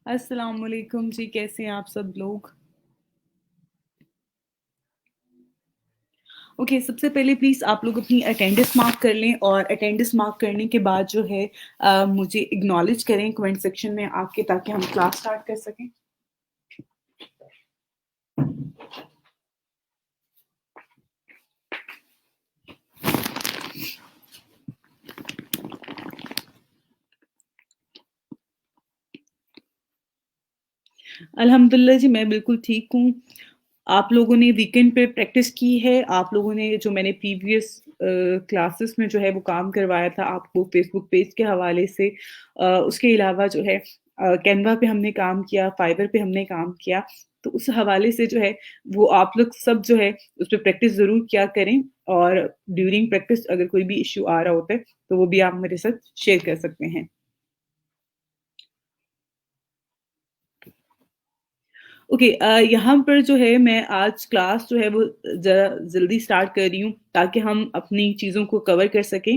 अस्सलाम वालेकुम जी, कैसे हैं आप सब लोग? ओके, सबसे पहले प्लीज़ आप लोग अपनी अटेंडेंस मार्क कर लें और अटेंडेंस मार्क करने के बाद जो है मुझे एक्नॉलेज करें कमेंट सेक्शन में आके ताकि हम क्लास स्टार्ट कर सकें। अल्हम्दुलिल्लाह जी, मैं बिल्कुल ठीक हूँ। आप लोगों ने वीकेंड पे प्रैक्टिस की है, आप लोगों ने जो मैंने प्रीवियस क्लासेस में जो है वो काम करवाया था आपको फेसबुक पेज के हवाले से उसके अलावा जो है कैनवा पे हमने काम किया, फाइवर पे हमने काम किया, तो उस हवाले से जो है वो आप लोग सब जो है उस पे प्रैक्टिस ज़रूर किया करें और ड्यूरिंग प्रैक्टिस अगर कोई भी इश्यू आ रहा होता है, तो वो भी आप मेरे साथ शेयर कर सकते हैं। ओके यहाँ पर जो है मैं आज क्लास जो है वो ज़रा जल्दी स्टार्ट कर रही हूँ ताकि हम अपनी चीज़ों को कवर कर सकें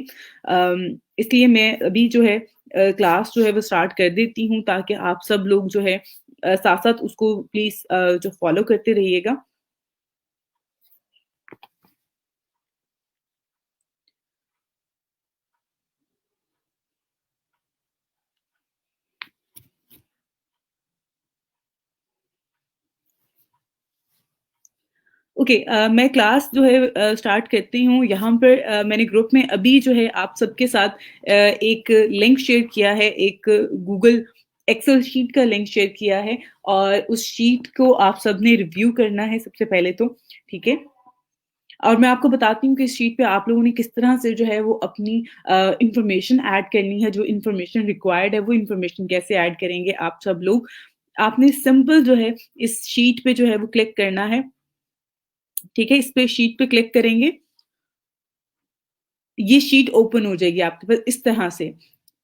इसलिए मैं अभी जो है क्लास जो है वो स्टार्ट कर देती हूँ ताकि आप सब लोग जो है साथ-साथ उसको प्लीज़ जो फॉलो करते रहिएगा। ओके मैं क्लास जो है स्टार्ट करती हूँ यहाँ पर मैंने ग्रुप में अभी जो है आप सबके साथ एक लिंक शेयर किया है एक गूगल एक्सेल शीट का लिंक शेयर किया है और उस शीट को आप सबने रिव्यू करना है सबसे पहले तो ठीक है और मैं आपको बताती हूँ कि इस शीट पे आप लोगों ने किस तरह से जो है वो अपनी इंफॉर्मेशन ऐड करनी है जो इंफॉर्मेशन रिक्वायर्ड है वो इंफॉर्मेशन कैसे ऐड करेंगे आप सब लोग आपने सिंपल जो है इस शीट पे जो है वो क्लिक करना है ठीक है, इस पे शीट पे क्लिक करेंगे, ये शीट ओपन हो जाएगी आपके पास इस तरह से,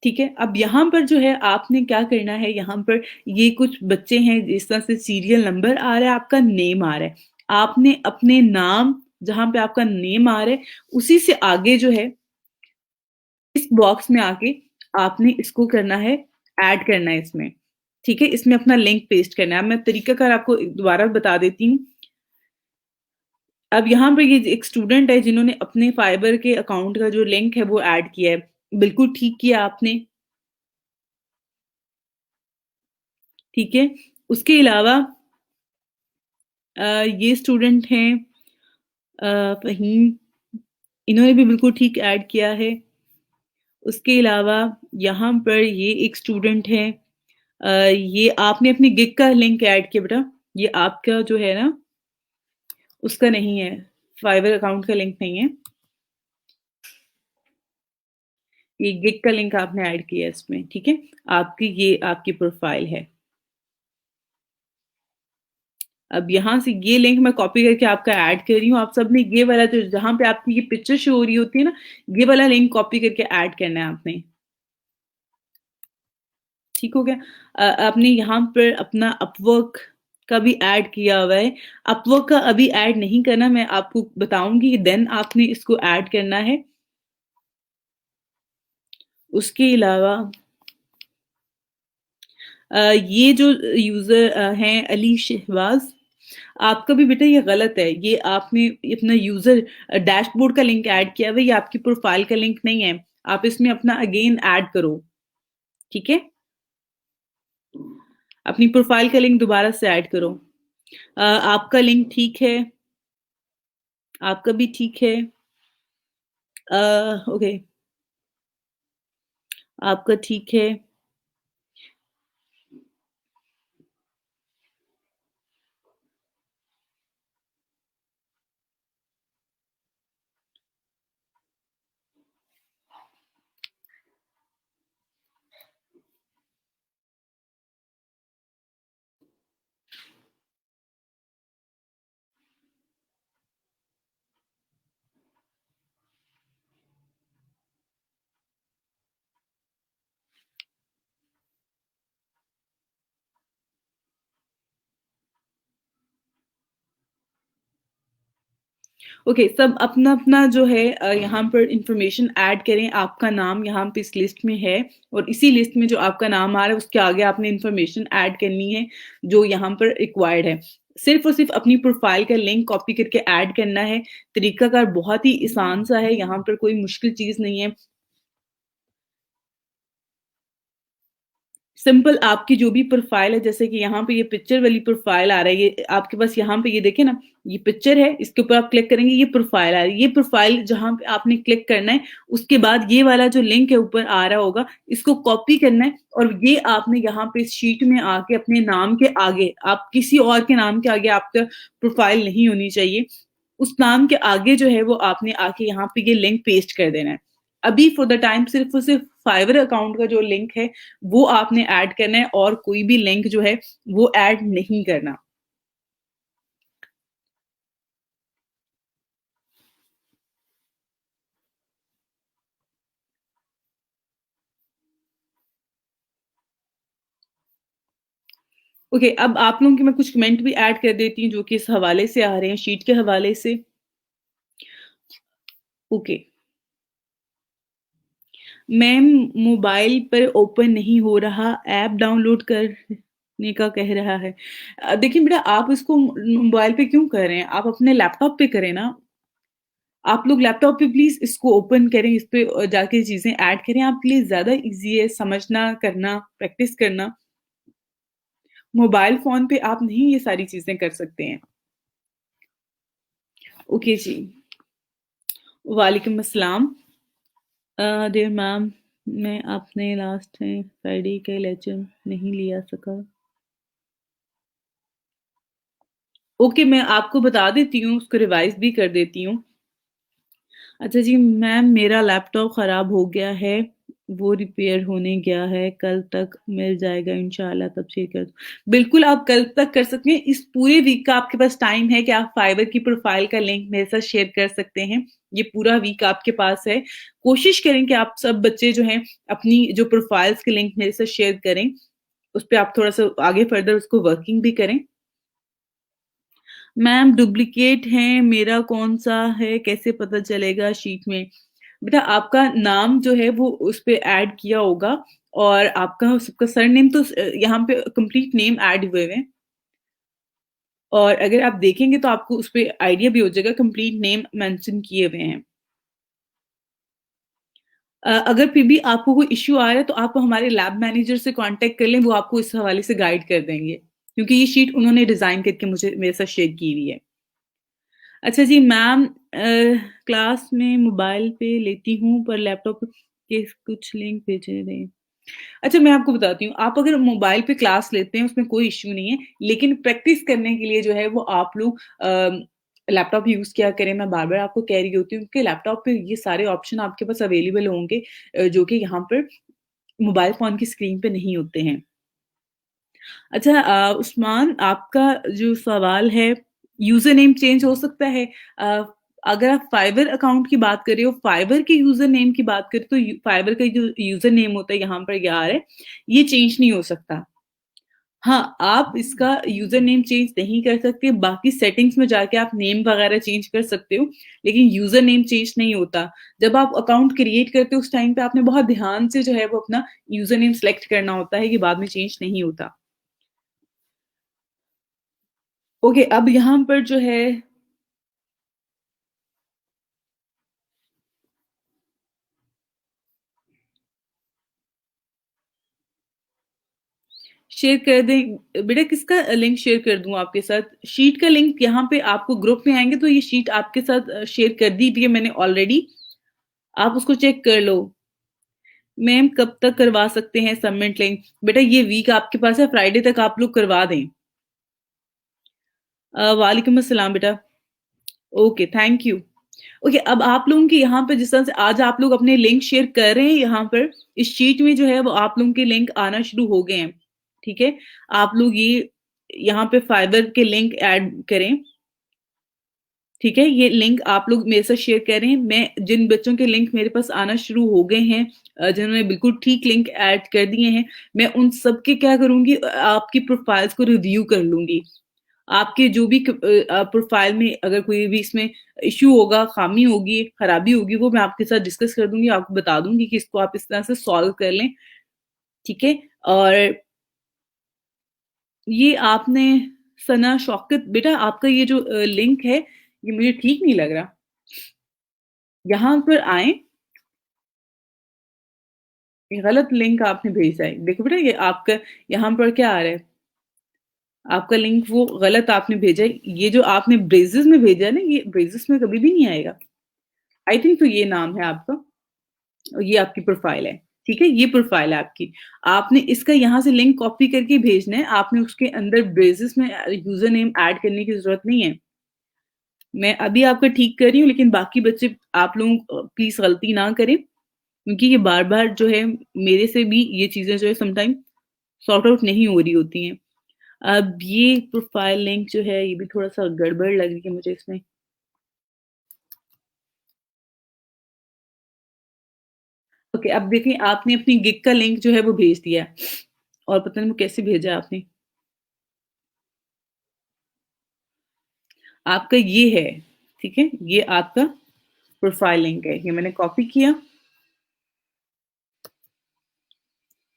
ठीक है? अब यहाँ पर जो है आपने क्या करना है, यहाँ पर ये कुछ बच्चे हैं जिस तरह से सीरियल नंबर आ रहा है, आपका नेम आ रहा है। आपने अपने नाम जहाँ पे आपका नेम आ रहा है, उसी से आगे जो है इस बॉक्स में आके आपने इसको करना है, ऐड करना है इसमें, ठीक है? इसमें अपना लिंक पेस्ट करना है। अब मैं तरीकाकार आपको दोबारा बता देती हूँ। अब यहाँ पे ये एक स्टूडेंट है जिन्होंने अपने फाइबर के अकाउंट का जो लिंक है वो ऐड किया है। बिल्कुल ठीक किया आपने, ठीक है? उसके अलावा ये स्टूडेंट हैं फ़हीम, इन्होंने भी बिल्कुल ठीक ऐड किया है। उसके अलावा यहाँ पर ये एक स्टूडेंट है ये आपने अपनी गिग का लिंक ऐड किया बेटा, ये आपका जो है ना उसका नहीं है, फाइवर अकाउंट का लिंक नहीं है। ये गिग का लिंक आपने ऐड किया है इसमें, ठीक है? आपकी ये आपकी प्रोफ़ाइल है। अब यहाँ से ये लिंक मैं कॉपी करके आपका ऐड कर रही हूँ। आप सबने ये वाला जो जहाँ पे आपकी ये पिक्चर शो हो रही होती है ना, ये वाला लिंक कॉपी करके ऐड करना है आपने। ठीक हो गया? आपने यहाँ पर अपना अपवर्क का भी ऐड किया हुआ है। अपवर्क का अभी ऐड नहीं करना, मैं आपको बताऊँगी देन आपने इसको ऐड करना है। उसके अलावा ये जो यूज़र हैं अली शहबाज़, आपका भी बेटा ये गलत है। ये आपने अपना यूज़र डैशबोर्ड का लिंक ऐड किया हुआ है, ये आपकी प्रोफ़ाइल का लिंक नहीं है। आप इसमें अपना अगेन ऐड करो, ठीक है? अपनी प्रोफ़ाइल का लिंक दोबारा से ऐड करो। आपका लिंक ठीक है, आपका भी ठीक है। ओके, आपका ठीक है। ओके, सब अपना-अपना जो है यहाँ पर इन्फॉर्मेशन ऐड करें, आपका नाम यहाँ पे इस लिस्ट में है और इसी लिस्ट में जो आपका नाम आ रहा है उसके आगे आपने इन्फॉर्मेशन ऐड करनी है, जो यहाँ पर रिक्वायर्ड है। सिर्फ़ और सिर्फ़ अपनी प्रोफ़ाइल का लिंक कॉपी करके ऐड करना है, तरीकाकार बहुत ही आसान सा है, यहाँ पर कोई मुश्किल चीज़ नहीं है। सिंपल आपकी जो भी प्रोफ़ाइल है, जैसे कि यहाँ पे ये पिक्चर वाली प्रोफ़ाइल आ रहा है, ये आपके पास यहाँ पे ये देखिए ना, ये पिक्चर है, इसके ऊपर आप क्लिक करेंगे, ये प्रोफ़ाइल आ रही है। ये प्रोफ़ाइल जहाँ पे आपने क्लिक करना है, उसके बाद ये वाला जो लिंक है ऊपर आ रहा होगा, इसको कॉपी करना है और ये आपने यहाँ पे इस शीट में आके अपने नाम के आगे, आप किसी और के नाम के आगे आपका प्रोफ़ाइल नहीं होनी चाहिए। उस नाम के आगे जो है वो आपने आके यहाँ पे ये लिंक पेस्ट कर देना है। अभी फॉर द टाइम सिर्फ़ और सिर्फ़ फाइवर अकाउंट का जो लिंक है, वो आपने ऐड करना है और कोई भी लिंक जो है, वो ऐड नहीं करना। ओके, अब आप लोगों के मैं कुछ कमेंट भी ऐड कर देती हूँ, जो कि इस हवाले से आ रहे हैं, शीट के हवाले से। ओके, मैम मोबाइल पर ओपन नहीं हो रहा, ऐप डाउनलोड करने का कह रहा है। देखिए बेटा आप इसको मोबाइल पे क्यों कर रहे हैं? आप अपने लैपटॉप पे करें ना। आप लोग लैपटॉप पे प्लीज़ इसको ओपन करें, इस पे जाके चीज़ें ऐड करें, आपके लिए ज़्यादा ईज़ी है समझना, करना, प्रैक्टिस करना। मोबाइल फ़ोन पे आप नहीं ये सारी चीज़ें कर सकते हैं। ओके जी, वालेकुम अस्सलाम। डियर मैम, मैं आपने लास्ट फ्राइडे का लेक्चर नहीं लिया सका। ओके, मैं आपको बता देती हूँ, उसको रिवाइज़ भी कर देती हूँ। अच्छा जी, मैम मेरा लैपटॉप ख़राब हो गया है, वो रिपेयर होने गया है, कल तक मिल जाएगा इंशाल्लाह तब शेयर कर दूँ। बिल्कुल आप कल तक कर सकते हैं, इस पूरे वीक का आपके पास टाइम है कि आप फाइवर की प्रोफ़ाइल का लिंक मेरे साथ शेयर कर सकते हैं। ये पूरा वीक आपके पास है। कोशिश करें कि आप सब बच्चे जो हैं, अपनी जो प्रोफ़ाइल्स के लिंक मेरे साथ शेयर करें, उस पे आप थोड़ा-सा आगे फर्दर उसको वर्किंग भी करें। मैम डुप्लीकेट है, मेरा कौन-सा है, कैसे पता चलेगा शीट में? बेटा आपका नाम जो है वो उस पे ऐड किया होगा और आपका सबका सरनेम तो यहाँ पे कंप्लीट नेम ऐड हुए हुए हैं और अगर आप देखेंगे तो आपको उस पे आइडिया भी हो जाएगा कंप्लीट नेम मेंशन किए हुए हैं। अगर फिर भी आपको कोई इश्यू आ रहा है तो आप हमारे लैब मैनेजर से कॉन्टैक्ट कर लें, वो आपको इस हवाले से गाइड कर देंगे। क्योंकि ये शीट उन्होंने डिज़ाइन करके मुझे मेरे साथ शेयर की हुई है। अच्छा जी मैम क्लास में मोबाइल पे लेती हूँ पर लैपटॉप के कुछ लिंक भेजे रहे। अच्छा मैं आपको बताती हूँ, आप अगर मोबाइल पे क्लास लेते हैं उसमें कोई इश्यू नहीं है, लेकिन प्रैक्टिस करने के लिए जो है वो आप लोग लैपटॉप यूज़ किया करें। मैं बार-बार आपको कह रही होती हूँ कि लैपटॉप पे ये सारे ऑप्शन आपके पास अवेलेबल होंगे जो कि यहाँ पर मोबाइल फ़ोन की स्क्रीन पे नहीं होते हैं। अच्छा उस्मान आपका जो सवाल है यूज़र नेम चेंज हो सकता है। अ, अगर आप फाइवर अकाउंट की बात कर रहे हो, फाइवर के यूज़र नेम की बात करें तो फाइवर का जो यूज़र नेम होता है यहाँ पर यार है, ये चेंज नहीं हो सकता। हाँ, आप इसका यूज़र नेम चेंज नहीं कर सकते, बाकी सेटिंग्स में जाके आप नेम वगैरह चेंज कर सकते हो, लेकिन यूज़र नेम चेंज नहीं होता। जब आप अकाउंट क्रिएट करते हो उस टाइम पे आपने बहुत ध्यान से जो है वो अपना यूज़र नेम सेलेक्ट करना होता है, ये बाद में चेंज नहीं होता। ओके, अब यहाँ पर जो है शेयर कर दें बेटा किसका लिंक शेयर कर दूँ आपके साथ? शीट का लिंक यहाँ पे आपको ग्रुप में आएँगे तो ये शीट आपके साथ शेयर कर दी भी है मैंने ऑलरेडी, आप उसको चेक कर लो। मैम कब तक करवा सकते हैं सबमिट लिंक? बेटा ये वीक आपके पास है, फ्राइडे तक आप लोग करवा दें। वालेकुम अस्सलाम बेटा। Okay, thank you. ओके, अब आप लोगों के यहाँ पे जिस तरह से आज आप लोग अपने लिंक शेयर कर रहे हैं यहाँ पर, इस शीट में जो है वो आप लोगों के लिंक आना शुरू हो गए हैं, ठीक है? आप लोग ये यहाँ पे फाइवर के लिंक ऐड करें, ठीक है? ये लिंक आप लोग मेरे साथ शेयर करें। मैं जिन बच्चों के लिंक मेरे पास आना शुरू हो गए हैं जिन्होंने बिल्कुल ठीक लिंक ऐड कर दिए हैं, मैं उन सब के क्या करूँगी आपकी प्रोफाइल्स को रिव्यू कर लूँगी। आपके जो भी प्रोफ़ाइल में अगर कोई भी इसमें इश्यू होगा, ख़ामी होगी, ख़राबी होगी, वो मैं आपके साथ डिस्कस कर दूँगी, आपको बता दूँगी कि इसको आप इस तरह से सॉल्व कर लें, ठीक है? और ये आपने सना शौकत बेटा आपका ये जो लिंक है, ये मुझे ठीक नहीं लग रहा। यहाँ पर आएँ, ये गलत लिंक आपने भेजा है। देखो बेटा ये आपका यहाँ पर क्या आ रहा है, आपका लिंक वो गलत आपने भेजा है। ये जो आपने ब्रेजेस में भेजा है ना, ये ब्रेजेस में कभी भी नहीं आएगा। आई थिंक तो ये नाम है आपका और ये आपकी प्रोफ़ाइल है, ठीक है? ये प्रोफ़ाइल है आपकी। आपने इसका यहाँ से लिंक कॉपी करके भेजना है, आपने उसके अंदर ब्रेजेस में यूज़र नेम ऐड करने की ज़रूरत नहीं है। मैं अभी आपका ठीक कर रही हूँ, लेकिन बाकी बच्चे आप लोग प्लीज़ गलती ना करें, क्योंकि ये बार-बार जो है मेरे से भी ये चीज़ें जो है समटाइम सॉर्ट आउट नहीं हो रही होती हैं। अब ये प्रोफ़ाइल लिंक जो है, ये भी थोड़ा-सा गड़बड़ लग रही है मुझे इसमें। ओके, अब देखिए आपने अपनी गिग का लिंक जो है वो भेज दिया है और पता नहीं वो कैसे भेजा है आपने। आपका ये है, ठीक है? ये आपका प्रोफ़ाइल लिंक है। ये मैंने कॉपी किया।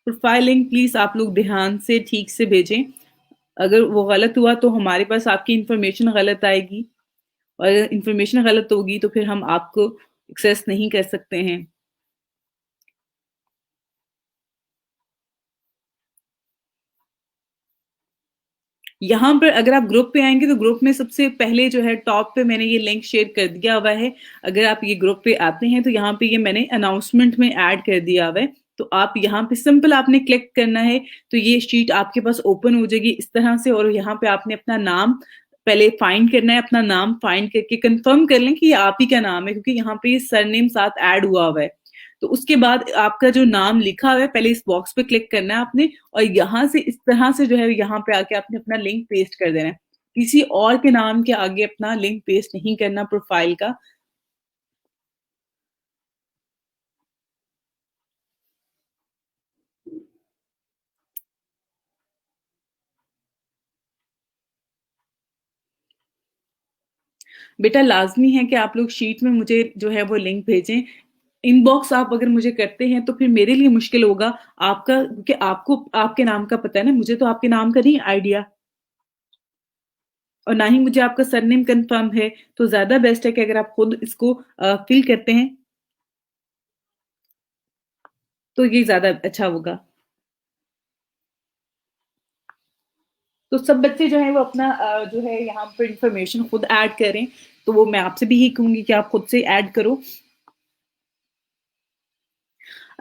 प्रोफ़ाइल लिंक प्लीज़ आप लोग ध्यान से ठीक से भेजें। अगर वो गलत हुआ तो हमारे पास आपकी इन्फॉर्मेशन गलत आएगी और अगर इन्फॉर्मेशन गलत होगी तो फिर हम आपको एक्सेस नहीं कर सकते हैं। यहाँ पर अगर आप ग्रुप पे आएँगे तो ग्रुप में सबसे पहले जो है टॉप पे मैंने ये लिंक शेयर कर दिया हुआ है। अगर आप ये ग्रुप पे आते हैं तो यहाँ पे ये मैंने अनाउंसमेंट में ऐड कर दिया हुआ है। तो आप यहाँ पे सिंपल आपने क्लिक करना है, तो ये शीट आपके पास ओपन हो जाएगी इस तरह से और यहाँ पे आपने अपना नाम पहले फाइंड करना है, अपना नाम फाइंड करके कन्फर्म कर लें कि ये आप ही का नाम है, क्योंकि यहाँ पे ये सरनेम साथ ऐड हुआ हुआ है। तो उसके बाद आपका जो नाम लिखा हुआ है, पहले इस बॉक्स पे क्लिक करना है आपने और यहाँ से इस तरह से जो है यहाँ पे आके आपने अपना लिंक पेस्ट कर देना है। किसी और के नाम के आगे अपना लिंक पेस्ट नहीं करना प्रोफाइल का। बेटा लाज़मी है कि आप लोग शीट में मुझे जो है वो लिंक भेजें। इनबॉक्स आप अगर मुझे करते हैं तो फिर मेरे लिए मुश्किल होगा, आपका क्योंकि आपको आपके नाम का पता है ना, मुझे तो आपके नाम का नहीं आइडिया और ना ही मुझे आपका सरनेम कन्फर्म है, तो ज़्यादा बेस्ट है कि अगर आप खुद इसको फ़िल करते हैं, तो ये ज़्यादा अच्छा होगा। तो सब बच्चे जो हैं वो अपना जो है यहाँ पर इन्फॉर्मेशन खुद ऐड करें, तो वो मैं आपसे भी यही कहूँगी कि आप खुद से ऐड करो।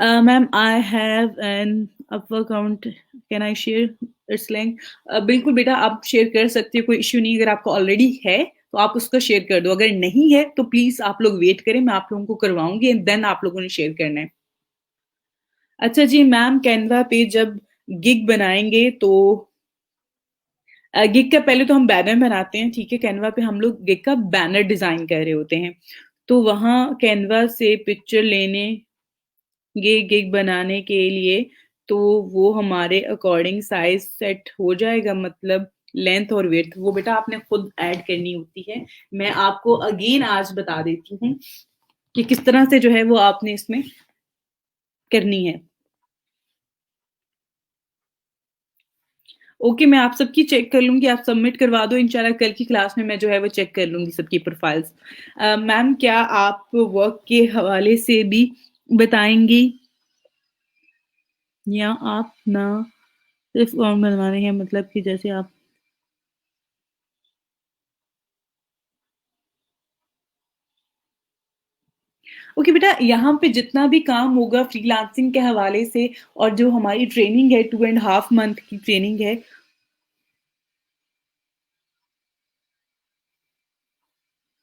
Ma'am I have an Upwork account, can I share its link? बिल्कुल बेटा आप शेयर कर सकते हो, कोई इश्यू नहीं। अगर आपको ऑलरेडी है, तो आप उसको शेयर कर दो। अगर नहीं है, तो प्लीज़ आप लोग वेट करें, मैं आप लोगों को करवाऊँगी एंड देन आप लोगों ने शेयर करना है। अच्छा जी मैम, कैनवा पे जब गिग बनाएँगे तो गिग का पहले तो हम बैनर बनाते हैं, ठीक है? कैनवा पे हम लोग गिग का बैनर डिज़ाइन कर रहे होते हैं। तो वहाँ कैनवा से पिक्चर लेने ये गिग बनाने के लिए, तो वो हमारे अकॉर्डिंग साइज़ सेट हो जाएगा, मतलब लेंथ और विड्थ वो बेटा आपने खुद ऐड करनी होती है। मैं आपको अगेन आज बता देती हूँ कि किस तरह से जो है वो आपने इसमें करनी है। ओके, मैं आप सबकी चेक कर लूँगी, आप सबमिट करवा दो, इंशाल्लाह कल की क्लास में मैं जो है वो चेक कर लूँगी सबकी प्रोफाइल्स। मैम क्या आप वर्क के हवाले से भी बताएँगी या आप ना सिर्फ़ फॉर्म बनवाने हैं, मतलब कि जैसे आप ओके बेटा, यहाँ पे जितना भी काम होगा फ्रीलांसिंग के हवाले से और जो हमारी ट्रेनिंग है 2 एंड हाफ मंथ की ट्रेनिंग है,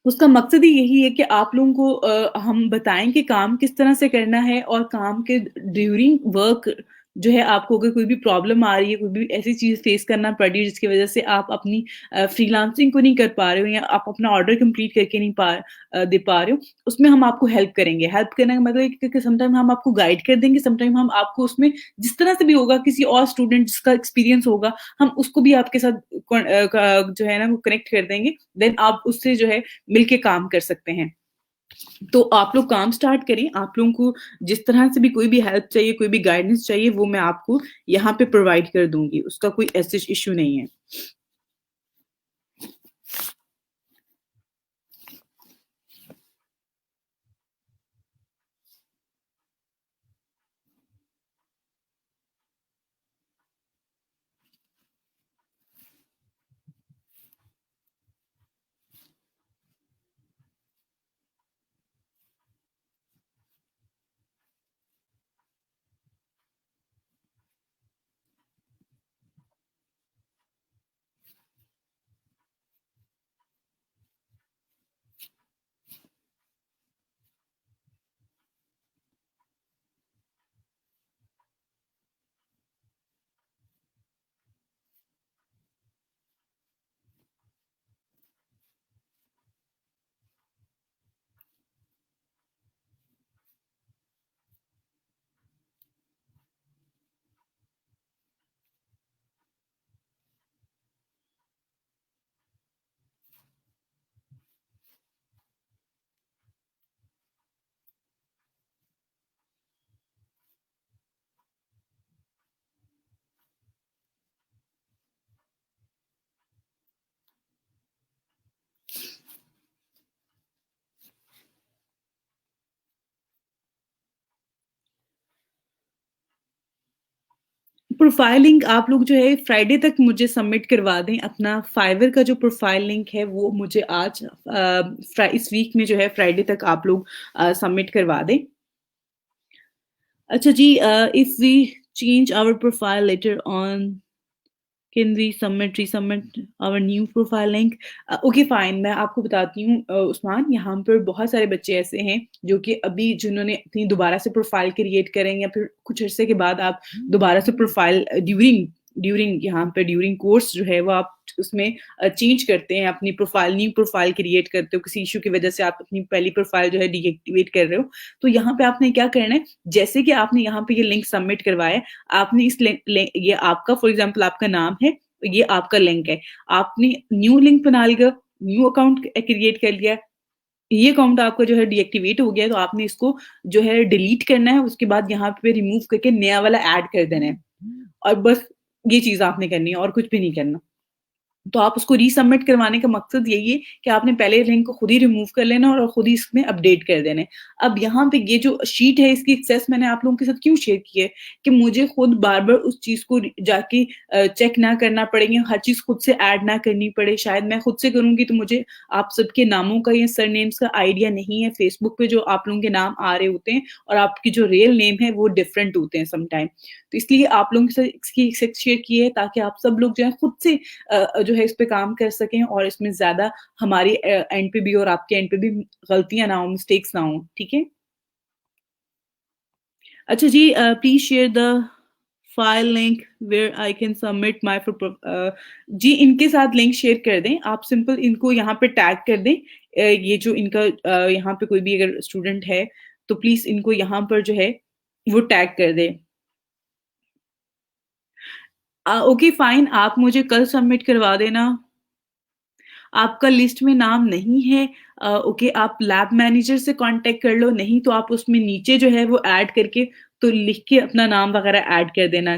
उसका मकसद ही यही है कि आप लोगों को हम बताएँ कि काम किस तरह से करना है और काम के ड्यूरिंग वर्क जो है आपको अगर कोई भी प्रॉब्लम आ रही है, कोई भी ऐसी चीज़ फेस करना पड़ रही है जिसकी वज़ह से आप अपनी फ्रीलांसिंग को नहीं कर पा रहे हो या आप अपना ऑर्डर कंप्लीट करके नहीं दे पा रहे हो, उसमें हम आपको हेल्प करेंगे। हेल्प करने का मतलब है कि समटाइम हम आपको गाइड कर देंगे, समटाइम हम आपको उसमें जिस तरह से भी होगा किसी और स्टूडेंट जिसका एक्सपीरियंस होगा, हम उसको भी आपके साथ जो है ना वो कनेक्ट कर देंगे। देन आप उससे जो है मिलके काम कर सकते हैं। तो आप लोग काम स्टार्ट करें, आप लोगों को जिस तरह से भी कोई भी हेल्प चाहिए, कोई भी गाइडेंस चाहिए, वो मैं आपको यहाँ पे प्रोवाइड कर दूँगी, उसका कोई ऐसे इश्यू नहीं है। प्रोफाइल लिंक आप लोग जो है फ्राइडे तक मुझे सबमिट करवा दें। अपना फाइवर का जो प्रोफाइल लिंक है वो मुझे आज इस वीक में जो है फ्राइडे तक आप लोग सबमिट करवा दें। अच्छा जी, if we change our profile later on can we submit resubmit our new profile link? Okay fine, मैं आपको बताती हूँ उस्मान, यहाँ पर बहुत सारे बच्चे ऐसे हैं जो कि अभी जिन्होंने अपनी दोबारा से प्रोफाइल क्रिएट करें या फिर कुछ अर्से के बाद आप दोबारा से प्रोफाइल ड्यूरिंग ड्यूरिंग यहाँ पे ड्यूरिंग कोर्स जो है वो आप उसमें चेंज करते हैं, अपनी प्रोफाइल न्यू प्रोफाइल क्रिएट करते हो, किसी इशू की वजह से आप अपनी पहली प्रोफाइल जो है डीएक्टिवेट कर रहे हो। तो यहाँ पे आपने क्या करना है, जैसे कि आपने यहाँ पे ये लिंक सबमिट करवाया है, आपने इस ये आपका फॉर एग्जाम्पल आपका नाम है, ये आपका लिंक है। आपने न्यू लिंक बना लिया, न्यू अकाउंट क्रिएट कर लिया, ये अकाउंट आपका जो है डीएक्टिवेट हो गया है, तो आपने इसको जो है डिलीट करना है, उसके बाद यहाँ पे रिमूव करके नया वाला ऐड कर देना है। और बस ये चीज़ आपने करनी है और कुछ भी नहीं करना। तो आप उसको रीसबमिट करवाने का मकसद यही है कि आपने पहले लिंक को खुद ही रिमूव कर लेना और खुद ही इसमें अपडेट कर देना है। अब यहाँ पे ये जो शीट है इसकी एक्सेस मैंने आप लोगों के साथ क्यों शेयर की है कि मुझे खुद बार-बार उस चीज़ को जाके चेक ना करना पड़े या हर चीज़ खुद से ऐड ना करनी पड़े। शायद मैं खुद से करूँगी तो मुझे आप सबके नामों का या सरनेम्स का आइडिया नहीं है। फेसबुक पे जो आप लोगों के नाम आ रहे होते हैं और आपकी जो रियल नेम है वो डिफरेंट होते हैं समटाइम। तो इसलिए आप लोगों के साथ इसकी एक्सेस शेयर की है ताकि आप सब लोग जो है खुद से जो है इस पे काम कर सकें और इसमें ज़्यादा हमारी एंड पे भी और आपके एंड पे भी गलतियाँ ना हो, मिस्टेक्स ना हो, ठीक है? अच्छा जी, please share the file link where I can submit my जी इनके साथ लिंक शेयर कर दें। आप सिंपल इनको यहाँ पे टैग कर दें। ये जो इनका यहाँ पे कोई भी अगर स्टूडेंट है, तो प्लीज़ इनको यहाँ पर जो है वो टैग कर दें। ओके फाइन, आप मुझे कल सबमिट करवा देना। आपका लिस्ट में नाम नहीं है, ओके आप लैब मैनेजर से कांटेक्ट कर लो, नहीं तो आप उसमें नीचे जो है वो ऐड करके तो लिख के अपना नाम वगैरह ऐड कर देना।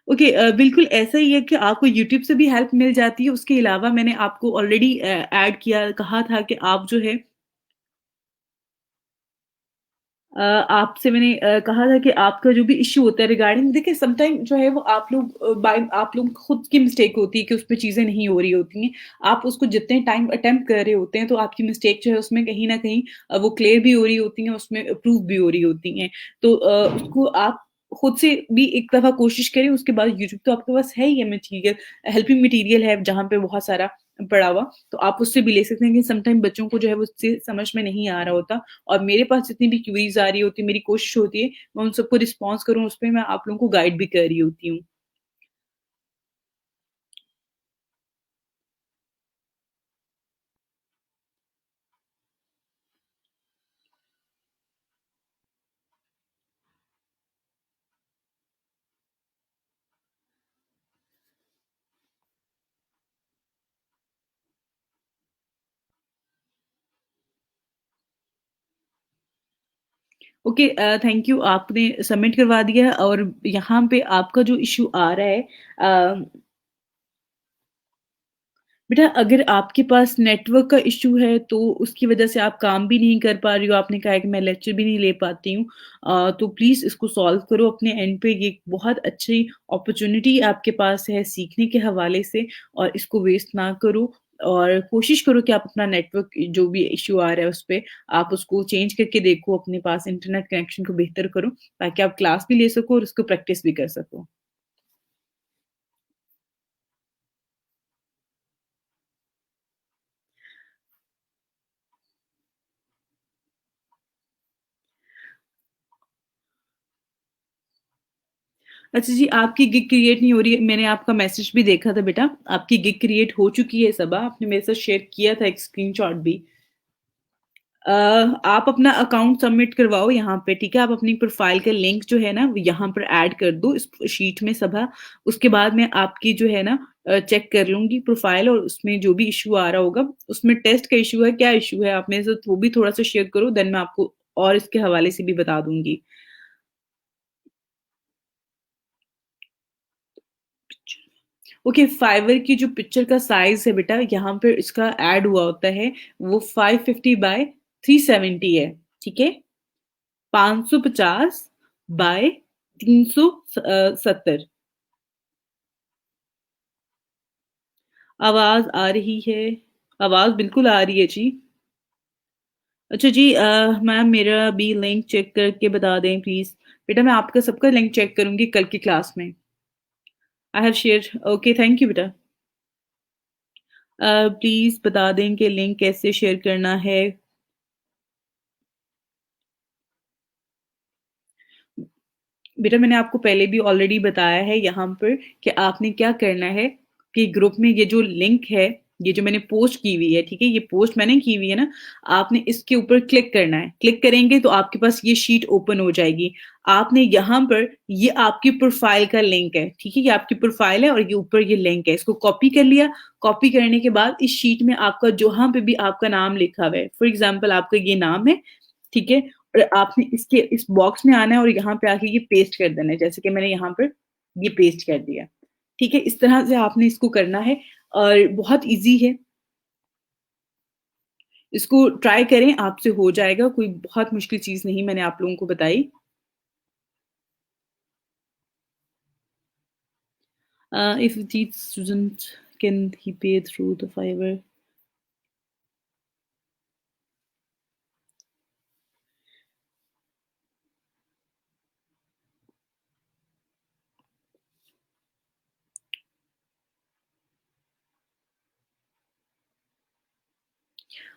ओके, बिल्कुल ऐसा ही है कि आपको यूट्यूब से भी हेल्प मिल जाती है, उसके अलावा मैंने आपको ऑलरेडी ऐड किया कहा था कि आप जो है आपसे मैंने कहा था कि आपका जो भी इश्यू होता है रिगार्डिंग देखिए समटाइम जो है वो आप लोग खुद की मिस्टेक होती है कि उसपे चीज़ें नहीं हो रही होती हैं। आप उसको जितने टाइम अटेम्प्ट कर रहे होते हैं तो आपकी मिस्टेक जो है उसमें कहीं न कहीं वो क्लियर भी हो रही होती हैं, उसमें अप्रूव भी हो रही होती हैं। तो उसको आप खुद से भी एक दफ़ा कोशिश करें, उसके बाद यूट्यूब तो आपके पास है ही है मटीरियल, हेल्पिंग मटीरियल है जहाँ पे बहुत सारा पड़ा हुआ, तो आप उससे भी ले सकते हैं कि समटाइम बच्चों को जो है वो उससे समझ में नहीं आ रहा होता और मेरे पास जितनी भी क्वेरीज़ आ रही होती है, मेरी कोशिश होती है, मैं उन सबको रिस्पॉन्स करूँ, उसपे मैं आप लोगों को गाइड भी कर रही होती हूँ। ओके थैंक यू आपने सबमिट करवा दिया है और यहाँ पे आपका जो इश्यू आ रहा है बेटा अगर आपके पास नेटवर्क का इश्यू है तो उसकी वजह से आप काम भी नहीं कर पा रही हो, आपने कहा है कि मैं लेक्चर भी नहीं ले पाती हूँ। तो प्लीज़ इसको सॉल्व करो अपने एंड पे, ये एक बहुत अच्छी अपॉर्च्युनिटी आपके पास है सीखने के हवाले से और इसको वेस्ट ना करो और कोशिश करो कि आप अपना नेटवर्क जो भी इश्यू आ रहा है उस पे आप उसको चेंज करके देखो, अपने पास इंटरनेट कनेक्शन को बेहतर करो ताकि आप क्लास भी ले सको और उसको प्रैक्टिस भी कर सको। अच्छा जी, आपकी गिग क्रिएट नहीं हो रही है, मैंने आपका मैसेज भी देखा था बेटा, आपकी गिग क्रिएट हो चुकी है सबा, आपने मेरे साथ शेयर किया था एक स्क्रीनशॉट भी। अ, आप अपना अकाउंट सबमिट करवाओ यहाँ पे, ठीक है? आप अपनी प्रोफ़ाइल का लिंक जो है ना, वो यहाँ पर ऐड कर दो इस शीट में सबा, उसके बाद मैं आपकी जो है ना चेक कर लूँगी प्रोफ़ाइल और उसमें जो भी इश्यू आ रहा होगा, उसमें टेस्ट का इश्यू है, क्या इश्यू है, आप मेरे साथ वो भी थोड़ा-सा शेयर करो, देन मैं आपको और इसके हवाले से भी बता दूँगी। ओके, फाइवर की जो पिक्चर का साइज़ है बेटा, यहाँ पे इसका ऐड हुआ होता है, वो 550 बाय 370 है, ठीक है? 550 बाय 370 आवाज़ आ रही है? आवाज़ बिल्कुल आ रही है जी। अच्छा जी मैम मेरा भी लिंक चेक करके बता दें प्लीज़। बेटा मैं आपका सबका लिंक चेक करूँगी कल की क्लास में। I have shared okay thank you बेटा। प्लीज़ बता दें कि लिंक कैसे शेयर करना है? बेटा मैंने आपको पहले भी ऑलरेडी बताया है यहाँ पर कि आपने क्या करना है कि ग्रुप में ये जो लिंक है, ये जो मैंने पोस्ट की हुई है, ठीक है? ये पोस्ट मैंने की हुई है ना, आपने इसके ऊपर क्लिक करना है। क्लिक करेंगे तो आपके पास ये शीट ओपन हो जाएगी। आपने यहाँ पर ये आपकी प्रोफ़ाइल का लिंक है, ठीक है? ये आपकी प्रोफ़ाइल है और ये ऊपर ये लिंक है। इसको कॉपी कर लिया, कॉपी करने के बाद इस शीट में आपका जहाँ पे भी आपका नाम लिखा हुआ है, फॉर एग्ज़ाम्पल आपका ये नाम है, ठीक है? और आपने इसके इस बॉक्स में आना है और यहाँ पे आके ये पेस्ट कर देना है, जैसे कि मैंने यहाँ पर ये पेस्ट कर दिया। ठीक है? इस तरह से आपने इसको करना है और बहुत ईज़ी है। इसको ट्राई करें, आपसे हो जाएगा, कोई बहुत मुश्किल चीज़ नहीं मैंने आप लोगों को बताई। If the student can he pay through the Fiverr?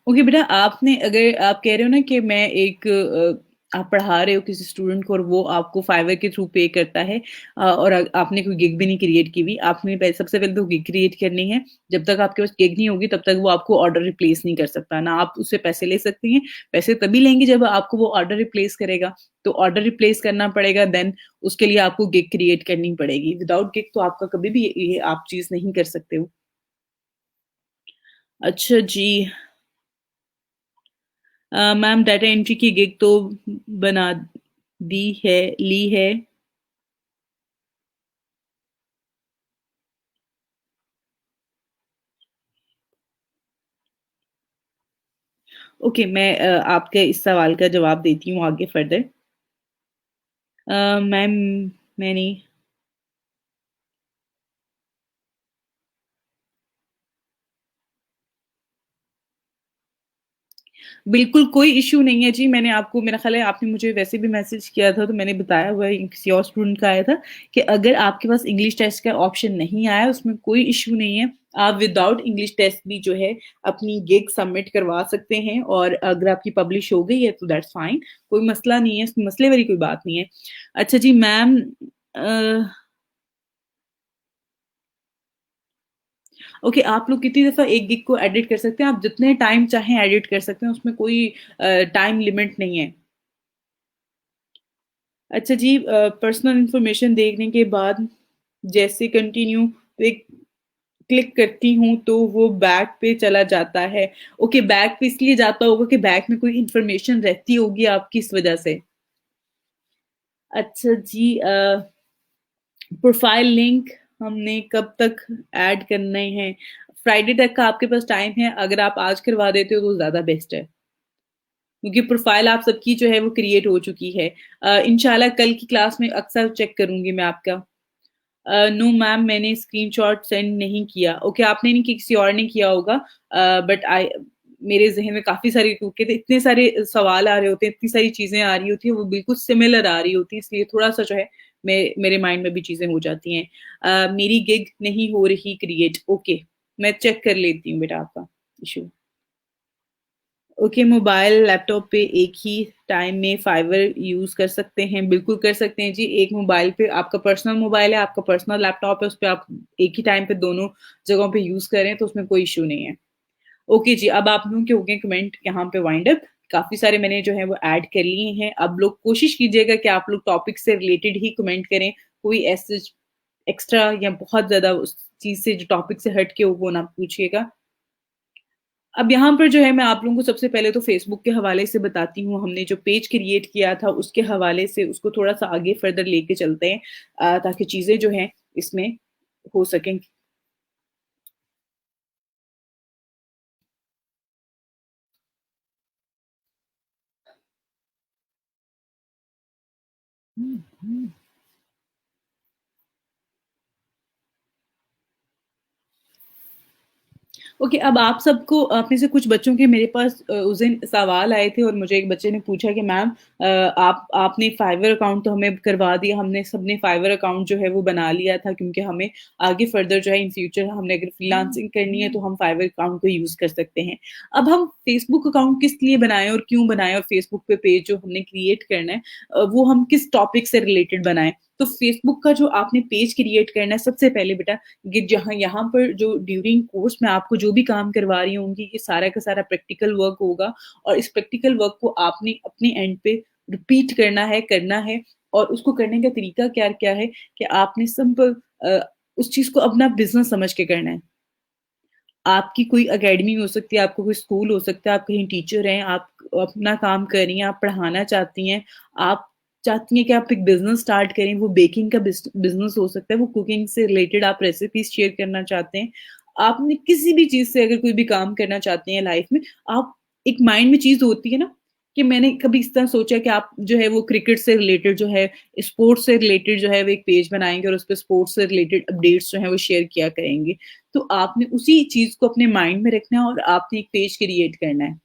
Okay बेटा आपने अगर आप कह रहे हो ना कि मैं एक आप पढ़ा रहे हो किसी स्टूडेंट को और वो आपको फाइवर के थ्रू पे करता है और आपने कोई गिग भी नहीं क्रिएट की हुई आपने सबसे पहले तो गिग क्रिएट करनी है जब तक आपके पास गिग नहीं होगी तब तक वो आपको ऑर्डर रिप्लेस नहीं कर सकता ना आप उससे पैसे ले सकती हैं पैसे तभी लेंगे जब आपको वो ऑर्डर रिप्लेस करेगा तो ऑर्डर रिप्लेस करना पड़ेगा देन उसके लिए आपको गिग क्रिएट करनी पड़ेगी विदाउट गिग तो आपका कभी भी ये आप चीज नहीं कर सकते हो अच्छा जी मैम डाटा एंट्री की गिग तो बना दी है ली है ओके मैं आपके इस सवाल का जवाब देती हूँ आगे फर्दर मैम मैंने बिल्कुल कोई इश्यू नहीं है जी, मैंने आपको मेरा ख़्याल है आपने मुझे वैसे भी मैसेज किया था तो मैंने बताया हुआ है किसी और स्टूडेंट का आया था कि अगर आपके पास इंग्लिश टेस्ट का ऑप्शन नहीं आया उसमें कोई इश्यू नहीं है। आप विदाउट इंग्लिश टेस्ट भी जो है अपनी गिग सबमिट करवा सकते हैं और अगर आपकी पब्लिश हो गई है तो दैट्स फाइन, कोई मसला नहीं है, मसले वाली कोई बात नहीं है। अच्छा जी मैम अ ओके, आप लोग कितनी दफ़ा एक गिग को एडिट कर सकते हैं? आप जितने टाइम चाहें एडिट कर सकते हैं, उसमें कोई टाइम लिमिट नहीं है। अच्छा जी पर्सनल इन्फॉर्मेशन देखने के बाद जैसे कंटिन्यू पे क्लिक करती हूँ, तो वो बैक पे चला जाता है। ओके, बैक पे इसलिए जाता होगा कि बैक में कोई इन्फॉर्मेशन रहती होगी आपकी इस वजह से। अच्छा जी प्रोफाइल लिंक हमने कब तक ऐड करने हैं? फ्राइडे तक का आपके पास टाइम है, अगर आप आज करवा देते हो तो ज़्यादा बेस्ट है। क्योंकि प्रोफाइल आप सबकी जो है वो क्रिएट हो चुकी है। इंशाल्लाह कल की क्लास में अक्सर चेक करूँगी मैं आपका। नो मैम मैंने स्क्रीनशॉट सेंड नहीं किया। ओके आपने नहीं किया किसी और ने किया होगा बट आई मेरे ज़हन में काफ़ी सारे क्योंकि इतने सारे सवाल आ रहे होते हैं, इतनी सारी चीज़ें आ रही होती हैं, वो बिल्कुल सिमिलर आ रही होती हैं, इसलिए थोड़ा-सा जो है मेरे माइंड में भी चीज़ें हो जाती हैं। मेरी गिग नहीं हो रही क्रिएट ओके, मैं चेक कर लेती हूँ बेटा आपका इश्यू। ओके, मोबाइल, लैपटॉप पे एक ही टाइम में फाइवर यूज़ कर सकते हैं, बिल्कुल कर सकते हैं जी। एक मोबाइल पे आपका पर्सनल मोबाइल है, आपका पर्सनल लैपटॉप है, उसपे आप एक ही टाइम पे दोनों जगहों पे यूज़ करें, तो उसमें कोई इश्यू नहीं है। ओके जी, अब आप लोगों के हो गए कमेंट यहाँ पे वाइंड अप। काफ़ी सारे मैंने जो है वो ऐड कर लिए हैं। अब लोग कोशिश कीजिएगा कि आप लोग टॉपिक से रिलेटेड ही कमेंट करें, कोई ऐसे एक्स्ट्रा या बहुत ज़्यादा उस चीज़ से जो टॉपिक से हट के हो वो ना पूछिएगा। अब यहाँ पर जो है मैं आप लोगों को सबसे पहले तो फ़ेसबुक के हवाले से बताती हूँ, हमने जो पेज क्रिएट किया था उसके हवाले से उसको थोड़ा-सा आगे फर्दर लेके चलते हैं ताकि चीज़ें जो हैं इसमें हो सकें। हुँ, हुँ। ओके, अब आप सबको आप में से कुछ बच्चों के मेरे पास उस दिन सवाल आए थे और मुझे एक बच्चे ने पूछा कि मैम आप आपने फाइवर अकाउंट तो हमें करवा दिया, हमने सबने फाइवर अकाउंट जो है वो बना लिया था क्योंकि हमें आगे फर्दर जो है इन फ्यूचर हमने अगर फ्रीलांसिंग करनी है तो हम फाइवर अकाउंट को यूज़ कर सकते हैं। अब हम फेसबुक अकाउंट किस लिए बनाएँ और क्यों बनाएँ और फेसबुक पे पेज जो हमने क्रिएट करना है वो हम किस टॉपिक से रिलेटेड बनाएँ? तो फेसबुक का जो आपने पेज क्रिएट करना है सबसे पहले बेटा ये जहाँ यहाँ पर जो ड्यूरिंग कोर्स मैं आपको जो भी काम करवा रही होंगी, ये सारा का सारा प्रैक्टिकल वर्क होगा और इस प्रैक्टिकल वर्क को आपने अपने एंड पे रिपीट करना है और उसको करने का तरीका क्या-क्या है कि आपने सिंपल उस चीज़ को अपना बिज़नेस समझ के करना है। आपकी कोई अकेडमी हो सकती है, आपका कोई स्कूल हो सकता है, आप कहीं टीचर हैं, आप अपना काम कर रही हैं, आप पढ़ाना चाहती हैं, आप चाहती हैं कि आप एक बिज़नेस स्टार्ट करें, वो बेकिंग का बिज़नेस हो सकता है, वो कुकिंग से रिलेटेड आप रेसिपीज़ शेयर करना चाहते हैं। आपने किसी भी चीज़ से अगर कोई भी काम करना चाहते हैं लाइफ़ में, आप एक माइंड में चीज़ होती है ना कि मैंने कभी इस तरह सोचा कि आप जो है वो क्रिकेट से रिलेटेड जो है, स्पोर्ट्स से रिलेटेड जो है वो एक पेज बनाएँगे और उसपे स्पोर्ट्स से रिलेटेड अपडेट्स जो हैं वो शेयर किया करेंगे। तो आपने उसी चीज़ को अपने माइंड में रखना है और आपने एक पेज क्रिएट करना है,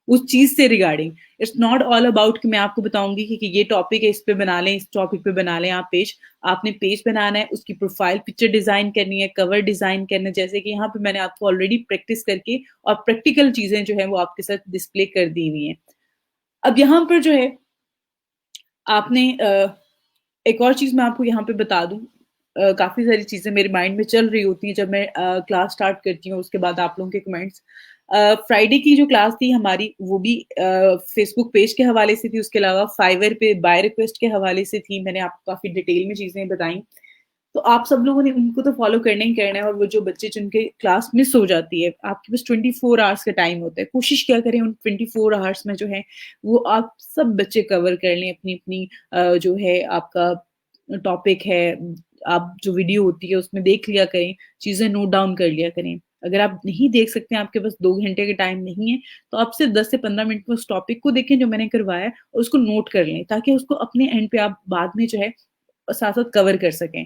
उस चीज़ से regarding. It's not all about कि मैं आपको बताऊँगी कि ये टॉपिक है, इस पे बना लें, इस टॉपिक पे बना लें आप पेज। आपने पेज बनाना है, उसकी प्रोफाइल पिक्चर डिज़ाइन करनी है, कवर डिज़ाइन करना है, जैसे कि यहाँ पे मैंने आपको ऑलरेडी प्रैक्टिस करके और प्रैक्टिकल चीज़ें जो हैं वो आपके साथ डिस्प्ले कर दी हुई हैं। अब यहाँ पर जो है आपने एक और चीज़ मैं आपको यहाँ पे बता दूँ काफ़ी सारी चीज़ें मेरे माइंड में चल रही होती हैं जब मैं क्लास स्टार्ट करती हूँ उसके बाद आप लोगों के कमेंट्स। फ्राइडे की जो क्लास थी हमारी वो भी फेसबुक पेज के हवाले से थी, उसके अलावा फाइवर पे बाय रिक्वेस्ट के हवाले से थी। मैंने आपको काफ़ी डिटेल में चीज़ें बताई। तो आप सब लोगों ने उनको तो फ़ॉलो करना ही करना है और वो जो बच्चे जिनके क्लास मिस हो जाती है, आपके पास 24 आवर्स का टाइम होता है। कोशिश क्या करें उन 24 आवर्स में जो है, वो आप सब बच्चे कवर कर लें अपनी-अपनी जो है आपका टॉपिक है, आप जो वीडियो होती है उसमें देख लिया करें, चीज़ें नोट डाउन कर लिया करें। अगर आप नहीं देख सकते हैं, आपके पास 2 घंटे का टाइम नहीं है, तो आप सिर्फ 10 से 15 मिनट में उस टॉपिक को देखें जो मैंने करवाया है और उसको नोट कर लें, ताकि उसको अपने एंड पे आप बाद में जो है साथ-साथ कवर कर सकें।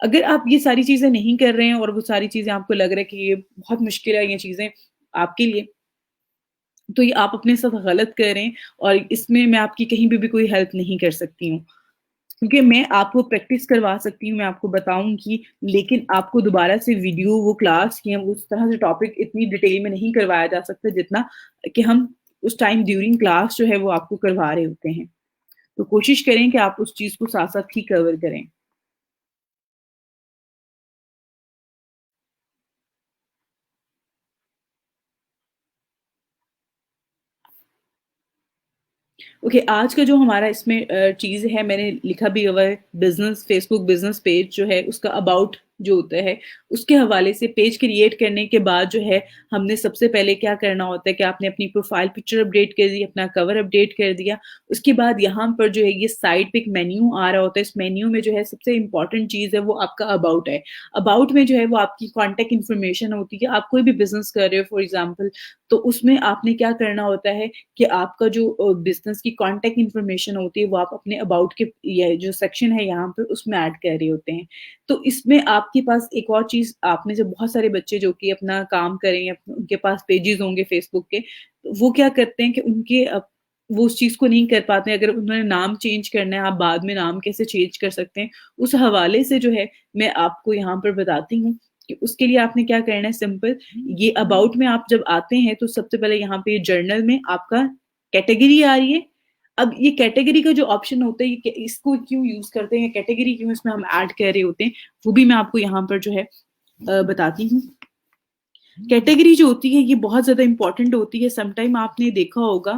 अगर आप ये सारी चीज़ें नहीं कर रहे हैं और वो सारी चीज़ें आपको लग रहा है कि ये बहुत मुश्किल है ये चीज़ें आपके लिए, तो ये आप अपने साथ गलत कर रहे हैं और इसमें मैं आपकी कहीं पे भी कोई हेल्प नहीं कर सकती हूँ। क्योंकि मैं आपको प्रैक्टिस करवा सकती हूँ, मैं आपको बताऊँगी, लेकिन आपको दोबारा से वीडियो वो क्लास की उस तरह से टॉपिक इतनी डिटेल में नहीं करवाया जा सकता जितना कि हम उस टाइम ड्यूरिंग क्लास जो है वो आपको करवा रहे होते हैं। तो कोशिश करें कि आप उस चीज़ को साथ-साथ ही कवर करें। ओके, आज का जो हमारा इसमें चीज़ है मैंने लिखा भी हुआ है बिज़नेस फेसबुक बिज़नेस पेज जो है उसका अबाउट जो होता है, उसके हवाले से पेज क्रिएट करने के बाद जो है हमने सबसे पहले क्या करना होता है कि आपने अपनी प्रोफ़ाइल पिक्चर अपडेट कर दी, अपना कवर अपडेट कर दिया। उसके बाद यहाँ पर जो है ये साइड पे एक मेन्यू आ रहा होता है, इस मेन्यू में जो है सबसे इम्पोर्टेंट चीज़ है वो आपका अबाउट है। अबाउट में जो है वो आपकी कॉन्टैक्ट इन्फॉर्मेशन होती है, आप कोई भी बिज़नेस कर रहे हो फॉर एग्ज़ाम्पल, तो उसमें आपने क्या करना होता है कि आपका जो बिज़नेस की कॉन्टैक्ट इन्फॉर्मेशन होती है, वो आप अपने अबाउट के ये जो सेक्शन है यहाँ पे उसमें ऐड कर रहे होते हैं। तो इसमें आपके पास एक और चीज़ आप में से बहुत सारे बच्चे जो कि अपना काम करें या उनके पास पेजेज़ होंगे फेसबुक के, तो वो क्या करते हैं कि उनके वो उस चीज़ को नहीं कर पाते हैं। अगर उन्होंने नाम चेंज करना है, आप बाद में नाम कैसे चेंज कर सकते हैं, उस हवाले से जो है मैं आपको यहाँ पर बताती हूँ कि उसके लिए आपने क्या करना है सिंपल ये अबाउट में आप जब आते हैं तो सबसे पहले यहाँ पे जर्नल में आपका कैटेगरी आ रही है। अब ये कैटेगरी का जो ऑप्शन होता है ये इसको क्यों यूज़ करते हैं, कैटेगरी क्यों इसमें हम ऐड कर रहे होते हैं, वो भी मैं आपको यहाँ पर जो है बताती हूँ। कैटेगरी जो होती है ये बहुत ज़्यादा इम्पोर्टेंट होती है। सम टाइम आपने देखा होगा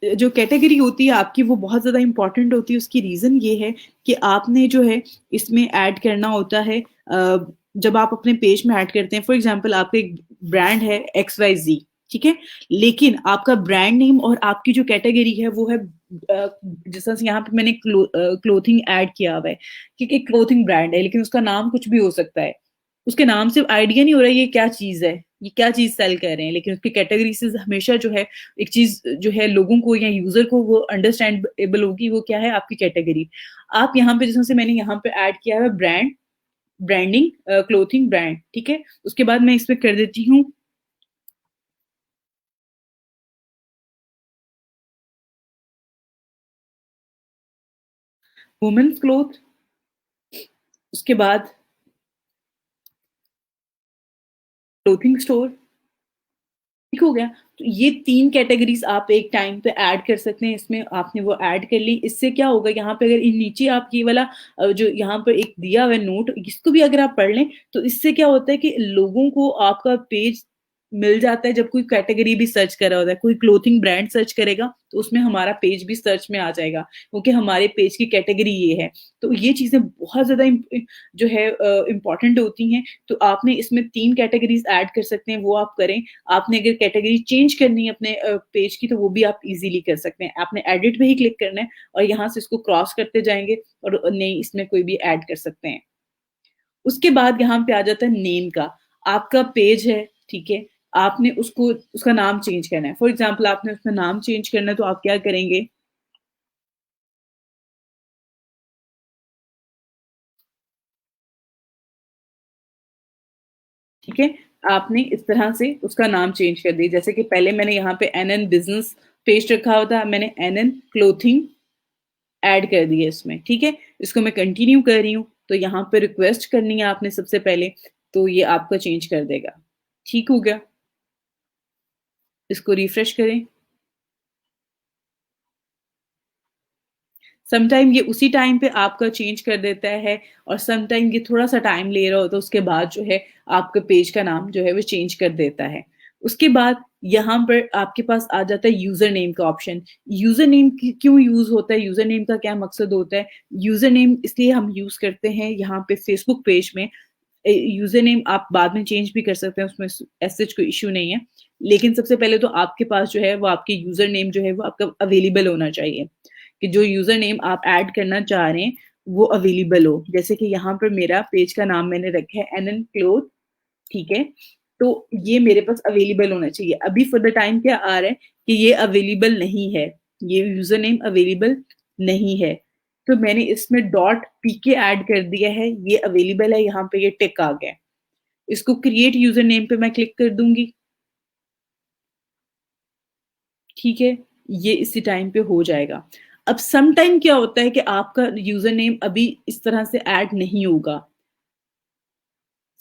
जो कैटेगरी होती है आपकी वो बहुत ज़्यादा इम्पोर्टेंट होती है। उसकी रीज़न ये है कि आपने जो है इसमें ऐड करना होता है जब आप अपने पेज में ऐड करते हैं फॉर एग्ज़ाम्पल आपका एक ब्रांड है XYZ, ठीक है? लेकिन आपका ब्रांड नेम और आपकी जो कैटेगरी है वो है जिस तरह से यहाँ पे मैंने क्लोथिंग ऐड किया हुआ है, ठीक है? क्लोथिंग ब्रांड है लेकिन उसका नाम कुछ भी हो सकता है। उसके नाम से आइडिया नहीं हो रहा है ये क्या चीज़ है, ये क्या चीज़ सेल कर रहे हैं, लेकिन उसकी कैटेगरी से हमेशा जो है एक चीज़ जो है लोगों को या यूज़र को वो अंडरस्टैंडेबल होगी, वो क्या है आपकी कैटेगरी। आप यहाँ पे जैसे से मैंने यहाँ पे ऐड किया है ब्रांडिंग क्लोथिंग ब्रांड, ठीक है? उसके बाद मैं इसमें कर देती हूँ वुमेन्स क्लॉथ, उसके बाद क्लोथिंग स्टोर, ठीक हो गया? तो ये 3 कैटेगरीज़ आप एक टाइम पे ऐड कर सकते हैं, इसमें आपने वो ऐड कर ली, इससे क्या होगा यहाँ पे अगर इन नीचे आप ये वाला जो यहाँ पर एक दिया हुआ है नोट, इसको भी अगर आप पढ़ लें, तो इससे क्या होता है कि लोगों को आपका पेज मिल जाता है जब कोई कैटेगरी भी सर्च कर रहा होता है, कोई क्लोथिंग ब्रांड सर्च करेगा, तो उसमें हमारा पेज भी सर्च में आ जाएगा, क्योंकि हमारे पेज की कैटेगरी ये है। तो ये चीज़ें बहुत ज़्यादा जो है इम्पोर्टेंट होती हैं, तो आपने इसमें 3 कैटेगरीज़ ऐड कर सकते हैं, वो आप करें। आपने अगर कैटेगरी चेंज करनी है अपने पेज की तो वो भी आप इजीली कर सकते हैं। आपने एडिट पे ही क्लिक करना है और यहाँ से इसको क्रॉस करते जाएँगे और नई इसमें कोई भी ऐड कर सकते हैं। उसके बाद यहाँ पे आ जाता है नेम का। आपका पेज है, ठीक है? आपने उसको उसका नाम चेंज करना है। फॉर एग्ज़ाम्पल आपने उसमें नाम चेंज करना है तो आप क्या करेंगे, ठीक है? आपने इस तरह से उसका नाम चेंज कर दिया। जैसे कि पहले मैंने यहाँ पे एनएन बिज़नेस पेज रखा हुआ था, मैंने एनएन क्लोथिंग ऐड कर दिया इसमें, ठीक है? इसको मैं कंटिन्यू कर रही हूँ, तो यहाँ पे रिक्वेस्ट करनी है आपने सबसे पहले, तो ये आपका चेंज कर देगा। ठीक हो गया? इसको रिफ्रेश करें। सम टाइम ये उसी टाइम पे आपका चेंज कर देता है और सम टाइम ये थोड़ा-सा टाइम ले रहा होता है, उसके बाद जो है आपके पेज का नाम जो है वो चेंज कर देता है। उसके बाद यहाँ पर आपके पास आ जाता है यूज़र नेम का ऑप्शन। यूज़र नेम क्यों यूज़ होता है? यूज़र नेम का क्या मकसद होता है? यूज़र नेम इसलिए हम यूज़ करते हैं यहाँ पे फेसबुक पेज में यूज़र नेम आप बाद में चेंज भी कर सकते हैं, उसमें एज़ सच कोई इश्यू नहीं है। लेकिन सबसे पहले तो आपके पास जो है वो आपके यूज़र नेम जो है वो आपका अवेलेबल होना चाहिए, कि जो यूज़र नेम आप ऐड करना चाह रहे हैं, वो अवेलेबल हो। जैसे कि यहाँ पर मेरा पेज का नाम मैंने रखा है एनएन क्लोथ, ठीक है? तो ये मेरे पास अवेलेबल होना चाहिए। अभी फॉर द टाइम क्या आ रहा है कि ये अवेलेबल नहीं है, ये यूजर नेम अवेलेबल नहीं है। तो मैंने इसमें डॉट पीके ऐड कर दिया है, ये अवेलेबल है, यहाँ पे ये टिक आ गया। इसको क्रिएट यूजर नेम पे मैं क्लिक कर दूंगी। ठीक है, ये इसी टाइम पे हो जाएगा। अब सम टाइम क्या होता है कि आपका यूजर नेम अभी इस तरह से ऐड नहीं होगा,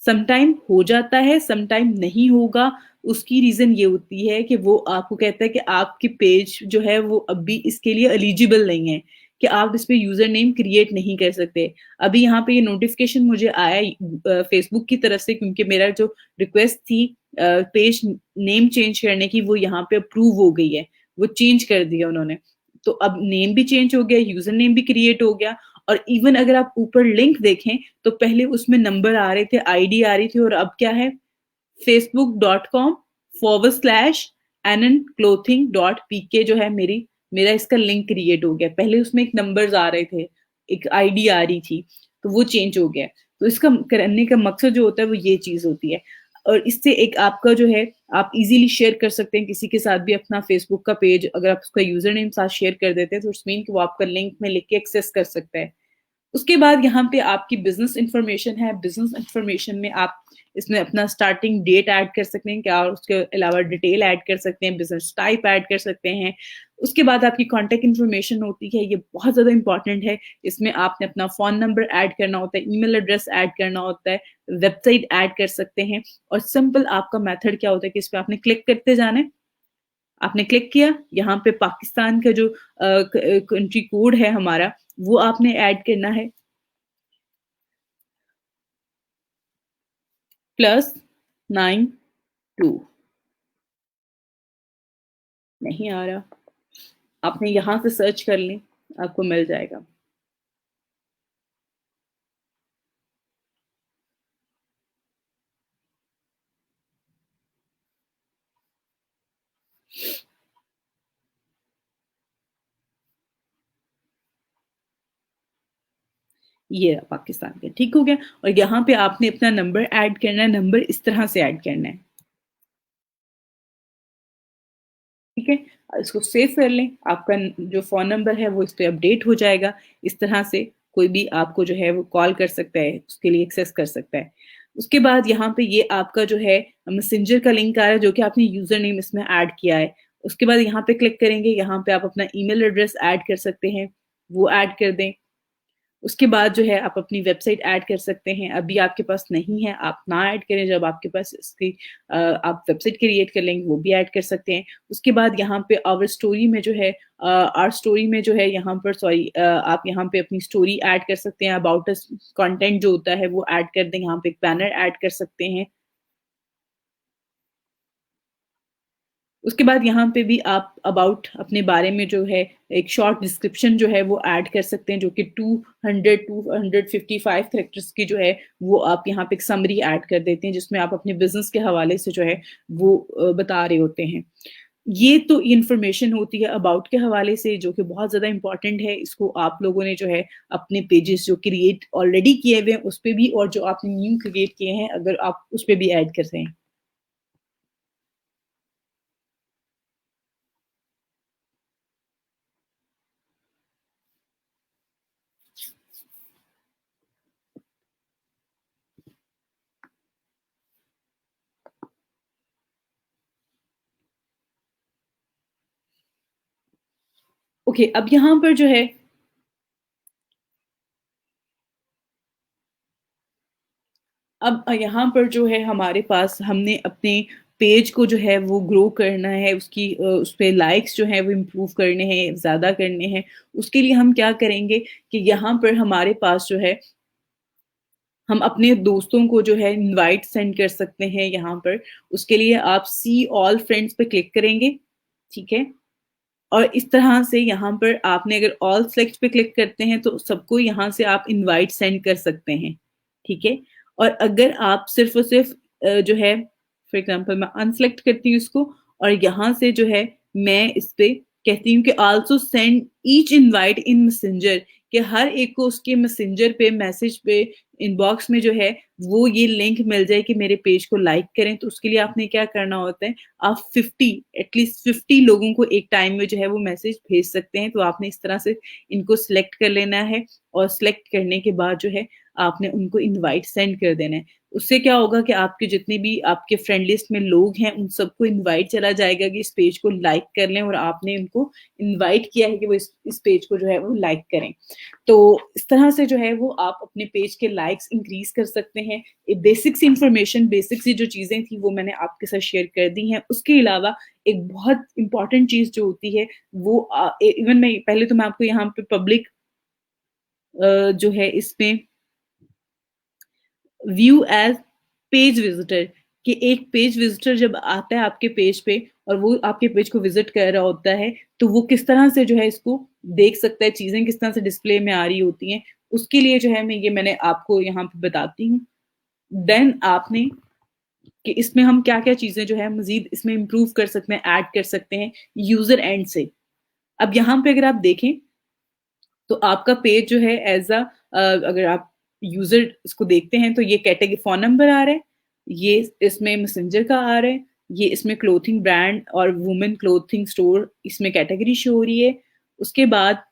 सम टाइम हो जाता है, सम टाइम नहीं होगा। उसकी रीजन ये होती है कि वो आपको कहता है कि आपकी पेज जो है वो अभी इसके लिए एलिजिबल नहीं है, कि आप इस पे यूजर नेम क्रिएट नहीं कर सकते। अभी यहाँ पे ये नोटिफिकेशन मुझे आया फेसबुक की तरफ से, क्योंकि मेरा जो रिक्वेस्ट थी पेज नेम चेंज करने की, वो यहाँ पे अप्रूव हो गई है, वो चेंज कर दिया उन्होंने। तो अब नेम भी चेंज हो गया, यूजर नेम भी क्रिएट हो गया। और इवन अगर आप ऊपर लिंक देखें तो पहले उसमें नंबर आ रहे थे, आईडी आ रही थी, और अब क्या है, facebook.com/annclothing.pk जो है मेरा इसका लिंक क्रिएट हो गया। पहले उसमें एक नंबर्स आ रहे थे, एक आईडी आ रही थी, तो वो चेंज हो गया। तो इसका करने का मकसद जो होता है वो ये चीज होती है। और इससे एक आपका जो है, आप इजीली शेयर कर सकते हैं किसी के साथ भी अपना फेसबुक का पेज। अगर आप उसका यूजर नेम साथ शेयर कर देते हैं तो इट्स मीन कि वो आपका लिंक में लिख के एक्सेस कर सकता है। उसके बाद यहाँ पे आपकी बिजनेस इंफॉर्मेशन है। बिजनेस इंफॉर्मेशन में आप इसमें अपना स्टार्टिंग डेट ऐड कर सकते हैं क्या, और उसके अलावा डिटेल ऐड कर सकते हैं, बिजनेस टाइप ऐड कर सकते हैं। उसके बाद आपकी कॉन्टेक्ट इन्फॉर्मेशन होती है, ये बहुत ज्यादा इंपॉर्टेंट है। इसमें आपने अपना फोन नंबर ऐड करना होता है, ईमेल एड्रेस ऐड करना होता है, वेबसाइट ऐड कर सकते हैं। और सिंपल आपका मेथड क्या होता है कि इस पे आपने क्लिक करते जाना है। आपने क्लिक किया, यहाँ पे पाकिस्तान का जो कंट्री कोड है हमारा, वो आपने ऐड करना है, +92। नहीं आ रहा, आपने यहाँ से सर्च कर लें, आपको मिल जाएगा। ये रहा पाकिस्तान का, ठीक हो गया। और यहाँ पे आपने अपना नंबर ऐड करना है, नंबर इस तरह से ऐड करना है, ठीक है। इसको सेव कर लें, आपका जो फोन नंबर है वो इस पे अपडेट हो जाएगा। इस तरह से कोई भी आपको जो है वो कॉल कर सकता है, उसके लिए एक्सेस कर सकता है। उसके बाद यहाँ पे ये आपका जो है मैसेंजर का लिंक आ रहा है, जो कि आपने यूजर नेम इसमें ऐड किया है। उसके बाद यहाँ पे क्लिक करेंगे, यहाँ पे आप अपना ईमेल एड्रेस ऐड कर सकते हैं, वो ऐड कर दें। उसके बाद जो है आप अपनी वेबसाइट ऐड कर सकते हैं। अभी आपके पास नहीं है, आप ना ऐड करें, जब आपके पास इसकी आप वेबसाइट क्रिएट कर लेंगे वो भी ऐड कर सकते हैं। उसके बाद यहाँ पे आवर स्टोरी में जो है, आवर स्टोरी में जो है यहाँ पर सॉरी आप यहाँ पे अपनी स्टोरी ऐड कर सकते हैं। अबाउट अस कंटेंट जो होता है वो ऐड कर दें, यहाँ पे एक बैनर ऐड कर सकते हैं। उसके बाद यहाँ पे भी आप अबाउट अपने बारे में जो है एक शॉर्ट डिस्क्रिप्शन जो है वो ऐड कर सकते हैं, जो कि 255 कैरेक्टर्स की जो है वो आप यहाँ पे एक समरी ऐड कर देते हैं, जिसमें आप अपने बिजनेस के हवाले से जो है वो बता रहे होते हैं। ये तो इंफॉर्मेशन होती है अबाउट के हवाले से, जो कि बहुत ज्यादा इंपॉर्टेंट है। इसको आप लोगों ने जो है अपने पेजेस जो क्रिएट ऑलरेडी किए हुए हैं उस पर भी, और जो आपने न्यू क्रिएट किए हैं अगर आप उस पर भी ऐड कर रहे हैं। ओके, अब यहाँ पर जो है, अब यहाँ पर जो है हमारे पास हमने अपने पेज को जो है वो ग्रो करना है, उसकी उस पे लाइक्स जो है वो इम्प्रूव करने हैं, ज़्यादा करने हैं। उसके लिए हम क्या करेंगे कि यहाँ पर हमारे पास जो है हम अपने दोस्तों को जो है इनवाइट सेंड कर सकते हैं यहाँ पर। उसके लिए आप सी ऑल फ्रेंड्स पे क्लिक करेंगे, ठीक है। और इस तरह से यहाँ पर आपने अगर ऑल सेलेक्ट पे क्लिक करते हैं तो सबको यहाँ से आप इनवाइट सेंड कर सकते हैं, ठीक है। और अगर आप सिर्फ और सिर्फ जो है फॉर एग्जांपल मैं अनसेलेक्ट करती हूँ इसको, और यहाँ से जो है मैं इस पे कहती हूँ कि also send each invite in messenger, कि हर एक को उसके मैसेंजर पे, मैसेज पे, इनबॉक्स में जो है वो ये लिंक मिल जाए कि मेरे पेज को लाइक करें। तो उसके लिए आपने क्या करना होता है, आप 50 एटलीस्ट 50 लोगों को एक टाइम में जो है वो मैसेज भेज सकते हैं। तो आपने इस तरह से इनको सिलेक्ट कर लेना है और सिलेक्ट करने के बाद जो है आपने उनको इनवाइट सेंड कर देना है। उससे क्या होगा कि आपके जितने भी आपके फ्रेंड लिस्ट में लोग हैं उन सबको इनवाइट चला जाएगा कि इस पेज को लाइक कर लें और आपने उनको इनवाइट किया है कि वो इस पेज को जो है वो लाइक करें। तो इस तरह से जो है वो आप अपने पेज के लाइक्स इंक्रीज कर सकते हैं। बेसिक सी इंफॉर्मेशन, बेसिक सी जो चीजें थी वो मैंने आपके साथ शेयर कर दी हैं। उसके अलावा एक बहुत इंपॉर्टेंट चीज जो होती है वो इवन मैं पहले तो मैं आपको यहाँ पे पब्लिक जो है इसमें व्यू एज पेज विजिटर, कि एक पेज विजिटर जब आता है आपके पेज पे और वो आपके पेज को विजिट कर रहा होता है तो वो किस तरह से जो है इसको देख सकता है, चीजें किस तरह से डिस्प्ले में आ रही होती हैं। उसके लिए जो है मैंने आपको यहाँ पे बताती हूँ। देन आपने कि इसमें हम क्या क्या चीजें जो है मजीद इसमें इम्प्रूव कर सकते हैं, ऐड कर सकते हैं यूजर एंड से। अब यहाँ पे अगर आप देखें तो आपका पेज जो है एज अगर आप यूजर इसको देखते हैं तो ये कैटेगरी फोन नंबर आ रहा है, ये इसमें मैसेंजर का आ रहा है, ये इसमें क्लोथिंग ब्रांड और वुमेन क्लोथिंग स्टोर इसमें कैटेगरी शो हो रही है। उसके बाद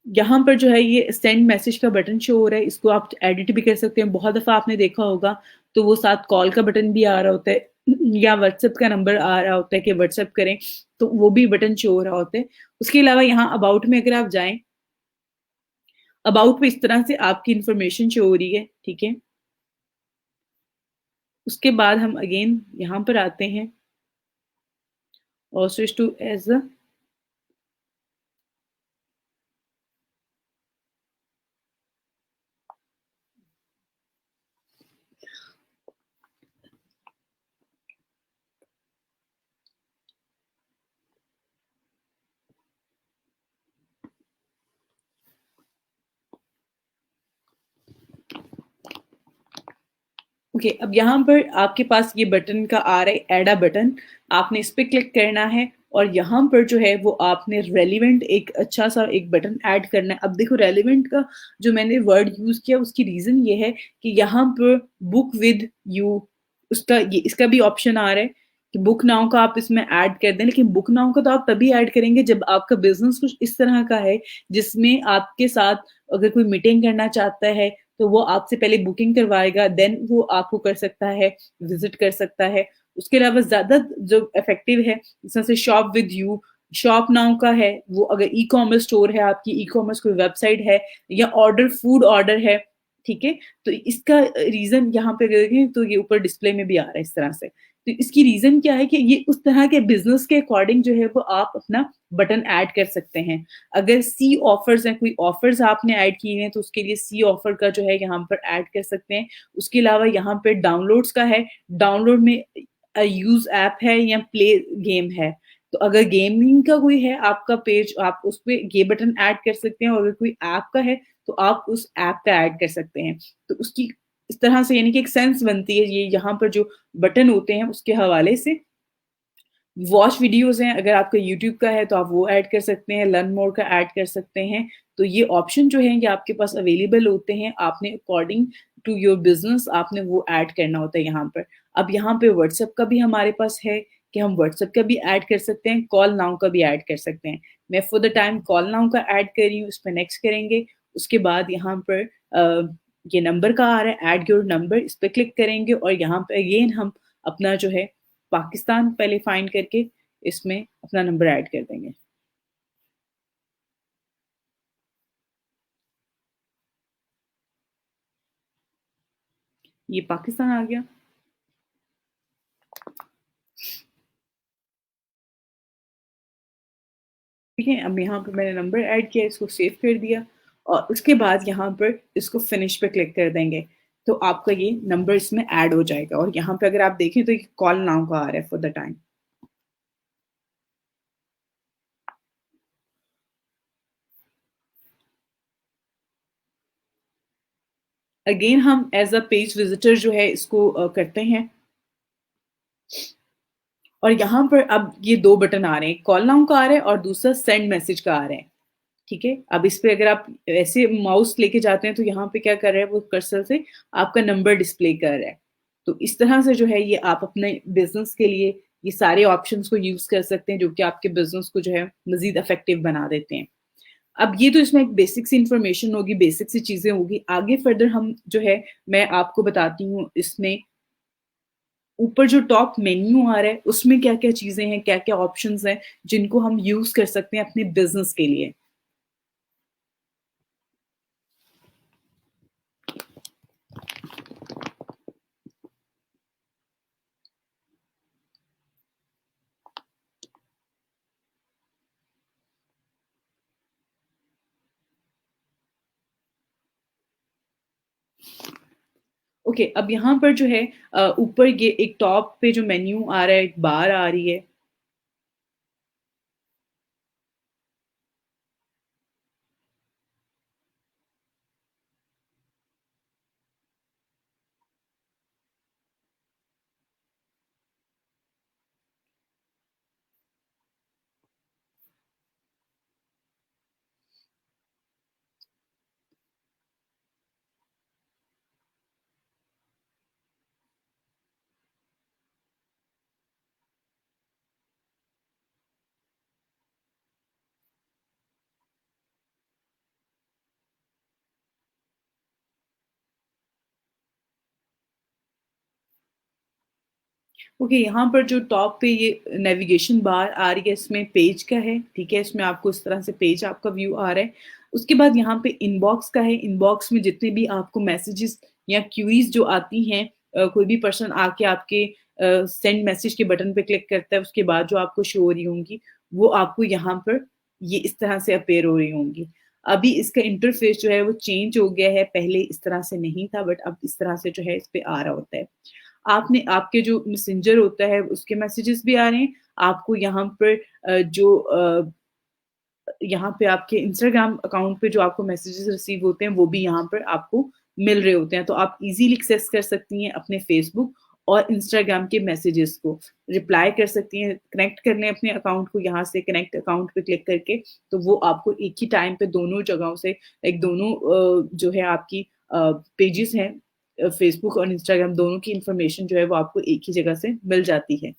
यहाँ पर जो है ये सेंड मैसेज का बटन शो हो रहा है, इसको आप एडिट भी कर सकते हैं। बहुत दफा आपने देखा होगा तो वो साथ कॉल का बटन भी आ रहा होता है या व्हाट्सएप का नंबर आ रहा होता है कि व्हाट्सएप करें, तो वो भी बटन शो हो रहा होता है। उसके अलावा यहाँ अबाउट में अगर आप जाएं, अबाउट में इस तरह से आपकी इंफॉर्मेशन शो हो रही है, ठीक है। उसके बाद हम अगेन यहाँ पर आते हैं और switch to as a okay. अब यहाँ पर आपके पास ये बटन का आ रहा है एड अ बटन, आपने इस पे क्लिक करना है और यहाँ पर जो है वो आपने रेलिवेंट एक अच्छा सा एक बटन ऐड करना है। अब देखो रेलिवेंट का जो मैंने वर्ड यूज किया उसकी रीजन ये है कि यहाँ पर बुक विद यू उसका ये इसका भी ऑप्शन आ रहा है कि बुक नाउ का आप इसमें ऐड कर दें, लेकिन बुक नाउ का तो आप तभी ऐड करेंगे जब आपका बिजनेस कुछ इस तरह का है जिसमें आपके साथ अगर कोई मीटिंग करना चाहता है तो वो आपसे पहले बुकिंग करवाएगा, देन वो आपको कर सकता है, विजिट कर सकता है। उसके अलावा ज्यादा जो इफेक्टिव है जैसे से shop with you, shop now का है, वो अगर ई कॉमर्स स्टोर है, आपकी ई कॉमर्स कोई वेबसाइट है या ऑर्डर फूड ऑर्डर है, ठीक है। तो इसका रीजन यहाँ पे अगर देखें तो ये ऊपर डिस्प्ले में भी आ रहा है इस तरह से। तो इसकी रीजन क्या है कि ये उस तरह के बिजनेस के अकॉर्डिंग जो है वो आप अपना बटन ऐड कर सकते हैं। अगर सी ऑफर्स हैं, कोई ऑफर्स आपने ऐड किए हैं तो उसके लिए सी ऑफर का जो है यहाँ पर ऐड कर सकते हैं। उसके अलावा यहाँ पे डाउनलोड्स का है, डाउनलोड में यूज ऐप है या प्ले गेम है। तो अगर गेमिंग का कोई है आपका पेज, आप उस पर ये बटन ऐड कर सकते हैं और अगर कोई ऐप का है तो आप उस ऐप का ऐड कर सकते हैं। तो उसकी इस तरह से यानी कि एक सेंस बनती है ये यहाँ पर जो बटन होते हैं उसके हवाले से। वॉच वीडियोस हैं, अगर आपका यूट्यूब का है तो आप वो ऐड कर सकते हैं, लर्न मोर का ऐड कर सकते हैं। तो ये ऑप्शन जो है ये आपके पास अवेलेबल होते हैं, आपने अकॉर्डिंग टू योर बिजनेस आपने वो ऐड करना होता है यहाँ पर। अब यहाँ पे व्हाट्सएप का भी हमारे पास है कि हम व्हाट्सएप का भी ऐड कर सकते हैं, कॉल नाउ का भी ऐड कर सकते हैं। मैं for the time call now का ऐड कर रही हूँ, इस पर नेक्स्ट करेंगे। उसके बाद यहाँ पर ये नंबर का आ रहा है ऐड योर नंबर, इस पर क्लिक करेंगे और यहाँ पे अगेन हम अपना जो है पाकिस्तान पहले फाइंड करके इसमें अपना नंबर ऐड कर देंगे। ये पाकिस्तान आ गया। ठीक है, अब यहाँ पर मैंने नंबर ऐड किया, इसको सेव कर दिया और उसके बाद यहाँ पर इसको फिनिश पे क्लिक कर देंगे तो आपका ये नंबर इसमें ऐड हो जाएगा। और यहाँ पे अगर आप देखें तो ये कॉल नाउ का आ रहा है फॉर द टाइम। अगेन हम एज अ पेज विजिटर जो है इसको करते हैं और यहाँ पर अब ये 2 बटन आ रहे हैं, कॉल नाउ का आ रहा है और दूसरा सेंड मैसेज का आ रहा है, ठीक है? अब इस पे अगर आप ऐसे माउस लेके जाते हैं तो यहाँ पे क्या कर रहा है वो कर्सर से आपका नंबर डिस्प्ले कर रहा है। तो इस तरह से जो है ये आप अपने बिज़नेस के लिए ये सारे ऑप्शंस को यूज़ कर सकते हैं जो कि आपके बिज़नेस को जो है मज़ीद इफ़ेक्टिव बना देते हैं। अब ये तो इसमें एक बेसिक सी इन्फॉर्मेशन होगी, बेसिक सी चीज़ें होगी। आगे फर्दर हम जो है मैं आपको बताती हूँ इसमें ऊपर जो टॉप मेन्यू आ रहा है उसमें क्या-क्या चीज़ें हैं, क्या-क्या ऑप्शंस हैं जिनको हम यूज़ कर सकते हैं अपने बिज़नेस के लिए। ओके, अब यहाँ पर जो है ऊपर ये एक टॉप पे जो मेन्यू आ रहा है, एक बार आ रही है। ओके, यहाँ पर जो टॉप पे ये नेविगेशन बार आ रही है इसमें पेज का है, ठीक है? इसमें आपको इस तरह से पेज आपका व्यू आ रहा है। उसके बाद यहाँ पे इनबॉक्स का है, इनबॉक्स में जितने भी आपको मैसेजेस या क्यूरीज़ जो आती हैं कोई भी पर्सन आके आपके सेंड मैसेज के बटन पे क्लिक करता है, उसके बाद जो आपको शो हो रही होंगी, वो आपको यहाँ पर ये इस तरह से अपीयर हो रही होंगी। अभी इसका इंटरफ़ेस जो है वो चेंज हो गया है, पहले इस तरह से नहीं था बट अब इस तरह से जो है इस पे आ रहा होता है। आपने आपके जो मैसेंजर होता है उसके मैसेजेस भी आ रहे हैं। आपको यहाँ पर यहाँ पे आपके इंस्टाग्राम अकाउंट पे जो आपको मैसेजेस रिसीव होते हैं वो भी यहाँ पर आपको मिल रहे होते हैं। तो आप इज़िली एक्सेस कर सकती हैं अपने फ़ेसबुक और इंस्टाग्राम के मैसेजेस को। रिप्लाई कर सकती हैं, कनेक्ट कर लें अपने अकाउंट को यहाँ से कनेक्ट अकाउंट पे क्लिक करके, तो वो आपको एक ही टाइम पे दोनों जगहों से लाइक दोनों जो है आपकी पेजेस हैं फ़ेसबुक और इंस्टाग्राम दोनों की इन्फॉर्मेशन जो है वो आपको एक ही जगह से मिल जाती है।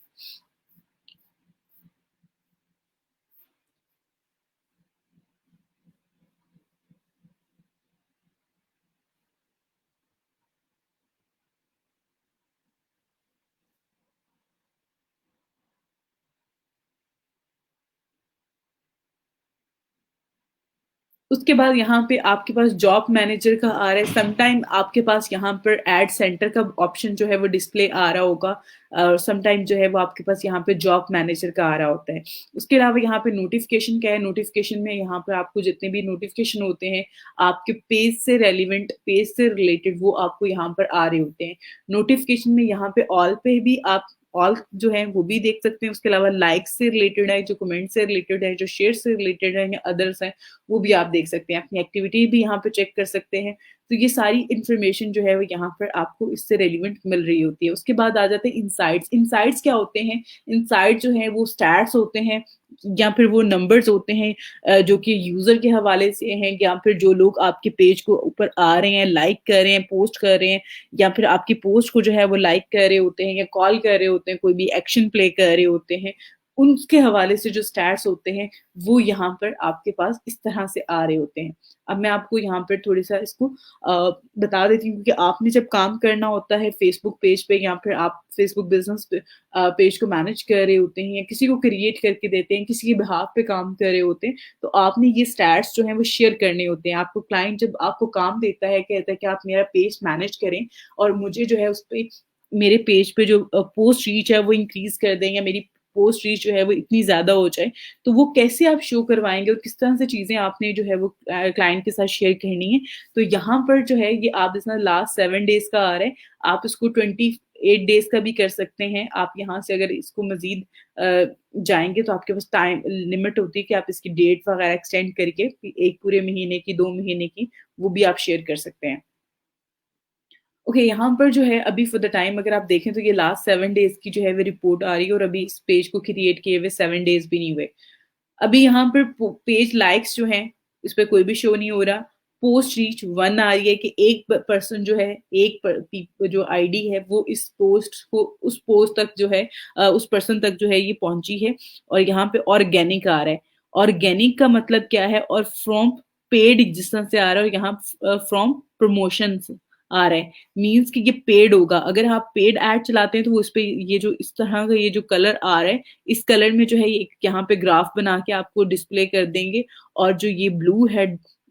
उसके बाद यहाँ पे आपके पास जॉब मैनेजर का आ रहा है, समटाइम आपके पास यहाँ पर एड सेंटर का ऑप्शन जो है वो डिस्प्ले आ रहा होगा और समटाइम जो है वो आपके पास यहाँ पे जॉब मैनेजर का आ रहा होता है। उसके अलावा यहाँ पे नोटिफ़िकेशन क्या है, नोटिफ़िकेशन में यहाँ पे आपको जितने भी नोटिफ़िकेशन होते हैं, आपके पेज से रेलेवेंट, पेज से रिलेटेड वो आपको यहाँ पर आ रहे होते हैं। नोटिफ़िकेशन में यहाँ पे ऑल पे भी आप ऑल जो है वो भी देख सकते हैं, उसके अलावा लाइक्स से रिलेटेड है, जो कमेंट से रिलेटेड है, जो शेयर से रिलेटेड है या अदर्स हैं, वो भी आप देख सकते हैं। अपनी एक्टिविटी भी यहाँ पे चेक कर सकते हैं। तो ये सारी इन्फॉर्मेशन जो है वो यहाँ पर आपको इससे रिलेवेंट मिल रही होती है। उसके बाद आ जाते हैं इनसाइट्स। इनसाइट्स क्या होते हैं? इनसाइट जो है वो स्टैट्स होते हैं या फिर वो नंबर्स होते हैं जो कि यूज़र के हवाले से हैं या फिर जो लोग आपके पेज को ऊपर आ रहे हैं, लाइक कर रहे हैं, पोस्ट कर रहे हैं या फिर आपकी पोस्ट को जो है वो लाइक कर रहे होते हैं या कॉल कर रहे होते हैं, कोई भी एक्शन प्ले कर रहे होते हैं। उनके हवाले से जो स्टैट्स होते हैं वो यहाँ पर आपके पास इस तरह से आ रहे होते हैं। अब मैं आपको यहाँ पर थोड़ी-सा इसको बता देती हूँ कि आपने जब काम करना होता है फ़ेसबुक पेज पे या फिर आप फ़ेसबुक बिज़नेस पे पेज को मैनेज कर रहे होते हैं या किसी को क्रिएट करके देते हैं, किसी के बिहाफ़ पे काम कर रहे होते हैं, तो आपने ये स्टैट्स जो हैं वो शेयर करने होते हैं। आपको क्लाइंट जब आपको काम देता है, कहता है कि आप मेरा पेज मैनेज करें और मुझे जो है उसपे मेरे पेज पे जो पोस्ट रीच है वो इंक्रीज़ कर दें या मेरी पोस्ट रीच जो है वो इतनी ज़्यादा हो जाए, तो वो कैसे आप शो करवाएँगे और किस तरह से चीज़ें आपने जो है वो क्लाइंट के साथ शेयर करनी है। तो यहाँ पर जो है ये आप जैसे लास्ट 7 डेज़ का आ रहा है, आप इसको 28 डेज़ का भी कर सकते हैं। आप यहाँ से अगर इसको मज़ीद जाएँगे तो आपके पास टाइम लिमिट होती है कि आप इसकी डेट वगैरह एक्सटेंड करके 1 पूरे महीने की, 2 महीने की, वो भी आप शेयर कर सकते हैं। ओके, यहाँ पर जो है अभी फॉर द टाइम अगर आप देखें तो ये लास्ट 7 डेज़ की जो है वो रिपोर्ट आ रही है और अभी इस पेज को क्रिएट किए हुए 7 डेज़ भी नहीं हुए। अभी यहाँ पर पेज लाइक्स जो हैं, इस पे कोई भी शो नहीं हो रहा। पोस्ट रीच 1 आ रही है कि एक पर्सन जो है, एक जो आईडी है वो इस पोस्ट को उस पोस्ट तक जो है उस पर्सन तक जो है ये पहुंची है। और यहाँ पे ऑर्गेनिक आ रहा है। ऑर्गेनिक का मतलब क्या है? और फ्रॉम पेड जिस तरह से आ रहा है और यहाँ फ्रॉम प्रमोशन आ रहा है। मीन्स कि ये पेड होगा। अगर आप पेड ऐड चलाते हैं तो वो इस पे ये जो इस तरह का ये जो कलर आ रहा है, इस कलर में जो है ये यहाँ पे ग्राफ बना के आपको डिस्प्ले कर देंगे। और जो ये ब्लू है,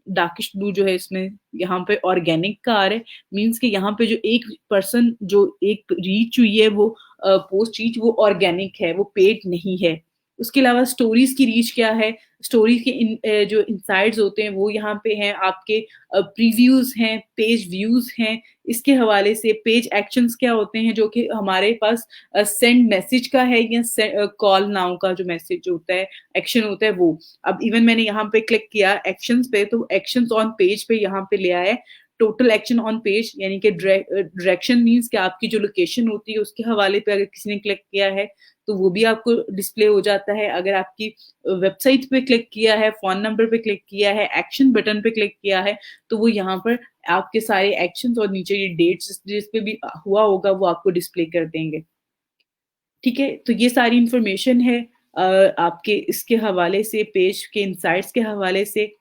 डार्किश ब्लू जो है इसमें यहाँ पे ऑर्गेनिक का आ रहा है। मीन्स कि यहाँ पे जो एक पर्सन जो एक रीच हुई है वो पोस्ट रीच वो ऑर्गेनिक है, वो पेड नहीं है। उसके अलावा स्टोरीज की रीच क्या है? स्टोरीज के जो इनसाइड्स होते हैं वो यहाँ पे हैं आपके, प्रीव्यूज हैं, पेज व्यूज हैं। इसके हवाले से पेज एक्शंस क्या होते हैं जो कि हमारे पास सेंड मैसेज का है या कॉल नाउ का जो मैसेज होता है, एक्शन होता है वो। अब इवन मैंने यहाँ पे क्लिक किया एक्शंस पे तो एक्शंस ऑन पेज पे यहाँ पे ले आया है। टोटल एक्शन ऑन पेज यानी कि डायरेक्शन मीन्स कि आपकी जो लोकेशन होती है उसके हवाले पे अगर किसी ने क्लिक किया है तो वो भी आपको डिस्प्ले हो जाता है। अगर आपकी वेबसाइट पे क्लिक किया है, फोन नंबर पे क्लिक किया है, एक्शन बटन पे क्लिक किया है तो वो यहाँ पर आपके सारे एक्शंस और नीचे ये डेट्स जिस पे भी हुआ होगा वो आपको डिस्प्ले कर देंगे। ठीक है, तो ये सारी इंफॉर्मेशन है आपके इसके हवाले से, पेज के इंसाइट्स के हवाले से।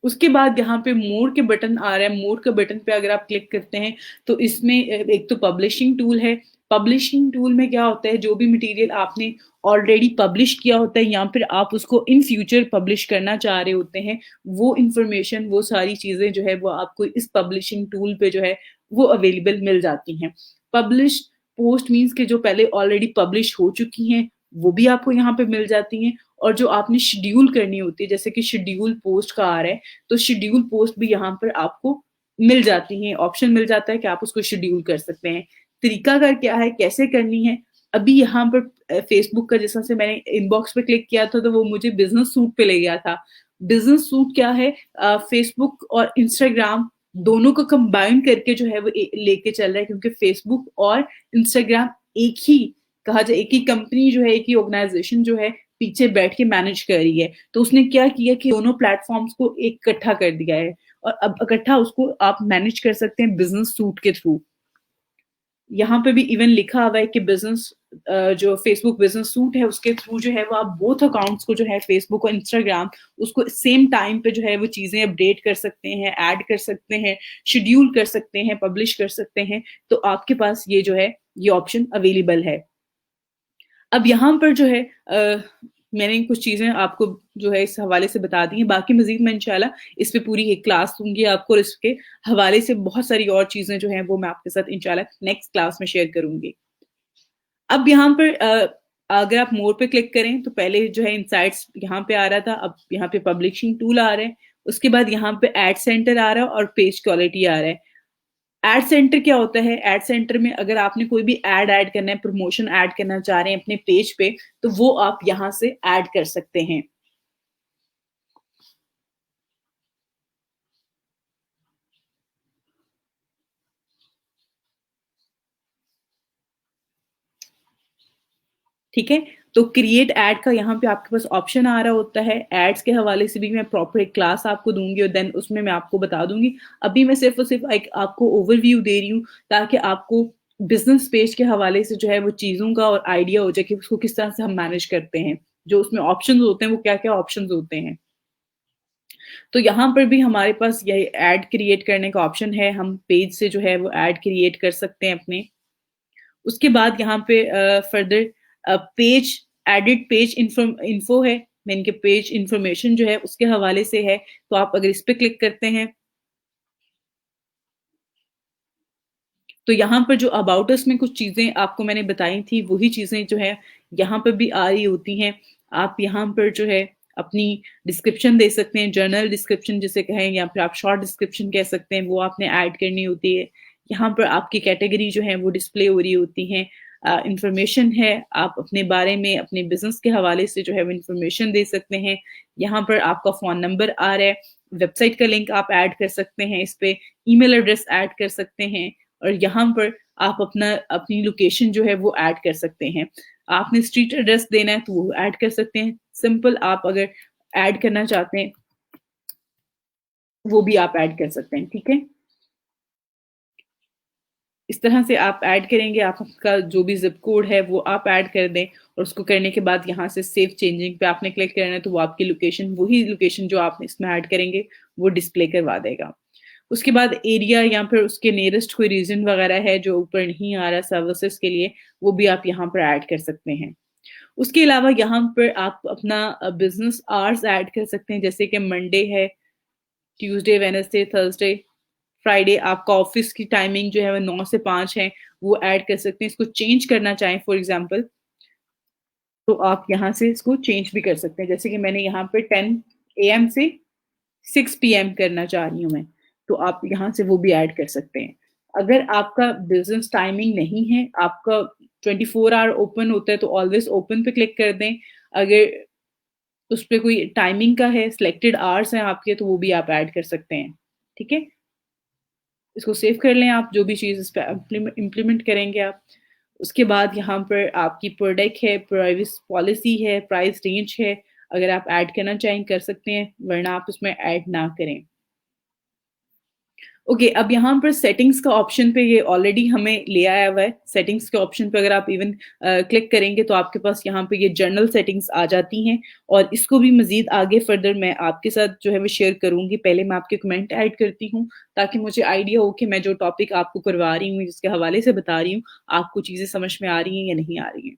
उसके बाद यहाँ पे मोर के बटन आ रहा है। मोर के बटन पे अगर आप क्लिक करते हैं तो इसमें एक तो पब्लिशिंग टूल है। पब्लिशिंग टूल में क्या होता है? जो भी मटेरियल आपने ऑलरेडी पब्लिश किया होता है या फिर आप उसको इन फ्यूचर पब्लिश करना चाह रहे होते हैं, वो इंफॉर्मेशन, वो सारी चीजें जो है वो आपको इस पब्लिशिंग टूल पे जो है वो अवेलेबल मिल जाती हैं। पब्लिश पोस्ट मीन्स के जो पहले ऑलरेडी पब्लिश हो चुकी हैं वो भी आपको यहाँ पे मिल जाती हैं। और जो आपने शेड्यूल करनी होती है, जैसे कि शेड्यूल पोस्ट का आ रहा है तो शेड्यूल पोस्ट भी यहाँ पर आपको मिल जाती है। ऑप्शन मिल जाता है कि आप उसको शेड्यूल कर सकते हैं। तरीकाकार क्या है, कैसे करनी है? अभी यहाँ पर फेसबुक का जैसा से मैंने इनबॉक्स पे क्लिक किया था तो वो मुझे बिजनेस सूट पे ले गया था। बिजनेस सूट क्या है? फेसबुक और इंस्टाग्राम दोनों को कंबाइन करके जो है वो लेके चल रहा है, क्योंकि फेसबुक और इंस्टाग्राम एक ही, कहा जाए एक ही कंपनी जो है, एक ही ऑर्गेनाइजेशन जो है पीछे बैठ के मैनेज कर रही है। तो उसने क्या किया कि दोनों प्लेटफॉर्म्स को एक इकट्ठा कर दिया है और अब इकट्ठा उसको आप मैनेज कर सकते हैं बिजनेस सूट के थ्रू। यहाँ पे भी इवन लिखा हुआ है कि बिजनेस जो फेसबुक बिजनेस सूट है उसके थ्रू जो है वो आप बोथ अकाउंट्स को जो है फेसबुक और इंस्टाग्राम उसको सेम टाइम पे जो है वो चीजें अपडेट कर सकते हैं, ऐड कर सकते हैं, शेड्यूल कर सकते हैं, पब्लिश कर सकते हैं। तो आपके पास ये जो है ये ऑप्शन अवेलेबल है। अब यहाँ पर जो है मैंने कुछ चीज़ें आपको जो है इस हवाले से बता दी हैं। बाकी मज़ीद मैं इंशाल्लाह इस पे पूरी एक क्लास दूँगी आपको और इसके हवाले से बहुत सारी और चीज़ें जो हैं वो मैं आपके साथ इंशाल्लाह नेक्स्ट क्लास में शेयर करूँगी। अब यहाँ पर अगर आप मोर पे क्लिक करें तो पहले जो है इनसाइट्स यहाँ पे आ रहा था, अब यहाँ पे पब्लिशिंग टूल आ रहा है। उसके बाद यहाँ पे एड सेंटर आ रहा है और पेज क्वालिटी आ रहा है। एड सेंटर क्या होता है? एड सेंटर में अगर आपने कोई भी ऐड करना है, प्रमोशन ऐड करना चाह रहे हैं अपने पेज पे तो वो आप यहाँ से ऐड कर सकते हैं। ठीक है, तो क्रिएट एड का यहाँ पे आपके पास ऑप्शन आ रहा होता है। एड्स के हवाले से भी मैं प्रॉपर एक क्लास आपको दूंगी और देन उसमें मैं आपको बता दूंगी। अभी मैं सिर्फ और सिर्फ एक आपको ओवरव्यू दे रही हूँ ताकि आपको बिजनेस पेज के हवाले से जो है वो चीजों का और आइडिया हो जाए कि उसको किस तरह से हम मैनेज करते हैं, जो उसमें ऑप्शन होते हैं वो क्या क्या ऑप्शन होते हैं। तो यहाँ पर भी हमारे पास ये ऐड क्रिएट करने का ऑप्शन है। हम पेज से जो है वो ऐड क्रिएट कर सकते हैं अपने। उसके बाद यहाँ पे further page edit page info है, मीन के पेज इंफॉर्मेशन जो है उसके हवाले से है। तो आप अगर इस पे क्लिक करते हैं तो यहाँ पर जो अबाउट अस में कुछ चीजें आपको मैंने बताई थी वही चीजें जो है यहाँ पर भी आ रही होती हैं। आप यहाँ पर जो है अपनी डिस्क्रिप्शन दे सकते हैं, जर्नल डिस्क्रिप्शन जिसे कहें या फिर आप शॉर्ट डिस्क्रिप्शन कह सकते हैं, वो आपने ऐड करनी होती है। यहाँ पर आपकी कैटेगरी जो है वो डिस्प्ले हो रही होती है। इंफॉर्मेशन है, आप अपने बारे में अपने बिजनेस के हवाले से जो है वो इंफॉर्मेशन दे सकते हैं। यहाँ पर आपका फोन नंबर आ रहा है, वेबसाइट का लिंक आप ऐड कर सकते हैं इस पे, ईमेल एड्रेस ऐड कर सकते हैं और यहाँ पर आप अपनी लोकेशन जो है वो ऐड कर सकते हैं। आपने स्ट्रीट एड्रेस देना है तो वो ऐड कर सकते हैं। सिंपल आप अगर ऐड करना चाहते हैं, वो भी आप ऐड कर सकते हैं, ठीक है? इस तरह से आप ऐड करेंगे, आपका जो भी ज़िप कोड है वो आप ऐड कर दें और उसको करने के बाद यहाँ से सेव चेंजिंग पे आपने क्लिक करना है तो वो आपकी लोकेशन, वही लोकेशन जो आप इसमें ऐड करेंगे वो डिस्प्ले करवा देगा। उसके बाद एरिया या फिर उसके नियरेस्ट कोई रीजन वगैरह है जो ऊपर नहीं आ रहा सर्विसेज के लिए, वो भी आप यहाँ पर ऐड कर सकते हैं। उसके अलावा यहाँ पर आप अपना बिज़नेस आवर्स ऐड कर सकते हैं, जैसे कि मंडे है, ट्यूसडे, वेडनेसडे, थर्सडे, फ्राइडे आपका ऑफिस की टाइमिंग जो है वो 9 से 5 है, वो ऐड कर सकते हैं। इसको चेंज करना चाहें फॉर एग्ज़ाम्पल, तो आप यहाँ से इसको चेंज भी कर सकते हैं। जैसे कि मैंने यहाँ पे 10 एएम से 6 पीएम करना चाह रही हूँ मैं, तो आप यहाँ से वो भी ऐड कर सकते हैं। अगर आपका बिज़नेस टाइमिंग नहीं है, आपका 24 आवर ओपन होता है तो ऑलवेज़ ओपन पे क्लिक कर दें। अगर उस पे कोई टाइमिंग का है, सिलेक्टेड आवर्स हैं आपके, तो वो भी आप ऐड कर सकते हैं। ठीक है? इसको सेव कर लें आप, जो भी चीज़ इस पे इम्प्लीमेंट करेंगे आप। उसके बाद यहाँ पर आपकी प्रोडक्ट है, प्राइवेसी पॉलिसी है, प्राइस रेंज है, अगर आप ऐड करना चाहें कर सकते हैं, वरना आप उसमें ऐड ना करें। ओके, अब यहाँ पर सेटिंग्स का ऑप्शन पे ये ऑलरेडी हमें ले आया हुआ है। सेटिंग्स के ऑप्शन पे अगर आप इवन क्लिक करेंगे तो आपके पास यहाँ पे ये जनरल सेटिंग्स आ जाती हैं और इसको भी मज़ीद आगे फर्दर मैं आपके साथ जो है वो शेयर करूँगी। पहले मैं आपके कमेंट ऐड करती हूँ ताकि मुझे आइडिया हो कि मैं जो टॉपिक आपको करवा रही हूँ, जिसके हवाले से बता रही हूँ, आपको चीज़ें समझ में आ रही हैं या नहीं आ रही हैं।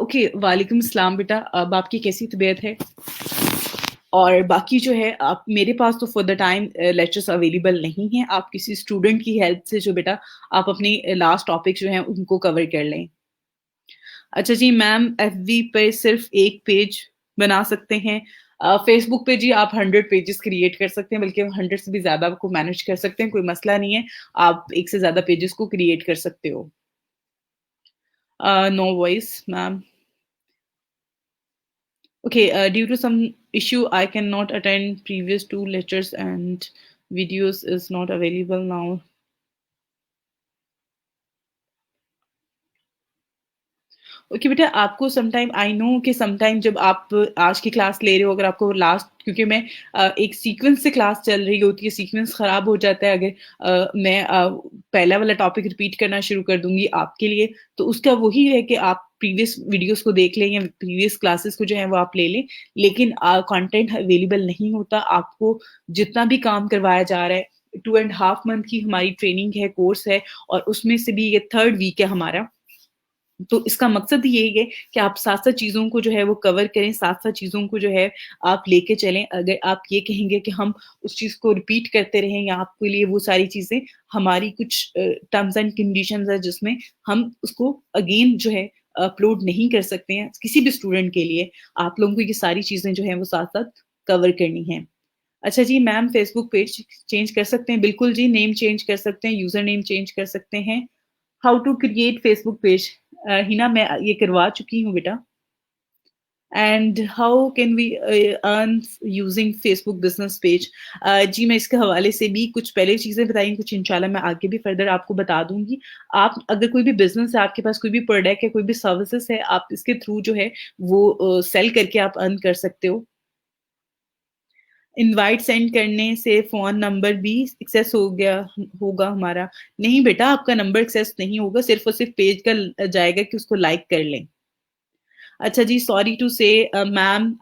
ओके, वालेकुम सलाम बेटा। अब आपकी कैसी तबीयत है? और बाकी जो है आप, मेरे पास तो for the time lectures available नहीं हैं। आप किसी स्टूडेंट की हेल्प से जो बेटा आप अपनी लास्ट टॉपिक जो हैं उनको कवर कर लें। अच्छा जी मैम, एफबी पे सिर्फ एक पेज बना सकते हैं। फेसबुक पे जी आप 100 पेजेस क्रिएट कर सकते हैं, बल्कि 100 से भी ज़्यादा को मैनेज कर सकते हैं, कोई मसला नहीं है। आप एक से ज़्यादा पेजेस को क्रिएट कर सकते हो। No voice ma'am. Okay, due to some issue, I cannot attend previous two lectures and videos is not available now. Okay बेटा, आपको समटाइम आई नो कि समटाइम जब आप आज की क्लास ले रहे हो, अगर आपको लास्ट, क्योंकि मैं एक सीक्वेंस से क्लास चल रही होती है, सीक्वेंस खराब हो जाता है अगर मैं पहला वाला टॉपिक रिपीट करना शुरू कर दूंगी आपके लिए, तो उसका वही है कि आप प्रीवियस वीडियोस को देख लें या प्रीवियस क्लासेस को जो है वो आप ले लें, लेकिन कंटेंट अवेलेबल नहीं होता। आपको जितना भी काम करवाया जा रहा है, 2.5 मंथ की हमारी ट्रेनिंग है, कोर्स है, और उसमें से भी ये 3rd वीक है हमारा। तो इसका मकसद यही है कि आप साथ-साथ चीज़ों को जो है वो कवर करें, साथ-साथ चीज़ों को जो है आप लेके चलें। अगर आप ये कहेंगे कि हम उस चीज़ को रिपीट करते रहें या आपके लिए वो सारी चीज़ें, हमारी कुछ टर्म्स एंड कंडीशंस है जिसमें हम उसको अगेन जो है अपलोड नहीं कर सकते हैं किसी भी स्टूडेंट के लिए। आप लोगों को ये सारी चीज़ें जो हैं वो साथ-साथ कवर करनी हैं। अच्छा जी मैम, फेसबुक पेज चेंज कर सकते हैं? बिल्कुल जी, नेम चेंज कर सकते हैं, यूज़र नेम चेंज कर सकते हैं। How to create Facebook page? Hina, मैं ये करवा चुकी हूँ बेटा। And how can we earn using Facebook business page? जी, मैं इसके हवाले से भी कुछ पहले चीज़ें बताई, कुछ इंशाल्लाह मैं आगे भी फर्दर आपको बता दूंगी। आप अगर कोई भी बिजनेस है, आपके पास कोई भी प्रोडक्ट है, कोई भी सर्विसेज है, आप इसके थ्रू जो है वो सेल करके आप अर्न कर सकते हो। इनवाइट सेंड करने से फ़ोन नंबर भी एक्सेस हो गया होगा हमारा। नहीं बेटा, आपका नंबर एक्सेस नहीं होगा, सिर्फ़ और सिर्फ़ पेज का जाएगा कि उसको लाइक कर लें। अच्छा जी, सॉरी टू से ma'am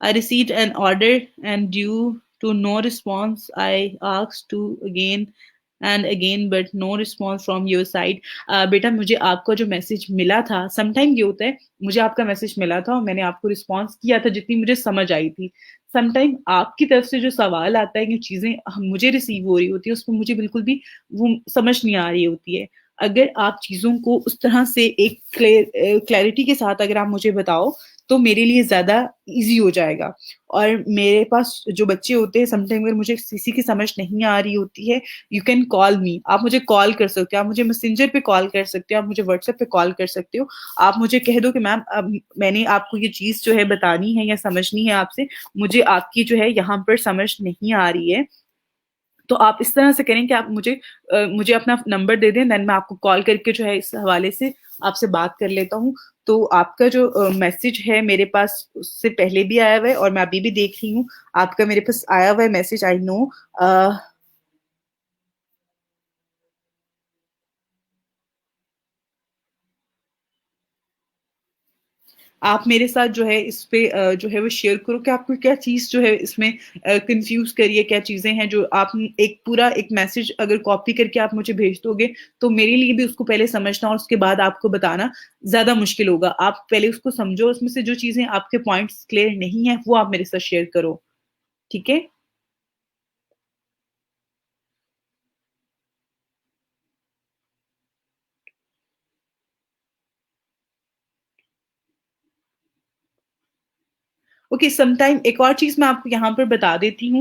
I received an order and due to no response, I asked to again and again but no response from your side. बेटा मुझे आपका जो मैसेज मिला था समटाइम ये होता है मुझे आपका मैसेज मिला था और मैंने आपको रिस्पॉन्स किया था जितनी मुझे समझ आई थी। समटाइम आपकी तरफ से जो सवाल आता है, जो चीज़ें मुझे रिसीव हो रही होती है उसमें मुझे बिल्कुल भी वो समझ नहीं आ रही होती है। अगर आप चीज़ों को उस तरह से एक क्लैरिटी के साथ अगर आप मुझे बताओ तो मेरे लिए ज़्यादा ईज़ी हो जाएगा। और मेरे पास जो बच्चे होते हैं समटाइम अगर मुझे किसी की समझ नहीं आ रही होती है, यू कैन कॉल मी। आप मुझे कॉल कर सकते हो, आप मुझे मैसेंजर पे कॉल कर सकते हो, आप मुझे व्हाट्सएप पे कॉल कर सकते हो। आप मुझे कह दो कि मैम अब मैंने आपको ये चीज़ जो है बतानी है या समझनी है आपसे, मुझे आपकी जो है यहाँ पर समझ नहीं आ रही है। तो आप इस तरह से करें कि आप मुझे अपना नंबर दे दें, देन मैं आपको कॉल करके जो है इस हवाले से आपसे बात कर लेता हूँ। तो आपका जो मैसेज है मेरे पास उससे पहले भी आया हुआ है और मैं अभी भी देख रही हूँ, आपका मेरे पास आया हुआ है मैसेज आई नो। अ आप मेरे साथ जो है इस पे जो है वो शेयर करो कि आपको क्या चीज़ जो है इसमें कन्फ्यूज़ करी है, क्या चीज़ें हैं जो आप एक पूरा एक मैसेज अगर कॉपी करके आप मुझे भेज दोगे, तो मेरे लिए भी उसको पहले समझना और उसके बाद आपको बताना ज़्यादा मुश्किल होगा। आप पहले उसको समझो, उसमें से जो चीज़ें आपके पॉइंट्स क्लियर नहीं है, वो आप मेरे साथ शेयर करो, ठीक है? ओके समटाइम एक और चीज़ मैं आपको यहाँ पर बता देती हूँ।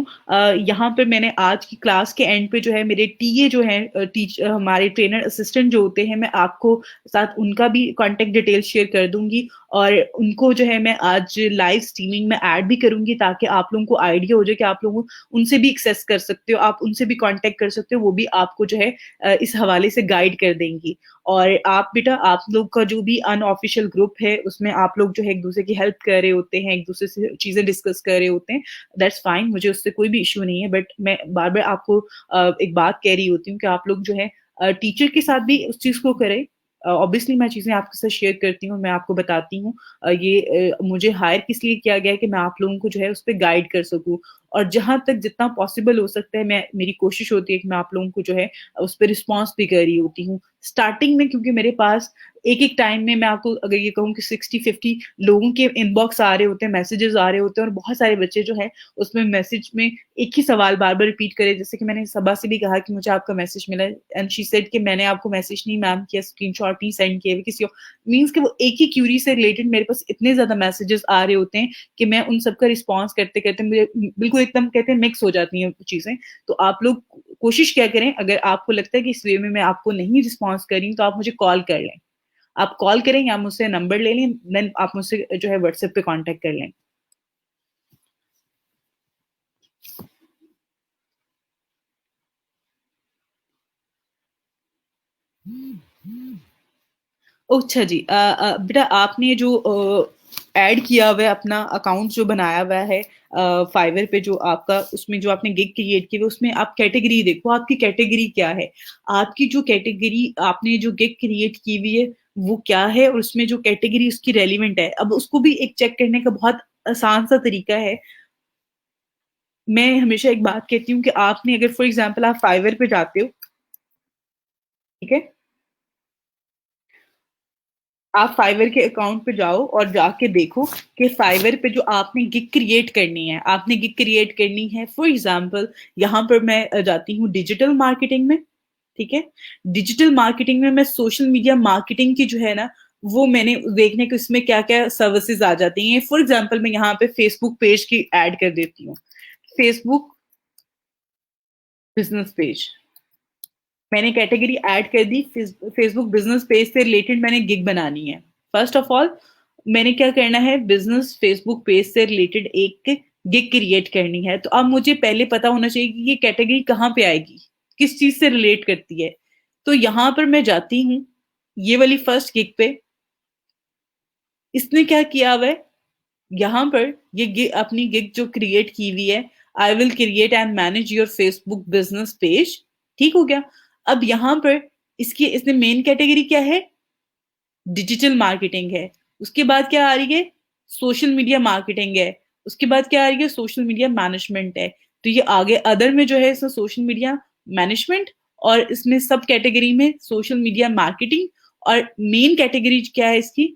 यहाँ पर मैंने आज की क्लास के एंड पे जो है मेरे टीए जो हैं हमारे ट्रेनर असिस्टेंट जो होते हैं मैं आपको साथ उनका भी कॉन्टैक्ट डिटेल शेयर कर दूँगी और उनको जो है मैं आज लाइव स्ट्रीमिंग में ऐड भी करूँगी ताकि आप लोगों को आइडिया हो जाए कि आप लोग उनसे भी एक्सेस कर सकते हो, आप उनसे भी कॉन्टैक्ट कर सकते हो, वो भी आपको जो है इस हवाले से गाइड कर देंगी। और आप बेटा आप लोग का जो भी अनऑफिशियल ग्रुप है उसमें आप लोग जो है एक दूसरे की हेल्प कर रहे होते हैं, एक दूसरे से चीजें डिस्कस कर रहे होते हैं, दैट्स फाइन, मुझे उससे कोई भी इश्यू नहीं है। बट मैं बार बार आपको एक बात कह रही होती हूँ कि आप लोग जो है टीचर के साथ भी उस चीज को करें। ऑब्वियसली मैं चीजें आपके साथ शेयर करती हूँ, मैं आपको बताती हूँ मुझे हायर किस लिए किया गया है कि मैं आप लोगों को जो है उस पर गाइड कर सकूँ। और जहां तक जितना पॉसिबल हो सकता है मैं मेरी कोशिश होती है कि मैं आप लोगों को जो है उस पर रिस्पॉन्स भी कर रही होती हूँ। स्टार्टिंग में क्योंकि मेरे पास एक-एक टाइम में मैं आपको अगर ये कहूँ कि 60-50 लोगों के इनबॉक्स आ रहे होते हैं, मैसेजेस आ रहे होते हैं और बहुत सारे बच्चे जो हैं उसमें मैसेज में एक ही सवाल बार-बार रिपीट करे। जैसे कि मैंने सबा से भी कहा कि मुझे आपका मैसेज मिला है एंड शी सेड कि मैंने आपको मैसेज नहीं मैम किया, स्क्रीनशॉट नहीं सेंड किए किसी और मीन्स कि वो एक ही क्यूरी से रिलेटेड मेरे पास इतने ज़्यादा मैसेजेस आ रहे होते हैं कि मैं उन सबका रिस्पॉन्स करते-करते मुझे बिल्कुल एकदम कहते हैं मिक्स हो जाती हैं चीज़ें। तो आप लोग कोशिश क्या करें, अगर आपको लगता है कि इस वे में मैं आपको नहीं रिस्पॉन्स कर रही हूँ, तो आप मुझे कॉल कर लें। आप कॉल करें या मुझसे नंबर ले लें, देन आप मुझसे जो है व्हाट्सएप पे कॉन्टैक्ट कर लें। ओह! अच्छा जी। बेटा आपने जो ऐड किया हुआ है अपना अकाउंट जो बनाया हुआ है फाइवर पे जो आपका उसमें जो आपने गिग क्रिएट की है उसमें आप कैटेगरी देखो आपकी कैटेगरी क्या है? आपकी जो कैटेगरी आपने जो गिग क्रिएट की हुई है वो क्या है और उसमें जो कैटेगरी उसकी रेलेवेंट है। अब उसको भी एक चेक करने का बहुत आसान सा तरीका है। मैं हमेशा एक बात कहती हूँ कि आपने अगर फॉर एग्ज़ाम्पल आप फाइवर पे जाते हो, ठीक है? आप फाइवर के अकाउंट पे जाओ और जाके देखो कि फाइवर पे जो आपने गिग क्रिएट करनी है, आपने गिग क्रिएट करनी है फॉर एग्ज़ाम्पल यहाँ पर मैं जाती हूँ डिजिटल मार्केटिंग में, ठीक है? डिजिटल मार्केटिंग में मैं सोशल मीडिया मार्केटिंग की जो है ना, वो मैंने देखने को इसमें क्या-क्या सर्विसेज़ आ जाती हैं। फॉर एग्ज़ाम्पल मैं यहाँ पे फेसबुक पेज की ऐड कर देती हूँ। Facebook business page. मैंने कैटेगरी ऐड कर दी फेसबुक बिजनेस पेज से रिलेटेड मैंने गिग बनानी है। फर्स्ट ऑफ ऑल मैंने क्या करना है बिजनेस फेसबुक पेज से रिलेटेड एक गिग क्रिएट करनी है। तो अब मुझे पहले पता होना चाहिए कि ये कैटेगरी कहाँ पे आएगी, किस चीज़ से रिलेट करती है। तो यहाँ पर मैं जाती हूँ, ये वाली फर्स्ट गिग पे, इसने क्या किया हुआ है यहाँ पर ये अपनी गिग जो क्रिएट की हुई है I will create and manage your Facebook business page, ठीक हो गया। अब यहाँ पर इसकी इसने मेन कैटेगरी क्या है डिजिटल मार्केटिंग है, उसके बाद क्या आ रही है? सोशल मीडिया मार्केटिंग है, उसके बाद क्या आ रही है? सोशल मीडिया मैनेजमेंट है। तो ये आगे अदर में जो है इसमें सोशल मीडिया मैनेजमेंट और इसमें सब कैटेगरी में सोशल मीडिया मार्केटिंग और मेन कैटेगरी क्या है इसकी?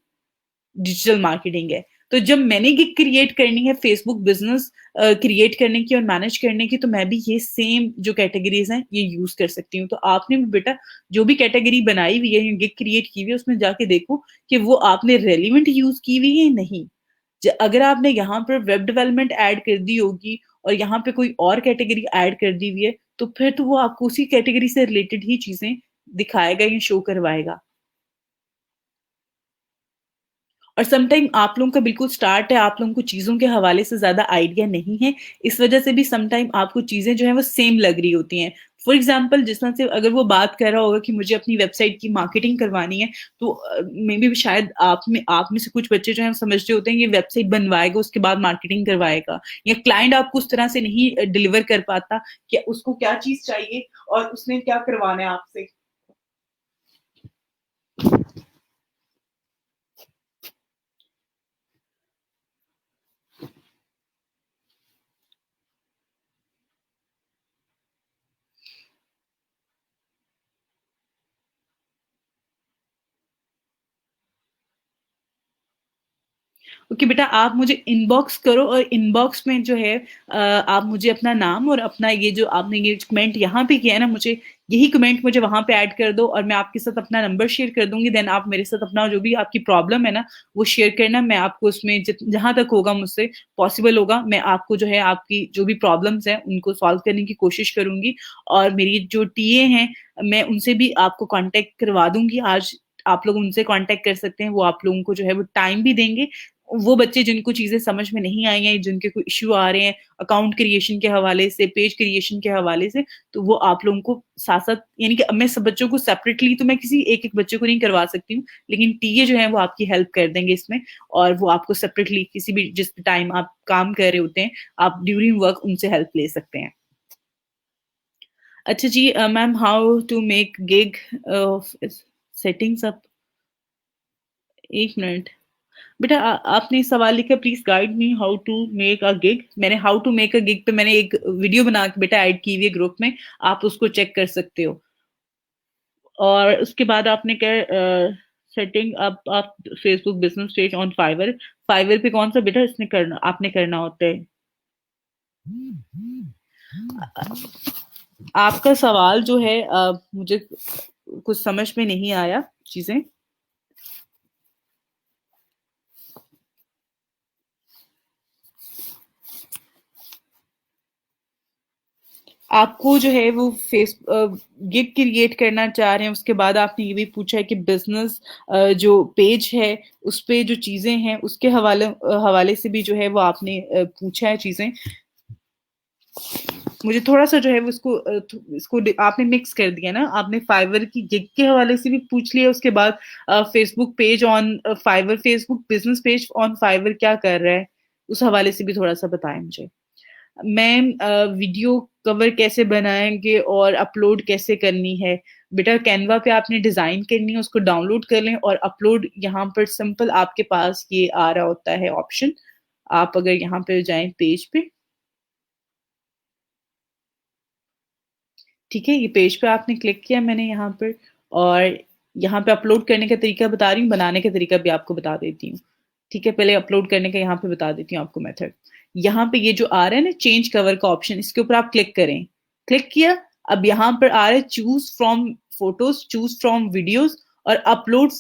डिजिटल मार्केटिंग है। तो जब मैंने गिग क्रिएट करनी है फेसबुक बिजनेस क्रिएट करने की और मैनेज करने की, तो मैं भी ये सेम जो कैटेगरीज हैं ये यूज कर सकती हूँ। तो आपने भी बेटा जो भी कैटेगरी बनाई हुई है गिग क्रिएट की हुई है उसमें जाके देखो कि वो आपने रेलिवेंट यूज की हुई है या नहीं। अगर आपने यहाँ पर वेब डेवलपमेंट ऐड कर दी होगी और यहाँ पे कोई और कैटेगरी ऐड कर दी हुई है, तो फिर तो वो आपको उसी कैटेगरी से रिलेटेड ही चीजें दिखाएगा या शो करवाएगा। और सम टाइम आप लोगों का बिल्कुल स्टार्ट है, आप लोगों को चीज़ों के हवाले से ज़्यादा आइडिया नहीं है, इस वजह से भी सम टाइम आपको चीज़ें जो हैं वो सेम लग रही होती हैं। फॉर एग्ज़ाम्पल जिस तरह से अगर वो बात कर रहा होगा कि मुझे अपनी वेबसाइट की मार्केटिंग करवानी है, तो मेबी शायद आप में से कुछ बच्चे जो हैं समझ रहे होते हैं ये वेबसाइट बनवाएगा, उसके बाद मार्केटिंग करवाएगा। या क्लाइंट आपको उस तरह से नहीं डिलीवर कर पाता कि उसको क्या चीज़ चाहिए और उसने क्या करवाना है आपसे। ओके बेटा आप मुझे इनबॉक्स करो और इनबॉक्स में जो है आप मुझे अपना नाम और अपना ये जो आपने ये कमेंट यहाँ पे किया है ना मुझे यही कमेंट मुझे वहां पे ऐड कर दो और मैं आपके साथ अपना नंबर शेयर कर दूंगी। देन आप मेरे साथ अपना जो भी आपकी प्रॉब्लम है ना वो शेयर करना। मैं आपको उसमें जहां तक होगा मुझसे पॉसिबल होगा मैं आपको जो है आपकी जो भी प्रॉब्लम्स हैं उनको सॉल्व करने की कोशिश करूंगी। और मेरी जो टीए हैं मैं उनसे भी आपको कांटेक्ट करवा दूंगी। आज आप लोग उनसे कांटेक्ट कर सकते हैं, वो आप लोगों को जो है वो टाइम भी देंगे। वो बच्चे जिनको चीजें समझ में नहीं आई हैं, जिनके कोई इश्यू आ रहे हैं अकाउंट क्रिएशन के हवाले से, पेज क्रिएशन के हवाले से, तो वो आप लोगों को साथ-साथ यानी कि अब मैं सब बच्चों को सेपरेटली तो मैं किसी एक-एक बच्चे को नहीं करवा सकती हूँ, लेकिन टीए जो है वो आपकी हेल्प कर देंगे इसमें और वो आपको सेपरेटली किसी भी जिस टाइम आप काम कर रहे होते हैं, आप ड्यूरिंग वर्क उनसे हेल्प ले सकते हैं। अच्छा जी ma'am how to make gig settings up 1 minute. बेटा आपने सवाल लिखा please guide me how to make a gig. मैंने how to make a gig पे मैंने एक वीडियो बना के बेटा ऐड की हुई है ग्रुप में, आप उसको चेक कर सकते हो। और उसके बाद आपने क्या सेटिंग अप आप Facebook business page on Fiverr. Fiverr पे कौन सा बेटा इसने करना आपने करना होता है? आपका सवाल जो है मुझे कुछ समझ में नहीं आया चीजें। आपको जो है वो गिग क्रिएट करना चाह रहे हैं, उसके बाद आपने ये भी पूछा है कि बिजनेस जो पेज है उस पे जो चीजें हैं उसके हवाले से भी जो है वो आपने पूछा है चीजें। मुझे थोड़ा सा जो है वो इसको आपने मिक्स कर दिया ना, आपने फाइवर की गिग के हवाले से भी पूछ लिया, उसके बाद Facebook page on fibre, Facebook business page on fibre क्या कर रहा है उस हवाले से भी थोड़ा सा बताएं मुझे। मैम वीडियो कवर कैसे बनाएंगे और अपलोड कैसे करनी है? बेटा कैनवा पे आपने डिजाइन करनी है, उसको डाउनलोड कर लें और अपलोड यहाँ पर सिंपल आपके पास ये आ रहा होता है ऑप्शन। आप अगर यहाँ पे जाएं पेज पे, ठीक है ये पेज पे आपने क्लिक किया मैंने यहाँ पर, और यहाँ पे अपलोड करने का तरीका बता रही हूँ, बनाने का तरीका भी आपको बता देती हूँ। ठीक है पहले अपलोड करने का यहाँ पे बता देती हूँ आपको मेथड। यहाँ पे ये जो आ रहा है ना चेंज कवर का ऑप्शन, इसके ऊपर आप क्लिक करें। क्लिक किया, अब यहाँ पर आ रहा है choose from photos, choose from videos और upload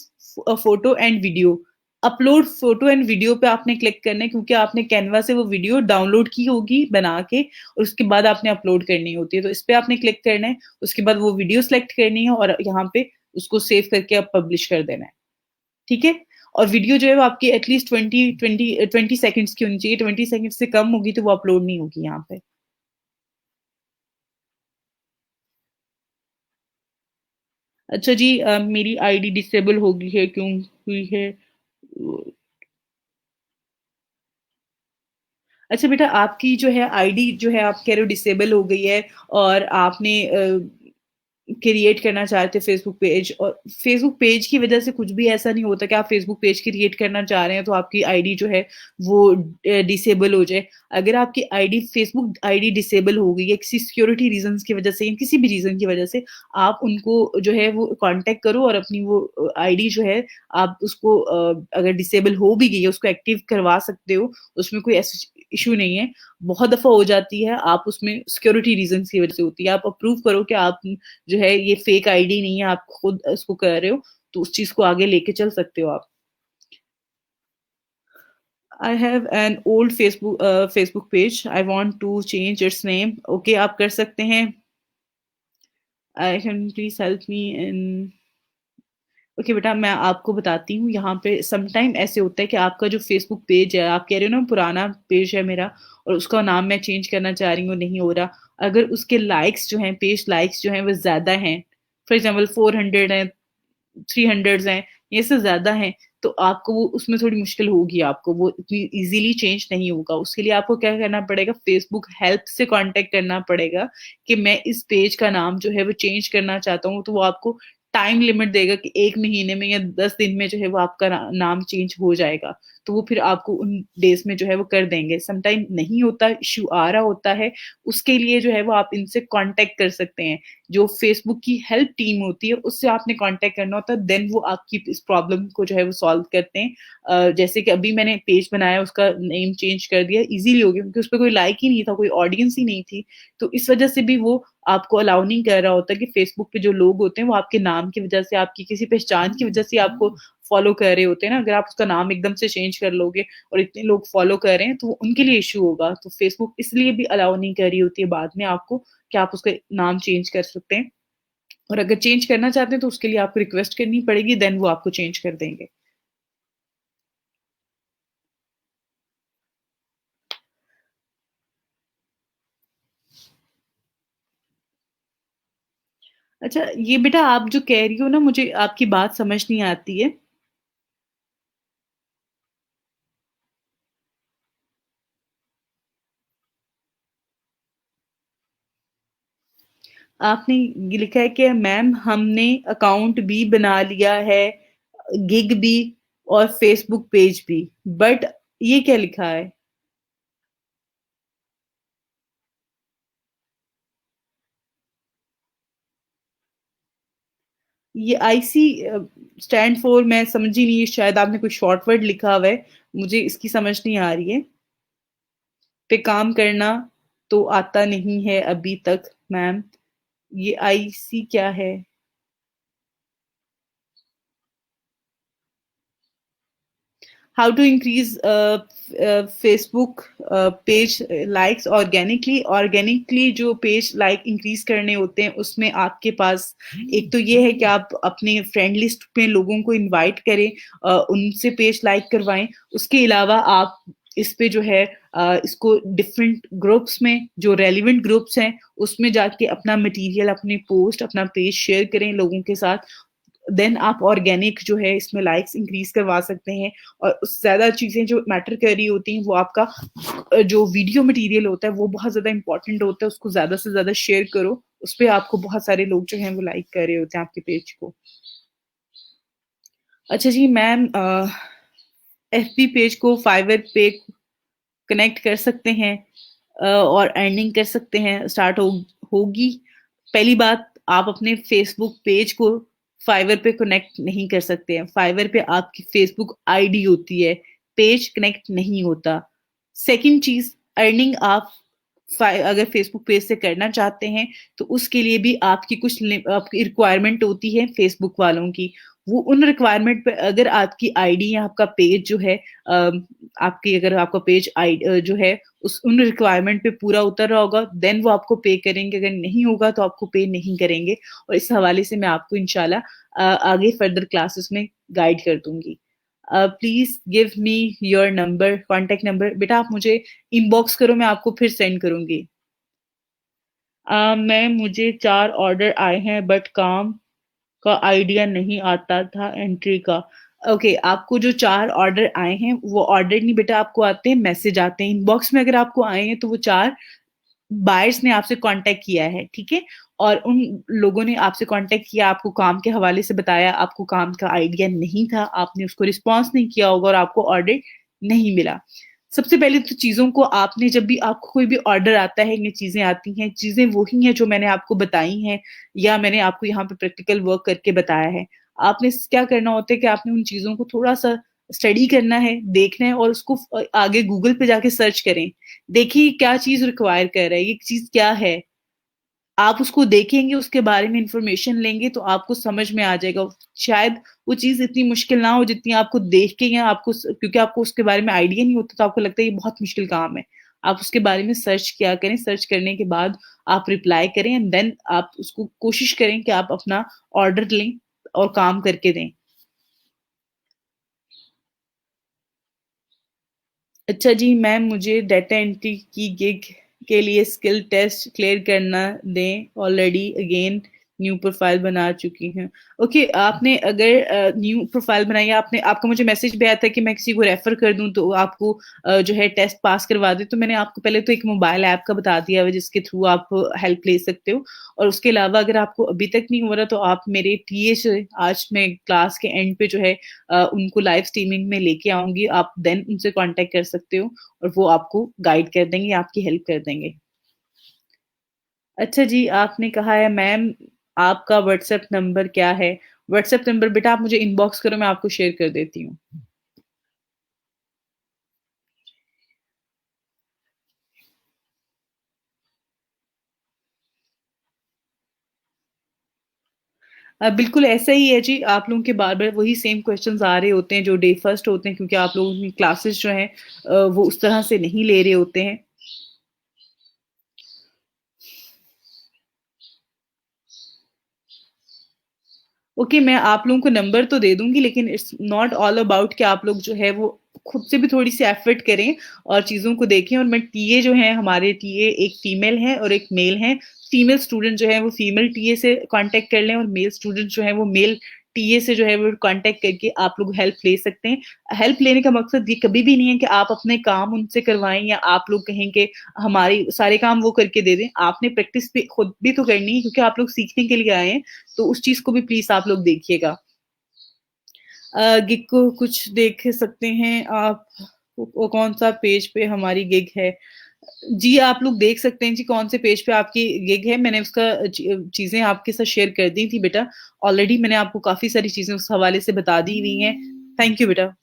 photo and video. Upload photo and video पे आपने क्लिक करना है क्योंकि आपने कैनवा से वो वीडियो डाउनलोड की होगी बना के और उसके बाद आपने अपलोड करनी होती है, तो इस पे आपने क्लिक करना है। उसके बाद वो वीडियो सेलेक्ट करनी है और यहाँ पे उसको सेव करके अब पब्लिश कर देना है। ठीक है, और वीडियो जो है वो आपकी एटलीस्ट 20 सेकंड्स की होनी चाहिए, 20 सेकंड से कम होगी तो वो अपलोड नहीं होगी यहाँ पे। अच्छा जी मेरी आईडी डिसेबल हो गई है, क्यों हुई है? अच्छा बेटा आपकी जो है आईडी जो है आप कह रहे हो डिसेबल हो गई है और आपने क्रिएट करना चाहते हैं फेसबुक पेज, और फेसबुक पेज की वजह से कुछ भी ऐसा नहीं होता कि आप फेसबुक पेज क्रिएट करना चाह रहे हैं तो आपकी आईडी जो है वो डिसेबल हो जाए। अगर आपकी आईडी फेसबुक आईडी डिसेबल हो गई है किसी सिक्योरिटी रीजंस की वजह से या किसी भी रीजन की वजह से, आप उनको जो है वो कांटेक्ट करो और अपनी वो आईडी जो है आप उसको अगर डिसेबल हो भी गई है उसको एक्टिव करवा सकते हो। उसमें कोई ऐसा इशू नहीं है। बहुत दफा हो जाती है आप उसमें सिक्योरिटी रीजंस की वजह से होती है। आप अप्रूव करो कि आप जो है ये फेक आईडी नहीं है, आप खुद इसको कर रहे हो, तो उस चीज़ को आगे लेके चल सकते हो आप। I have an old Facebook page, I want to change its name. Okay, आप कर सकते हैं। I can please help me in. Okay बेटा, मैं आपको बताती हूँ। यहाँ पे समटाइम ऐसे होता है कि आपका जो फेसबुक पेज है, आप कह रहे हो ना पुराना पेज है मेरा और उसका नाम मैं चेंज करना चाह रही हूँ, नहीं हो रहा। अगर उसके लाइक्स जो हैं, पेज लाइक्स जो हैं वो ज़्यादा हैं, फॉर एग्ज़ाम्पल 400 हैं, 300 हैं, ये से ज़्यादा हैं, तो आपको वो उसमें थोड़ी मुश्किल होगी, आपको वो इतनी ईज़िली चेंज नहीं होगा। उसके लिए आपको क्या करना पड़ेगा, फेसबुक हेल्प से कॉन्टैक्ट करना पड़ेगा कि मैं इस पेज का नाम जो है वो चेंज करना चाहता हूँ, तो वो आपको टाइम लिमिट देगा कि 1 महीने में या 10 दिन में जो है वो आपका नाम चेंज हो जाएगा। तो वो फिर आपको उन डेज़ में जो है वो कर देंगे। समटाइम नहीं होता, इश्यू आ रहा होता है, उसके लिए जो है वो आप इनसे कॉन्टैक्ट कर सकते हैं। जो फेसबुक की हेल्प टीम होती है उससे आपने कांटेक्ट करना होता है, देन वो आपकी इस प्रॉब्लम को जो है वो सॉल्व करते हैं। जैसे कि अभी मैंने पेज बनाया, उसका नेम चेंज कर दिया, इजीली हो गया क्योंकि उस पे कोई लाइक ही नहीं था, कोई ऑडियंस ही नहीं थी। तो इस वजह से भी वो आपको अलाउ नहीं कर रहा होता कि फेसबुक पे जो लोग होते हैं वो आपके नाम की वजह से, आपकी किसी पहचान की वजह से आपको फॉलो कर रहे होते हैं ना। अगर आप उसका नाम एकदम से चेंज कर लोगे और इतने लोग फॉलो कर रहे हैं तो वो उनके लिए इश्यू होगा। तो फेसबुक इसलिए भी अलाउ नहीं कर रही होती है बाद में आपको कि आप उसका नाम चेंज कर सकते हैं। और अगर चेंज करना चाहते हैं तो उसके लिए आपको रिक्वेस्ट करनी पड़ेगी, देन वो आपको चेंज कर देंगे। अच्छा, ये बेटा आप जो कह रही हो ना, मुझे आपकी बात समझ नहीं आती है। आपने ये लिखा है कि मैम हमने अकाउंट भी बना लिया है, गिग भी और फेसबुक पेज भी, बट ये क्या लिखा है? ये आईसी स्टैंड फॉर, मैं समझी नहीं, शायद आपने कोई शॉर्ट वर्ड लिखा हुआ है, मुझे इसकी समझ नहीं आ रही है। पे काम करना तो आता नहीं है अभी तक मैम, ये आईसी क्या है? How to increase Facebook page likes organically. Organically जो पेज लाइक इंक्रीज करने होते हैं उसमें आपके पास एक तो ये है कि आप अपने फ्रेंड लिस्ट में लोगों को इनवाइट करें, उनसे पेज लाइक करवाएं। उसके अलावा आप इस पे जो है इसको डिफरेंट ग्रुप्स में, जो रेलिवेंट ग्रुप्स हैं उसमें जाके अपना मटेरियल, अपने पोस्ट, अपना पेज शेयर करें लोगों के साथ। देन आप ऑर्गेनिक जो है इसमें लाइक्स इंक्रीज करवा सकते हैं। और ज्यादा चीजें जो मैटर कर रही होती हैं वो आपका जो वीडियो मटेरियल होता है वो बहुत ज्यादा इंपॉर्टेंट होता है, उसको ज्यादा से ज्यादा शेयर करो। उस पे आपको बहुत सारे लोग जो हैं वो लाइक कर रहे होते हैं आपके पेज को। अच्छा जी मैम, एफबी पेज को फाइवर पे कनेक्ट कर सकते हैं और अर्निंग कर सकते हैं, स्टार्ट होगी। पहली बात, आप अपने फेसबुक पेज को फाइवर पे कनेक्ट नहीं कर सकते हैं। फाइवर पे आपकी फेसबुक आईडी होती है, पेज कनेक्ट नहीं होता। सेकंड चीज, अर्निंग आप अगर फेसबुक पेज से करना चाहते हैं तो उसके लिए भी आपकी कुछ आपकी रिक्वायरमेंट होती है फेसबुक वालों की। वो उन रिक्वायरमेंट पे, अगर आपकी आईडी या आपका पेज जो है आपकी, अगर आपका पेज जो है उस उन रिक्वायरमेंट पे पूरा उतर रहा होगा, देन वो आपको पे करेंगे। अगर नहीं होगा तो आपको पे नहीं करेंगे। और इस हवाले से मैं आपको इंशाल्लाह आगे फर्दर क्लासेस में गाइड कर दूंगी। Please give me your number, contact number. बेटा आप मुझे इनबॉक्स करो, मैं आपको फिर सेंड करूंगी। मैम मुझे 4 ऑर्डर आए हैं बट काम का आइडिया नहीं आता था एंट्री का। ओके, आपको जो 4 ऑर्डर आए हैं वो ऑर्डर नहीं बेटा आपको आते हैं, मैसेज आते हैं इनबॉक्स में। अगर आपको आए हैं तो वो 4 बायर्स ने आपसे कांटेक्ट किया है, ठीक है? और उन लोगों ने आपसे कांटेक्ट किया, आपको काम के हवाले से बताया, आपको काम का आइडिया नहीं था, आपने उसको रिस्पॉन्स नहीं किया होगा और आपको ऑर्डर नहीं मिला। सबसे पहले तो चीज़ों को आपने जब भी आपको कोई भी ऑर्डर आता है, ये चीज़ें आती हैं, चीज़ें वही हैं जो मैंने आपको बताई हैं या मैंने आपको यहाँ पे प्रैक्टिकल वर्क करके बताया है। आपने स क्या करना होता है कि आपने उन चीज़ों को थोड़ा-सा स्टडी करना है, देखना है और उसको आगे गूगल पे जाके सर्च करें। देखिए क्या चीज़ रिक्वायर कर रहा है, ये चीज़ क्या है? आप उसको देखेंगे, उसके बारे में इन्फॉर्मेशन लेंगे तो आपको समझ में आ जाएगा। शायद वो चीज़ इतनी मुश्किल ना हो जितनी आपको देख के या आपको क्योंकि आपको उसके बारे में आइडिया नहीं होता तो आपको लगता है ये बहुत मुश्किल काम है। आप उसके बारे में सर्च किया करें, सर्च करने के बाद आप रिप्लाई करें एंड देन आप उसको कोशिश करें कि आप अपना ऑर्डर लें और काम करके दें। अच्छा जी, मैम मुझे डाटा एंट्री की गिग के लिए स्किल टेस्ट क्लियर करना दें, ऑलरेडी अगेन न्यू प्रोफ़ाइल बना चुकी हूँ। ओके, आपने अगर न्यू प्रोफ़ाइल बनाई है आपने आपका मुझे मैसेज भी आया था कि मैं किसी को रेफ़र कर दूँ तो आपको जो है टेस्ट पास करवा दें, तो मैंने आपको पहले तो एक मोबाइल ऐप का बता दिया है जिसके थ्रू आप हेल्प ले सकते हो और उसके अलावा अगर आपको अभी तक नहीं हो रहा तो आप मेरे टीए से आज मैं क्लास के एंड पे जो है उनको लाइव स्ट्रीमिंग में लेके आऊँगी, आप देन उनसे कॉन्टैक्ट कर सकते हो और वो आपको गाइड कर देंगे, आपकी हेल्प कर देंगे। अच्छा जी, आपने कहा है मैम आपका व्हाट्सएप नंबर क्या है? व्हाट्सएप नंबर बेटा आप मुझे इनबॉक्स करो मैं आपको शेयर कर देती हूँ। बिल्कुल ऐसा ही है जी, आप लोगों के बार-बार वही सेम क्वेश्चन्स आ रहे होते हैं जो डे फर्स्ट होते हैं क्योंकि आप लोगों की क्लासेस जो हैं वो उस तरह से नहीं ले रहे होते हैं। ओके, मैं आप लोगों को नंबर तो दे दूँगी लेकिन इट्स नॉट ऑल अबाउट कि आप लोग जो है वो खुद से भी थोड़ी-सी एफर्ट करें और चीज़ों को देखें और मैं टीए जो हैं हमारे टीए एक फीमेल है और एक मेल है। फीमेल स्टूडेंट जो है वो फीमेल टीए से कॉन्टैक्ट कर लें और मेल स्टूडेंट जो है वो मेल टीए से जो है वो कॉन्टैक्ट करके आप लोग हेल्प ले सकते हैं। हेल्प लेने का मकसद ये कभी भी नहीं है कि आप अपने काम उनसे करवाएँ या आप लोग कहें कि हमारी सारे काम वो करके दे दें। आपने प्रैक्टिस भी खुद भी तो करनी है क्योंकि आप लोग सीखने के लिए आए हैं। तो उस चीज़ को भी प्लीज़ आप लोग देखिएगा। गिग को कुछ देख सकते हैं आप वो कौन-सा पेज पे हमारी गिग है। जी, आप लोग देख सकते हैं जी कौन-से पेज पे आपकी गिग है। मैंने उसका चीज़ें आपके साथ शेयर कर दी थी बेटा। ऑलरेडी मैंने आपको काफ़ी सारी चीज़ें उस हवाले से बता दी हुई हैं। थैंक यू बेटा।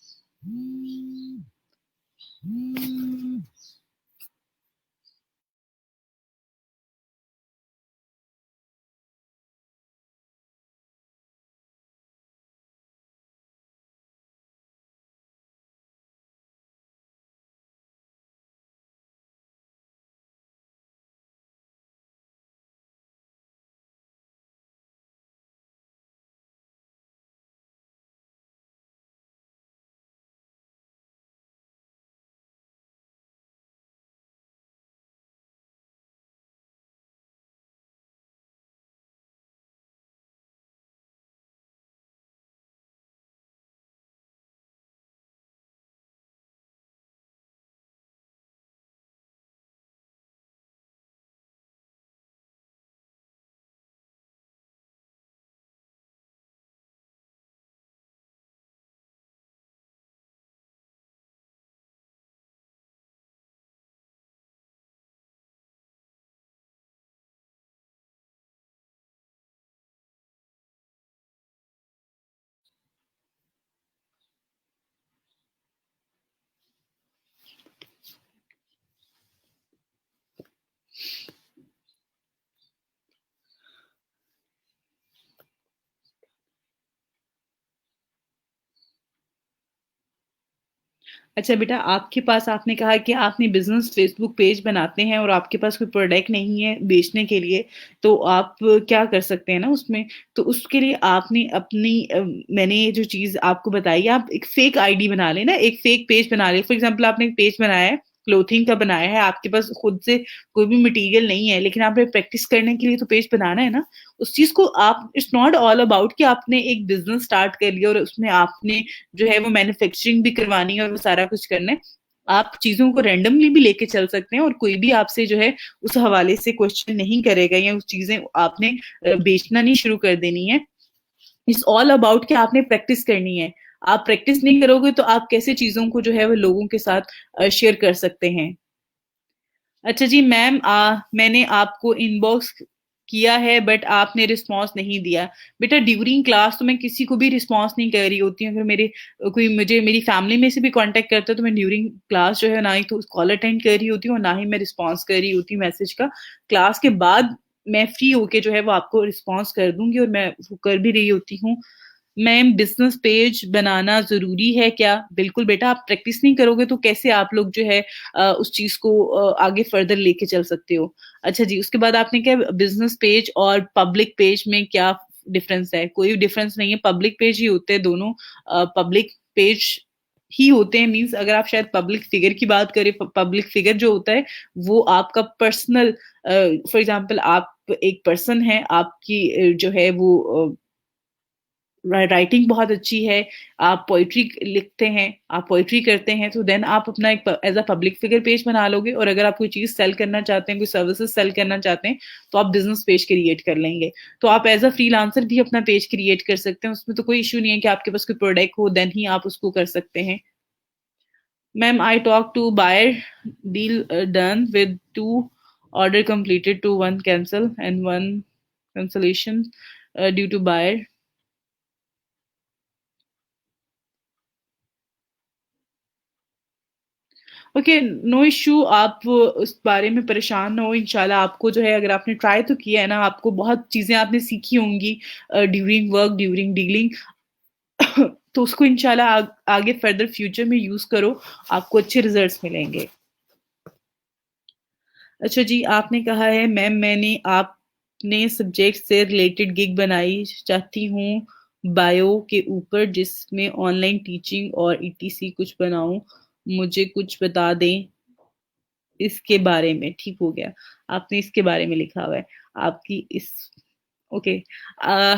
अच्छा बेटा, आपके पास आपने कहा कि आपने बिज़नेस फ़ेसबुक पेज बनाते हैं और आपके पास कोई प्रोडक्ट नहीं है बेचने के लिए, तो आप क्या कर सकते हैं ना उसमें, तो उसके लिए आपने अपनी मैंने ये जो चीज़ आपको बताई, आप एक फ़ेक आईडी बना लें ना, एक फ़ेक पेज बना लें। फॉर एग्ज़ाम्पल आपने एक पेज बनाया है, क्लॉथिंग का बनाया है, आपके पास खुद से कोई भी मटीरियल नहीं है, लेकिन आपने प्रैक्टिस करने के लिए तो पेज बनाना है ना। उस चीज़ को आप इट्स नॉट ऑल अबाउट कि आपने एक बिज़नेस स्टार्ट कर लिया और उसमें आपने जो है वो मैन्युफैक्चरिंग भी करवानी है और वो सारा कुछ करना है। आप चीज़ों को रैंडमली भी लेके चल सकते हैं और कोई भी आपसे जो है उस हवाले से क्वेश्चन नहीं करेगा या उस चीज़ें आपने बेचना नहीं शुरू कर देनी है। इट्स ऑल अबाउट कि आपने प्रैक्टिस करनी है। आप प्रैक्टिस नहीं करोगे तो आप कैसे चीज़ों को जो है वो लोगों के साथ शेयर कर सकते हैं। अच्छा जी मैम, मैंने आपको इनबॉक्स किया है बट आपने रिस्पॉन्स नहीं दिया। बेटा ड्यूरिंग क्लास तो मैं किसी को भी रिस्पॉन्स नहीं कर रही होती हूँ। अगर मेरे कोई मुझे मेरी फैमिली में से भी कांटेक्ट करता है तो मैं ड्यूरिंग क्लास जो है ना ही तो कॉल अटेंड कर रही होती हूँ और ना ही मैं रिस्पॉन्स कर रही होती हूँ मैसेज का। क्लास के बाद मैं फ्री होके जो है वो आपको रिस्पॉन्स कर दूंगी और मैं वो कर भी रही होती हूँ। मैम बिजनेस पेज बनाना जरूरी है क्या? बिल्कुल बेटा, आप प्रैक्टिस नहीं करोगे तो कैसे आप लोग जो है उस चीज को आगे फर्दर लेके चल सकते हो। अच्छा जी, उसके बाद आपने क्या बिजनेस पेज और पब्लिक पेज में क्या डिफरेंस है? कोई डिफरेंस नहीं है, पब्लिक पेज ही होते हैं दोनों। पब्लिक पेज ही होते हैं, मींस अगर आप शायद पब्लिक फिगर की बात करें, पब्लिक फिगर जो होता है वो आपका पर्सनल, फॉर एग्जांपल आप एक पर्सन है, आपकी जो है वो राइटिंग बहुत अच्छी है, आप पोइट्री लिखते हैं, आप पोइट्री करते हैं, तो देन आप अपना एक as a public figure page बना लोगे। और अगर आप कोई चीज सेल करना चाहते हैं, कोई सर्विसेज सेल करना चाहते हैं, तो आप बिजनेस पेज क्रिएट कर लेंगे। तो आप एज अ फ्रीलांसर भी अपना पेज क्रिएट कर सकते हैं, उसमें तो कोई इशू नहीं है कि आपके पास कोई प्रोडक्ट हो देन ही आप उसको कर सकते हैं। Ma'am I talk to buyer, deal done with to, order completed to one cancel and one cancellation due to buyer. Okay, no issue, आप उस बारे में परेशान ना हो। इंशाल्लाह आपको जो है, अगर आपने ट्राई तो किया है ना, आपको बहुत चीज़ें आपने सीखी होंगी ड्यूरिंग वर्क, ड्यूरिंग डीलिंग तो उसको इंशाल्लाह आगे फर्दर फ्यूचर में यूज़ करो, आपको अच्छे रिजल्ट्स मिलेंगे। अच्छा जी, आपने कहा है मैम मैंने आपने सब्जेक्ट से रिलेटेड गिग बनाई चाहती हूँ बायो के ऊपर जिसमें ऑनलाइन टीचिंग और ईटीसी कुछ बनाऊं, मुझे कुछ बता दें इसके बारे में। ठीक हो गया, आपने इसके बारे में लिखा हुआ है आपकी इस, ओके। आ,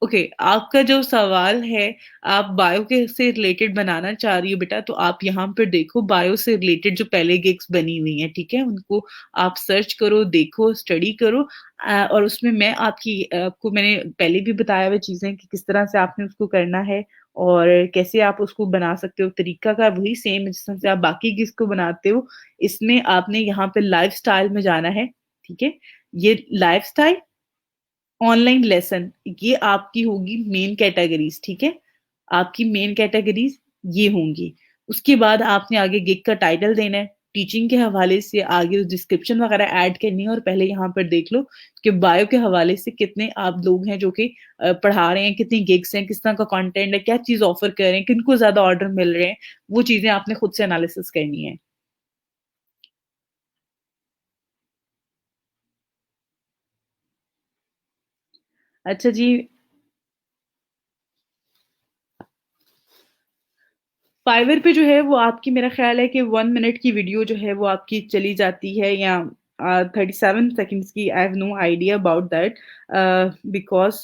ओके, आपका जो सवाल है, आप बायो के से रिलेटेड बनाना चाह रही हो बेटा, तो आप यहाँ पर देखो बायो से रिलेटेड जो पहले गिग्स बनी हुई हैं, ठीक है, उनको आप सर्च करो, देखो, स्टडी करो। और उसमें मैं आपको मैंने पहले भी बताया हुआ चीजें कि किस तरह से आपने उसको करना है और कैसे आप उसको बना सकते हो। तरीका का वही सेम है जिस तरह से आप बाकी गिग्स को बनाते हो। इसमें आपने यहाँ पे लाइफ स्टाइल में जाना है, ठीक है। ये लाइफ स्टाइल, ऑनलाइन लेसन, ये आपकी होगी मेन कैटेगरीज, ठीक है। आपकी मेन कैटेगरीज ये होंगी। उसके बाद आपने आगे गिग का टाइटल देना है, टीचिंग के हवाले से आगे डिस्क्रिप्शन वगैरह ऐड करनी है। और पहले यहाँ पर देख लो कि बायो के हवाले से कितने आप लोग हैं जो कि पढ़ा रहे हैं, कितनी गिग्स हैं, किस तरह का कंटेंट है, क्या चीज ऑफर कर रहे हैं, किनको ज्यादा ऑर्डर मिल रहे हैं, वो चीजें आपने खुद से एनालिसिस करनी है। अच्छा जी, फाइवर पे जो है वो आपकी, मेरा ख्याल है कि 1 मिनट की वीडियो जो है वो आपकी चली जाती है, या 37 सेकेंड्स की। I have no idea about that, because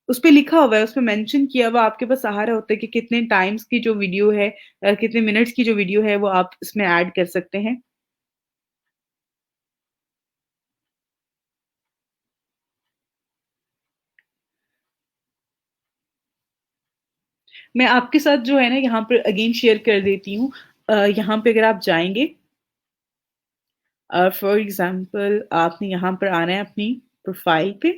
उस पे लिखा हुआ है, उसमें मेंशन किया हुआ, आपके पास सहारा होता है कि कितने टाइम्स की जो वीडियो है, कितने मिनट्स की जो वीडियो है वो आप इसमें ऐड कर सकते हैं। मैं आपके साथ जो है ना यहाँ पर अगेन शेयर कर देती हूँ। यहाँ पे अगर आप जाएंगे, फॉर एग्जाम्पल आपने यहाँ पर आना है अपनी प्रोफाइल पे।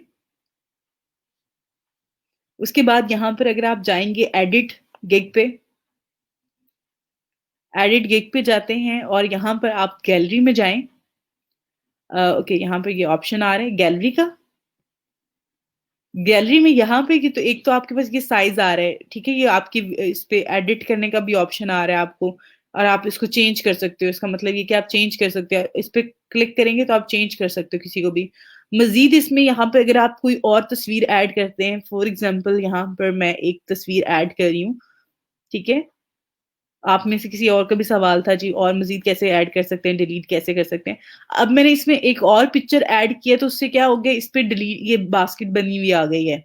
उसके बाद यहाँ पर अगर आप जाएंगे एडिट गिग पे, एडिट गिग पे जाते हैं और यहाँ पर आप गैलरी में जाएं। ओके, यहाँ पर ये ऑप्शन आ रहा है गैलरी का। गैलरी में यहाँ पे कि तो एक तो आपके पास ये साइज आ रहा है, ठीक है, ये आपकी इस पे एडिट करने का भी ऑप्शन आ रहा है आपको, और आप इसको चेंज कर सकते हो। इसका मतलब ये कि आप चेंज कर सकते हो, इस पे क्लिक करेंगे तो आप चेंज कर सकते हो किसी को भी। मजीद इसमें यहाँ पे अगर आप कोई और तस्वीर ऐड करते हैं, फॉर एग्जाम्पल यहाँ पर मैं एक तस्वीर ऐड कर रही हूँ, ठीक है। आप में से किसी और का भी सवाल था जी, और मजीद कैसे ऐड कर सकते हैं, डिलीट कैसे कर सकते हैं। अब मैंने इसमें एक और पिक्चर ऐड किया तो उससे क्या हो गया, इस पे डिलीट, ये बास्केट बनी हुई आ गई है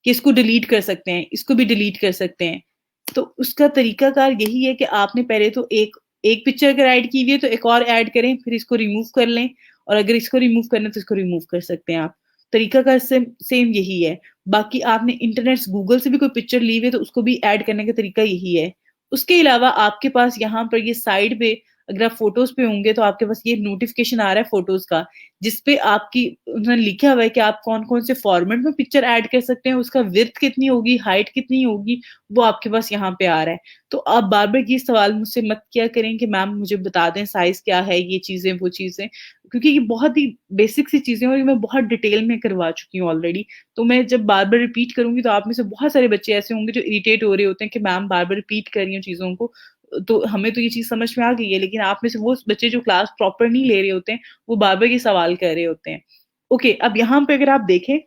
कि इसको डिलीट कर सकते हैं, इसको भी डिलीट कर सकते हैं। तो उसका तरीकाकार यही है कि आपने पहले तो एक एक पिक्चर अगर ऐड की हुई है तो एक और ऐड करें, फिर इसको रिमूव कर लें और अगर इसको रिमूव करना है तो इसको रिमूव कर सकते हैं आप। तरीकाकार सेम सेम यही है। बाकी आपने इंटरनेट गूगल से भी कोई पिक्चर ली हुई है तो उसको भी ऐड करने का तरीका यही है। उसके अलावा आपके पास यहाँ पर ये साइड पे अगर आप फ़ोटोज़ पे होंगे तो आपके पास ये नोटिफ़िकेशन आ रहा है फ़ोटोज़ का, जिस पे आपकी उन्होंने लिखा हुआ है कि आप कौन-कौन से फ़ॉर्मेट में पिक्चर ऐड कर सकते हैं, उसका विड्थ कितनी होगी, हाइट कितनी होगी, वो आपके पास यहाँ पे आ रहा है। तो आप बार-बार ये सवाल मुझसे मत किया करें कि मैम मुझे बता दें साइज़ क्या है, ये चीज़ें, वो चीज़ें, क्योंकि ये बहुत ही बेसिक सी चीज़ें हैं और ये मैं बहुत डिटेल में करवा चुकी हूँ ऑलरेडी। तो मैं जब बार-बार रिपीट करूँगी तो आप में से बहुत सारे बच्चे ऐसे होंगे जो इरिटेट हो रहे होते हैं कि मैम बार-बार रिपीट कर रही हैं चीज़ों को। तो हमें तो ये चीज़ समझ में आ गई है, लेकिन आप में से वो बच्चे जो क्लास प्रॉपर नहीं ले रहे होते हैं, वो बार-बार ये सवाल कर रहे होते हैं। ओके, अब यहाँ पे अगर आप देखें,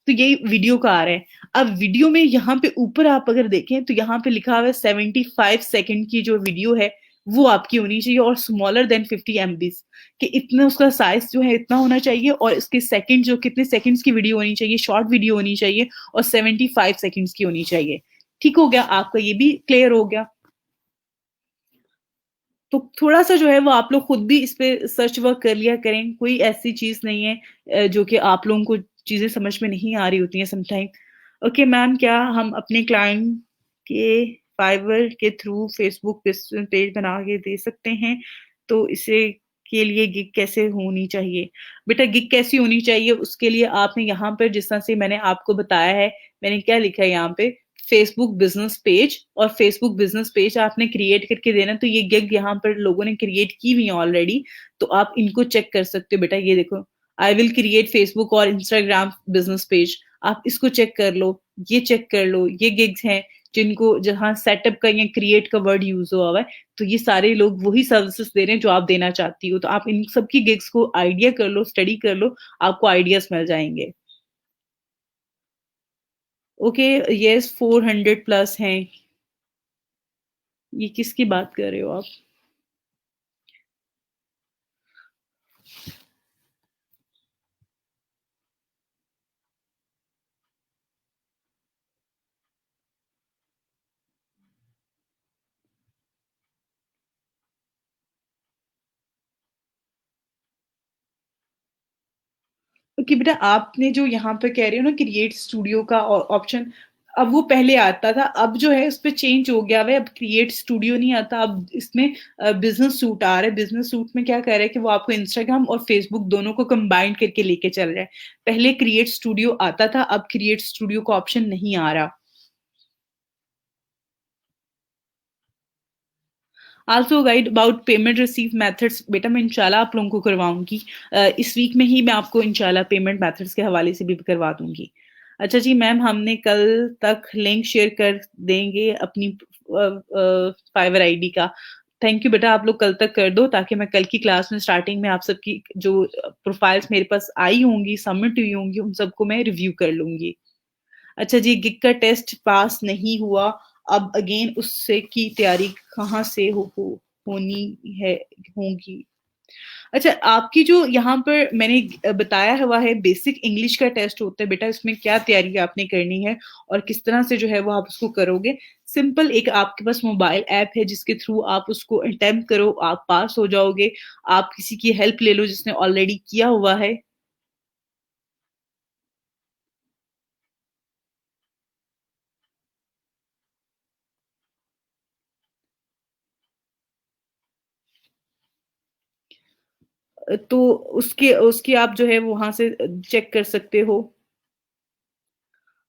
तो ये वीडियो का आ रहा है। अब वीडियो में यहाँ पे ऊपर आप अगर देखें, तो यहाँ पे लिखा हुआ है 75 सेकंड की जो वीडियो है, वो आपकी होनी चाहिए और स्मॉलर देन 50 एमबीज़, कि इतना उसका साइज़ जो है इतना होना चाहिए और इसके सेकंड जो कितने सेकंड्स की वीडियो होनी चाहिए, शॉर्ट वीडियो होनी चाहिए और 75 सेकंड्स की होनी चाहिए। ठीक हो गया? आपका ये भी क्लियर हो गया। तो थोड़ा-सा जो है वो आप लोग खुद भी इस पे सर्च वर्क कर लिया करें, कोई ऐसी चीज़ नहीं है जो कि आप लोगों को चीज़ें समझ में नहीं आ रही होती हैं समटाइम। ओके मैम, क्या हम अपने क्लाइंट के फाइवर के थ्रू फेसबुक बिज़नेस पेज बना के दे सकते हैं? तो इसे के लिए गिग कैसे होनी चाहिए? बेटा गिग कैसी होनी चाहिए उसके लिए आपने यहाँ पर जिस तरह से मैंने आपको बताया है, मैंने क्या लिखा है यहाँ पे फेसबुक बिज़नेस पेज और फेसबुक बिज़नेस पेज आपने क्रिएट करके देना, तो ये गिग यहाँ पर लोगों ने क्रिएट की हुई है ऑलरेडी, तो आप इनको चेक कर सकते हो बेटा, ये देखो, आई विल क्रिएट फेसबुक और इंस्टाग्राम बिज़नेस पेज, आप इसको चेक कर लो, ये चेक कर लो, ये गिग्स हैं जिनको जहाँ सेटअप का या क्रिएट का वर्ड यूज़ हुआ हुआ है, तो ये सारे लोग वही सर्विसेज़ दे रहे हैं जो आप देना चाहती हो, तो आप इन सब की गिग्स को आइडिया कर लो, स्टडी कर लो, आपको आइडियाज़ मिल जाएँगे। ओके, येस 400 प्लस हैं। ये किसकी बात कर रहे हो आप? कि बेटा आपने जो यहाँ पे कह रहे हो ना क्रिएट स्टूडियो का ऑप्शन, अब वो पहले आता था, अब जो है उस पे चेंज हो गया है, अब क्रिएट स्टूडियो नहीं आता, अब इसमें बिजनेस सूट आ रहा है। बिजनेस सूट में क्या कर रहा है कि वो आपको इंस्टाग्राम और फेसबुक दोनों को कंबाइन करके लेके चल रहा है। पहले क्रिएट स्टूडियो आता था, अब क्रिएट स्टूडियो का ऑप्शन नहीं आ रहा। Also guide about payment receive methods, बेटा मैं इंशाल्लाह आप लोगों को करवाऊँगी। इस वीक में ही मैं आपको इंशाल्लाह पेमेंट मेथड्स के हवाले से भी करवा दूँगी। अच्छा जी मैम, हमने कल तक लिंक शेयर कर देंगे अपनी फाइवर आईडी का। थैंक यू बेटा, आप लोग कल तक कर दो ताकि मैं कल की क्लास में स्टार्टिंग में आप सबकी जो प्रोफाइल्स मेरे पास आई होंगी, सबमिट हुई होंगी, उन सबको मैं रिव्यू कर लूँगी। अच्छा जी, गिग का टेस्ट पास नहीं हुआ, अब अगेन उससे की तैयारी कहाँ से होनी है होगी? अच्छा, आपकी जो यहाँ पर मैंने बताया हुआ है बेसिक इंग्लिश का टेस्ट होता है बेटा, इसमें क्या तैयारी आपने करनी है और किस तरह से जो है वो आप उसको करोगे। सिंपल एक आपके पास मोबाइल ऐप है जिसके थ्रू आप उसको अटेम्प्ट करो, आप पास हो जाओगे। आप किसी की हेल्प ले लो जिसने ऑलरेडी किया हुआ है। तो उसके उसकी आप जो है वहाँ से चेक कर सकते हो।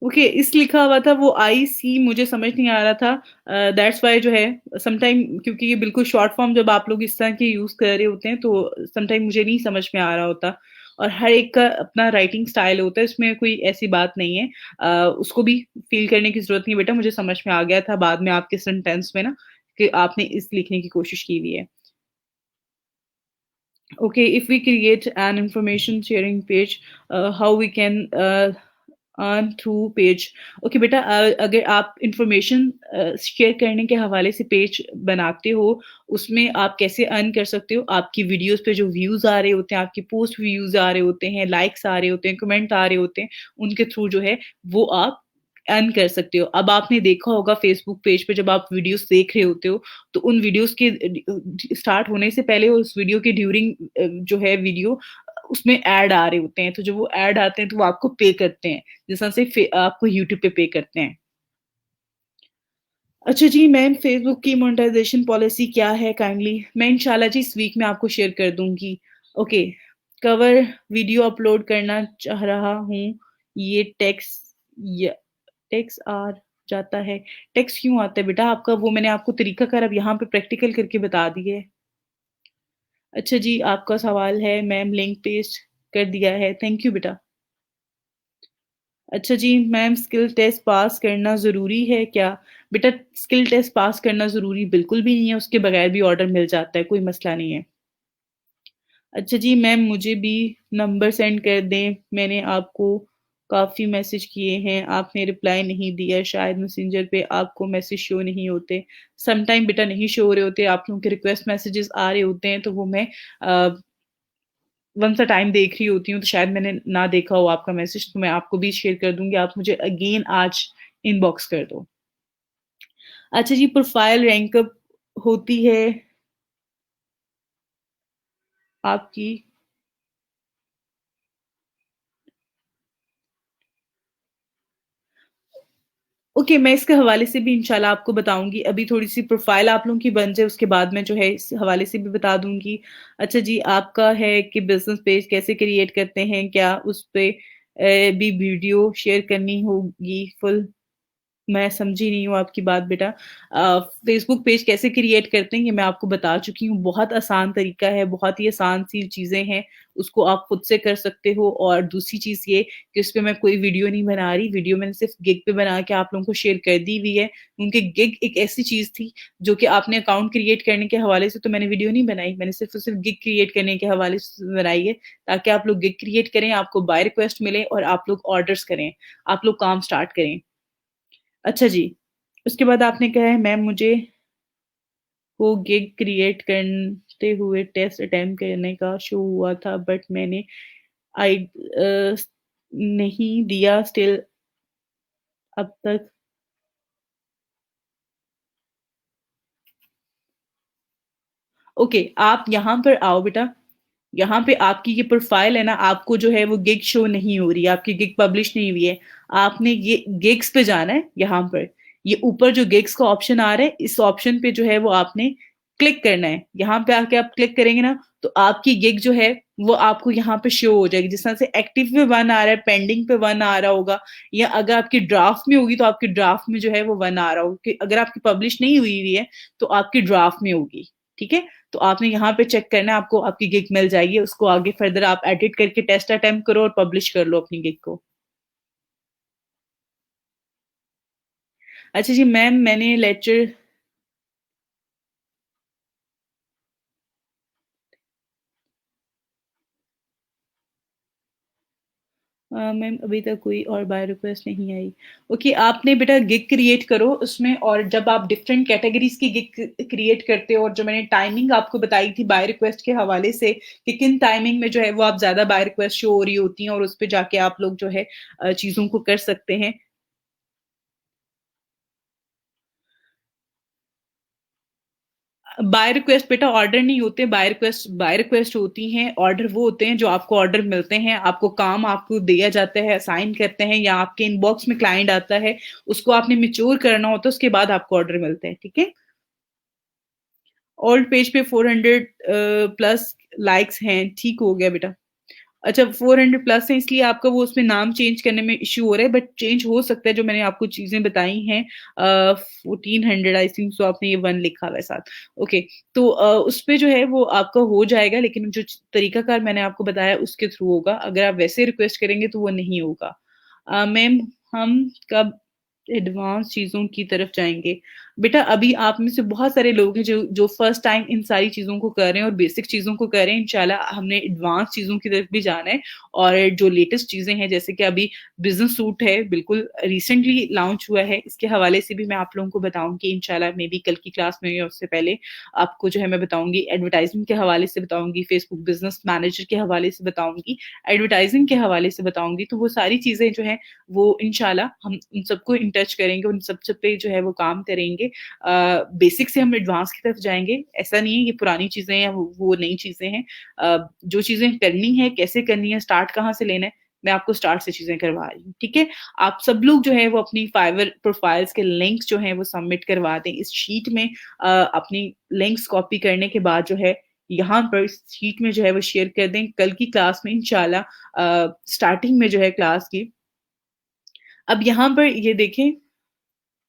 ओके, इस लिखा हुआ था वो आई सी मुझे समझ नहीं आ रहा था। दैट्स व्हाई जो है समटाइम, क्योंकि ये बिल्कुल शॉर्ट फॉर्म जब आप लोग इस तरह के यूज़ कर रहे होते हैं तो समटाइम मुझे नहीं समझ में आ रहा होता और हर एक का अपना राइटिंग स्टाइल होता है, इसमें कोई ऐसी बात नहीं है। उसको भी फ़ील करने की ज़रूरत नहीं है बेटा, मुझे समझ में आ गया था बाद में आपके सेंटेंस में ना कि आपने इस लिखने की कोशिश की हुई है। Okay, if we create an information sharing page, how we can earn through page? Okay बेटा, अगर आप इंफॉर्मेशन शेयर करने के हवाले से पेज बनाते हो, उसमें आप कैसे अर्न कर सकते हो? आपकी वीडियोस पे जो व्यूज आ रहे होते हैं, आपके पोस्ट व्यूज आ रहे होते हैं, लाइक्स आ रहे होते हैं, कमेंट आ रहे होते हैं, उनके थ्रू जो है वो आप अर्न कर सकते हो। अब आपने देखा होगा फेसबुक पेज पे जब आप वीडियोज़ देख रहे होते हो, तो उन वीडियोज़ के स्टार्ट होने से पहले उस वीडियो के ड्यूरिंग जो है वीडियो उसमें ऐड आ रहे होते हैं, तो जब वो ऐड आते हैं तो वो आपको पे करते हैं, जिस तरह से आपको यूट्यूब पे करते हैं। अच्छा जी मैम, फेसबुक की मोनेटाइज़ेशन पॉलिसी क्या है काइंडली? मैं इंशाल्लाह जी इस वीक में आपको शेयर कर दूँगी। ओके, कवर वीडियो अपलोड करना चाह रहा हूँ, ये य टेक्स्ट आ जाता है। टेक्स्ट क्यों आता है बेटा आपका? वो मैंने आपको तरीकाकार अब यहाँ पे प्रैक्टिकल करके बता दिया है। अच्छा जी, आपका सवाल है मैम, लिंक पेस्ट कर दिया है, थैंक यू बेटा। अच्छा जी मैम, स्किल टेस्ट पास करना ज़रूरी है क्या? बेटा स्किल टेस्ट पास करना ज़रूरी बिल्कुल भी नहीं है, उसके बगैर भी ऑर्डर मिल जाता है, कोई मसला नहीं है। अच्छा जी मैम, मुझे भी नंबर सेंड कर दें, मैंने आपको काफ़ी मैसेज किए हैं, आपने रिप्लाई नहीं दिया, शायद मैसेंजर पे आपको मैसेज शो नहीं होते। सम टाइम बेटा नहीं शो हो रहे होते, आप लोगों के रिक्वेस्ट मैसेजेस आ रहे होते हैं, तो वो मैं वन्स अ टाइम देख रही होती हूँ, तो शायद मैंने ना देखा हो आपका मैसेज, तो मैं आपको भी शेयर कर दूँगी, आप मुझे अगेन आज इनबॉक्स कर दो। अच्छा जी, प्रोफाइल रैंकअप होती है आपकी। ओके, मैं इसके हवाले से भी इंशाल्लाह आपको बताऊँगी। अभी थोड़ी-सी प्रोफाइल आप लोगों की बन जाए, उसके बाद मैं जो है इस हवाले से भी बता दूँगी। अच्छा जी, आपका है कि बिज़नेस पेज कैसे क्रिएट करते हैं? क्या उस पे भी वीडियो शेयर करनी होगी फुल? मैं समझी नहीं हूँ आपकी बात बेटा। फ़ेसबुक पेज कैसे क्रिएट करते हैं ये मैं आपको बता चुकी हूँ, बहुत आसान तरीका है, बहुत ही आसान-सी चीज़ें हैं, उसको आप खुद से कर सकते हो और दूसरी चीज़ ये कि उसपे मैं कोई वीडियो नहीं बना रही, वीडियो मैंने सिर्फ़ गिग पे बना के आप लोगों को शेयर कर दी हुई है, क्योंकि गिग एक ऐसी चीज़ थी जो कि आपने अकाउंट क्रिएट करने के हवाले से तो मैंने वीडियो नहीं बनाई, मैंने सिर्फ़ और सिर्फ़ गिग क्रिएट करने के हवाले से बनाई है, ताकि आप लोग गिग क्रिएट करें, आपको बाय रिक्वेस्ट मिले और आप लोग ऑर्डर्स करें, आप लोग काम स्टार्ट करें। अच्छा जी। उसके बाद आपने कहा है मैम मुझे वो गिग क्रिएट करते हुए टेस्ट अटेम्प्ट करने का शो हुआ था बट मैंने आई नहीं दिया स्टिल अब तक। ओके, आप यहाँ पर आओ बेटा। यहाँ पे आपकी ये प्रोफ़ाइल है ना, आपको जो है वो गिग शो नहीं हो रही है, आपकी गिग पब्लिश नहीं हुई है। आपने ये गिग्स पे जाना है यहाँ पर। ये ऊपर जो गिग्स का ऑप्शन आ रहा है, इस ऑप्शन पे जो है वो आपने क्लिक करना है। यहाँ पे आके आप क्लिक करेंगे ना, तो आपकी गिग जो है वो आपको यहाँ पे शो हो जाएगी। जिस तरह से एक्टिव पे 1 आ रहा है, पेंडिंग पे 1 आ रहा होगा या अगर आपकी ड्राफ्ट में होगी तो आपकी ड्राफ्ट में जो है वो 1 आ रहा होगा कि अगर आपकी पब्लिश नहीं हुई है, तो आपकी ड्राफ्ट में होगी। ठीक है? तो आपने यहाँ पे चेक करना है, आपको आपकी गिग मिल जाएगी, उसको आगे फर्दर आप एडिट करके टेस्ट अटेम्प्ट करो और पब्लिश कर लो अपनी गिग को। अच्छा जी मैम, मैंने लेक्चर मैम अभी तक कोई और बाय रिक्वेस्ट नहीं आई। ओके, आपने बेटा गिग क्रिएट करो उसमें और जब आप डिफरेंट कैटेगरीज़ की गिग क्रिएट करते हो और जो मैंने टाइमिंग आपको बताई थी बाय रिक्वेस्ट के हवाले से कि किन टाइमिंग में जो है वो आप ज़्यादा बाय रिक्वेस्ट शो हो रही होती हैं और उस पे जाके आप लोग जो है चीज़ों को कर सकते हैं। बाय रिक्वेस्ट बेटा ऑर्डर नहीं होते, बाय रिक्वेस्ट होती हैं, ऑर्डर वो होते हैं जो आपको ऑर्डर मिलते हैं, आपको काम आपको दिया जाता है, असाइन करते हैं या आपके इनबॉक्स में क्लाइंट आता है, उसको आपने मैच्योर करना होता है, उसके बाद आपको ऑर्डर मिलते हैं, ठीक है? ओल्ड पेज पे 400 प्लस लाइक्स हैं, ठीक हो गया बेटा। अच्छा 400 प्लस है इसलिए आपका वो उसमें नाम चेंज करने में इश्यू हो रहा है बट चेंज हो सकता है जो मैंने आपको चीज़ें बताई हैं 1400 आई थिंक सो आपने ये 1 लिखा हुआ है साथ। ओके तो उसपे जो है वो आपका हो जाएगा लेकिन जो तरीकाकार मैंने आपको बताया उसके थ्रू होगा। अगर आप वैसे रिक्वेस्ट करेंगे तो वो नहीं होगा। मैम हम कब एडवांस चीज़ों की तरफ जाएँगे? बेटा अभी आप में से बहुत सारे लोग हैं जो जो फर्स्ट टाइम इन सारी चीज़ों को कर रहे हैं और बेसिक चीज़ों को कर रहे हैं। इंशाल्लाह हमने एडवांस चीज़ों की तरफ भी जाना है और जो लेटेस्ट चीज़ें हैं जैसे कि अभी बिज़नेस सूट है, बिल्कुल रिसेंटली लॉन्च हुआ है। इसके हवाले से भी मैं आप लोगों को बताऊँगी इंशाल्लाह मे बी कल की क्लास में या उससे पहले आपको जो है मैं बताऊँगी। एडवर्टाइज़िंग के हवाले से बताऊँगी, फेसबुक बिज़नेस मैनेजर के हवाले से बताऊँगी, एडवर्टाइज़िंग के हवाले से बताऊँगी। तो वो सारी चीज़ें जो हैं वो इंशाल्लाह हम उन सबको इन टच करेंगे, उन सब पे जो है वो काम करेंगे। बेसिक से हम एडवांस की तरफ जाएँगे। ऐसा नहीं है ये पुरानी चीज़ें हैं, वो नई चीज़ें हैं। जो चीज़ें करनी है, कैसे करनी है, स्टार्ट कहाँ से लेना है, मैं आपको स्टार्ट से चीज़ें करवा रही हूँ, ठीक है? आप सब लोग जो है वो अपनी फाइवर प्रोफाइल्स के लिंक्स जो हैं वो सबमिट करवा दें। इस शीट में अपनी लिंक्स कॉपी करने के बाद जो है यहाँ पर इस शीट में जो है वो शेयर कर दें। कल की क्लास में इंशाल्लाह स्टार्टिंग में जो है क्लास की अब यहाँ पर ये देखें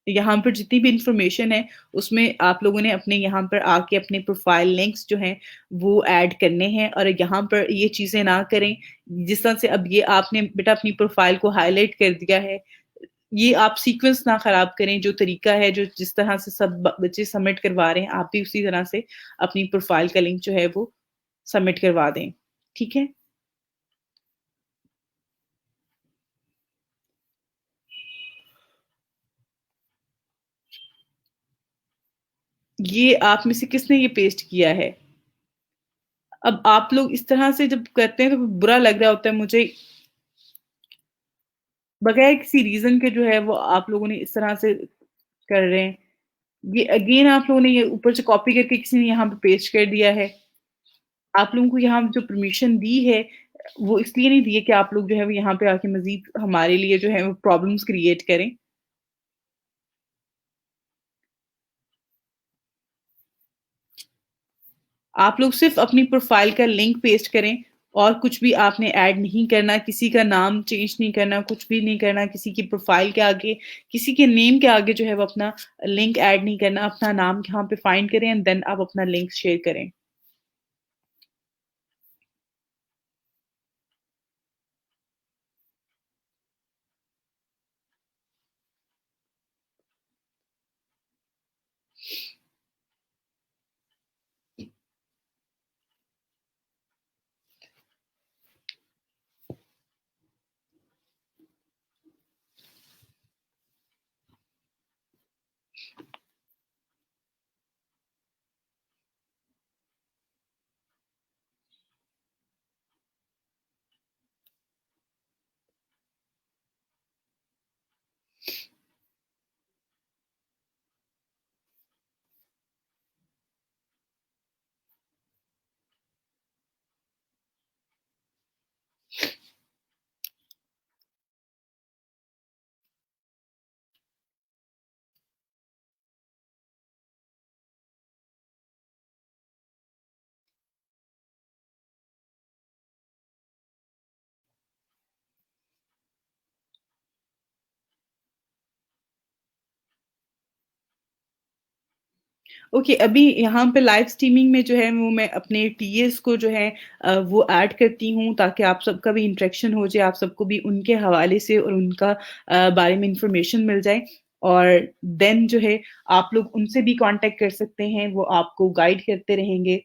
यहाँ पर जितनी भी इन्फॉर्मेशन है, उसमें आप लोगों ने अपने यहाँ पर आके अपने प्रोफ़ाइल लिंक्स जो हैं, वो ऐड करने हैं और यहाँ पर ये चीज़ें ना करें, जिस तरह से अब ये आपने बेटा अपनी प्रोफ़ाइल को हाइलाइट कर दिया है, ये आप सीक्वेंस ना ख़राब करें, जो तरीका है, जो जिस तरह से सब ब बच्चे सबमिट करवा रहे हैं, आप भी उसी तरह से अपनी प्रोफ़ाइल का लिंक जो है, वो सबमिट करवा दें। ठीक है? ये आप में से किसने ये पेस्ट किया है? अब आप लोग इस तरह से जब करते हैं तो बुरा लग रहा होता है मुझे बगैर किसी रीज़न के जो है वो आप लोगों ने इस तरह से कर रहे हैं। ये अगेन आप लोगों ने ये ऊपर से कॉपी करके किसी ने यहाँ पे पेस्ट कर दिया है। आप लोगों को यहाँ जो परमिशन दी है, वो इसलिए नहीं दी है कि आप लोग जो है वो यहाँ पे आके मज़ीद हमारे लिए जो है वो प्रॉब्लम्स क्रिएट करें। आप लोग सिर्फ़ अपनी प्रोफ़ाइल का लिंक पेस्ट करें और कुछ भी आपने ऐड नहीं करना, किसी का नाम चेंज नहीं करना, कुछ भी नहीं करना, किसी की प्रोफ़ाइल के आगे, किसी के नेम के आगे जो है वो अपना लिंक ऐड नहीं करना, अपना नाम यहाँ पे फाइंड करें एंड देन आप अपना लिंक शेयर करें। ओके, अभी यहाँ पे लाइव स्ट्रीमिंग में जो है वो मैं अपने टीएस को जो है वो ऐड करती हूँ ताकि आप सबका भी इंटरेक्शन हो जाए, आप सबको भी उनके हवाले से और उनका बारे में इन्फॉर्मेशन मिल जाए और देन जो है आप लोग उनसे भी कॉन्टैक्ट कर सकते हैं, वो आपको गाइड करते रहेंगे।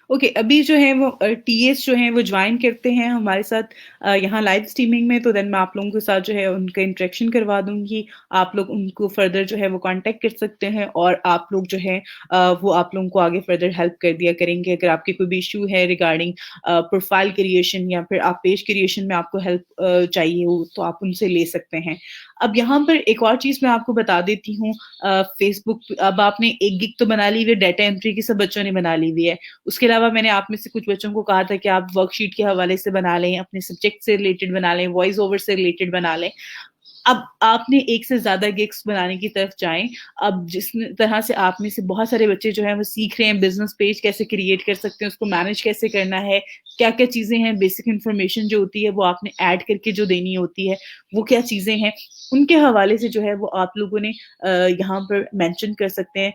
ओके, अभी जो है वो टीएस जो हैं वो ज्वाइन करते हैं हमारे साथ यहाँ लाइव स्ट्रीमिंग में, तो देन मैं आप लोगों के साथ जो है उनका इंटरेक्शन करवा दूँगी। आप लोग उनको फर्दर जो है वो कॉन्टैक्ट कर सकते हैं और आप लोग जो है वो आप लोगों को आगे फर्दर हेल्प कर दिया करेंगे। अगर आपके कोई भी इश्यू है रिगार्डिंग प्रोफाइल क्रिएशन या फिर आप पेज क्रिएशन में आपको हेल्प चाहिए हो, तो आप उनसे ले सकते हैं। अब यहाँ पर एक और चीज़ मैं आपको बता देती हूँ फेसबुक अब आपने 1 गिग तो बना ली हुई है, डाटा एंट्री की सब बच्चों ने बना ली हुई है। उसके अलावा मैंने आप में से कुछ बच्चों को कहा था कि आप वर्कशीट के हवाले से बना लें, अपने सब्जेक्ट से रिलेटेड बना लें, वॉइस ओवर से रिलेटेड बना लें। अब आपने एक से ज़्यादा गिग्स बनाने की तरफ जाएँ। अब जिस तरह से आप में से बहुत सारे बच्चे जो हैं वो सीख रहे हैं बिज़नेस पेज कैसे क्रिएट कर सकते हैं, उसको मैनेज कैसे करना है, क्या-क्या चीज़ें हैं, बेसिक इन्फॉर्मेशन जो होती है वो आपने ऐड करके जो देनी होती है, वो क्या चीज़ें हैं, उनके हवाले से जो है वो आप लोगों ने यहाँ पर मेंशन कर सकते हैं,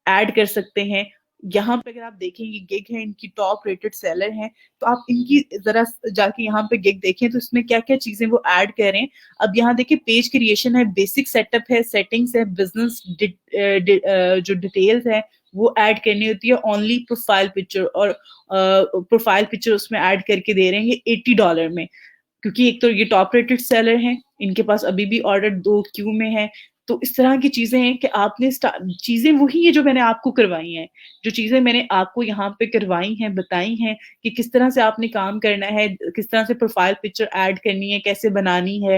ऐड कर सकते हैं। यहाँ पे अगर आप देखेंगे गिग है, इनकी टॉप रेटेड सेलर हैं, तो आप इनकी ज़रा जाके यहाँ पे गिग देखें तो इसमें क्या-क्या चीज़ें वो ऐड कर रहे हैं। अब यहाँ देखिए पेज क्रिएशन है, बेसिक सेटअप है, सेटिंग्स है, बिज़नेस जो डिटेल्स हैं वो ऐड करनी होती है, ओनली प्रोफाइल पिक्चर और प्रोफाइल पिक्चर उसमें ऐड करके दे रहे हैं ये $80 में। क्योंकि एक तो ये टॉप रेटेड सेलर हैं, इनके पास अभी भी ऑर्डर 2 क्यू में है। तो इस तरह की चीज़ें हैं कि आपने चीज़ें वही है जो मैंने आपको करवाई हैं। जो चीज़ें मैंने आपको यहाँ पे करवाई हैं, बताई हैं कि किस तरह से आपने काम करना है, किस तरह से प्रोफाइल पिक्चर ऐड करनी है, कैसे बनानी है,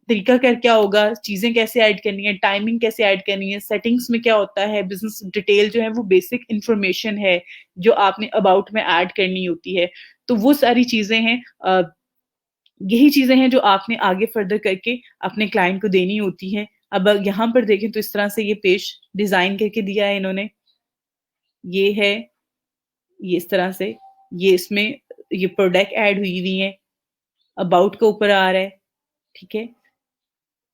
तरीकाकार क्या होगा, चीज़ें कैसे ऐड करनी है, टाइमिंग कैसे ऐड करनी है, सेटिंग्स में क्या होता है, बिज़नेस डिटेल जो है वो बेसिक इन्फॉर्मेशन है, जो आपने अबाउट में ऐड करनी होती है। तो वो सारी चीज़ें हैं यही चीज़ें हैं जो आपने आगे फर्दर करके अपने क्लाइंट को देनी होती हैं। अब यहाँ पर देखें तो इस तरह से ये पेज डिज़ाइन करके दिया है इन्होंने। ये है, ये इस तरह से, ये इसमें ये प्रोडक्ट ऐड हुई हुई हैं, अबाउट का ऊपर आ रहा है, ठीक है?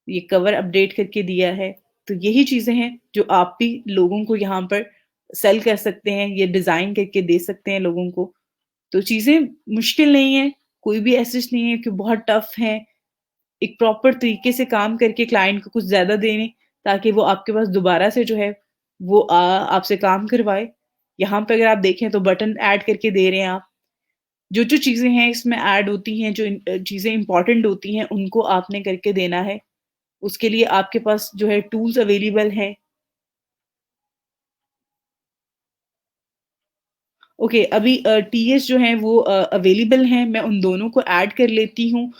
ये कवर अपडेट करके दिया है। तो यही चीज़ें हैं जो आप भी लोगों को यहाँ पर सेल कर सकते हैं, ये डिज़ाइन करके दे सकते हैं लोगों को। तो चीज़ें मुश्किल नहीं है, कोई भी ऐसा नहीं है कि बहुत टफ़ है। एक प्रॉपर तरीके से काम करके क्लाइंट को कुछ ज़्यादा दें, ताकि वो आपके पास दोबारा से जो है वो आपसे काम करवाए। यहाँ पे अगर आप देखें तो बटन ऐड करके दे रहे हैं आप। जो-जो चीज़ें हैं इसमें ऐड होती हैं, जो चीज़ें इम्पोर्टेंट होती हैं, उनको आपने करके देना है। उसके लिए आपके पास जो है टूल्स अवेलेबल हैं। ओके, अभी टीएस जो हैं वो अवेलेबल हैं, मैं उन दोनों को ऐड कर लेती हूँ।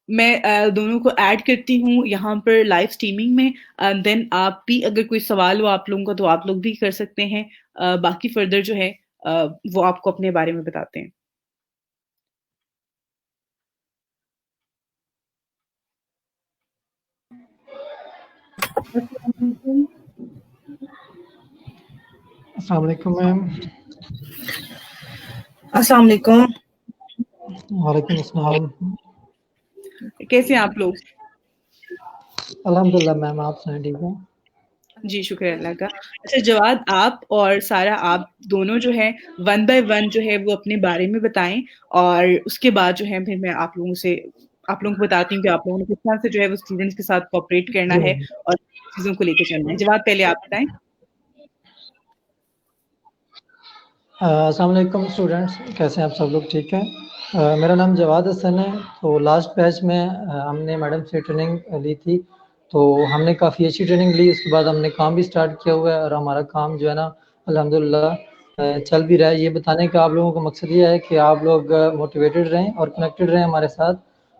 मैं दोनों को ऐड करती हूँ यहाँ पर लाइव स्ट्रीमिंग में देन आप भी अगर कोई सवाल हो आप लोगों का तो आप लोग भी कर सकते हैं। बाकी फर्दर जो है वो आपको अपने बारे में बताते हैं। अस्सलाम वालेकुम मैम। अस्सलाम वालेकुम। वालेकुम अस्सलाम। कैसे हैं आप लोग? अल्हम्दुलिल्लाह मैम, आप सुनाएं ठीक हैं? जी, शुक्र है अल्लाह का। अच्छा जवाद आप और सारा आप दोनों जो है वन बाय वन जो है वो अपने बारे में बताएँ और उसके बाद जो है फिर मैं आप लोगों को बताती हूँ कि आप लोगों ने किस तरह से जो है वो स्टूडेंट्स के साथ कोऑपरेट करना जी है मैम। और चीज़ों को लेके चलना है। जवाद पहले आप बताएँ। अस्सलाम वालेकुम स्टूडेंट्स, कैसे हैं आप सब लोग ठीक हैं? मेरा नाम जवाद हसन है। तो लास्ट बैच में हमने मैडम से ट्रेनिंग ली थी, तो हमने काफ़ी अच्छी ट्रेनिंग ली। उसके बाद हमने काम भी स्टार्ट किया हुआ है और हमारा काम जो है ना अल्हम्दुलिल्लाह चल भी रहा है। ये बताने का आप लोगों का मकसद ये है कि आप लोग मोटिवेटेड रहें और कनेक्टेड रहें हमारे साथ।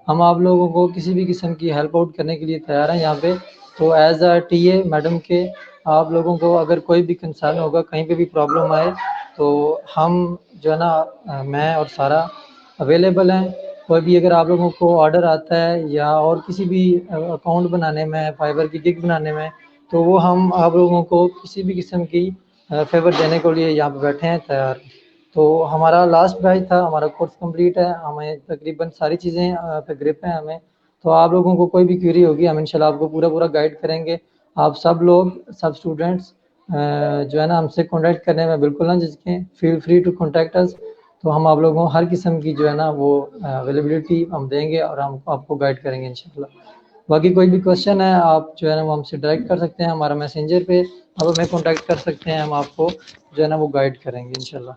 हम आप लोगों को किसी भी किस्म की हेल्प आउट करने के लिए तैयार हैं यहाँ पे। तो एज अ टीए मैडम के आप लोगों को अगर कोई भी कंसर्न होगा, कहीं पे भी प्रॉब्लम आए, तो हम जो है ना मैं और सारा अवेलेबल हैं। कोई भी अगर आप लोगों को ऑर्डर आता है या और किसी भी अकाउंट बनाने में, फाइबर की गिग बनाने में, तो वो हम आप लोगों को किसी भी किस्म की फेवर देने के लिए यहाँ पे बैठे हैं तैयार। तो हमारा लास्ट बैच था, हमारा कोर्स कंप्लीट है, हमें तकरीबन सारी चीज़ें पे ग्रिप है हमें। तो आप लोगों को कोई भी क्वेरी होगी हम इंशाल्लाह आपको पूरा गाइड करेंगे। आप सब लोग, सब स्टूडेंट्स जो है ना हमसे कॉन्टैक्ट करने में बिल्कुल ना झिझकें, feel free to contact us. तो हम आप लोगों को हर किस्म की जो है ना वो अवेलेबिलिटी हम देंगे और हम आपको गाइड करेंगे इंशाल्लाह। बाकी कोई भी क्वेश्चन है आप जो है ना वो हमसे डायरेक्ट कर सकते हैं, हमारा मैसेंजर पे आप हमें कॉन्टैक्ट कर सकते हैं, हम आपको जो है ना वो गाइड करेंगे इंशाल्लाह।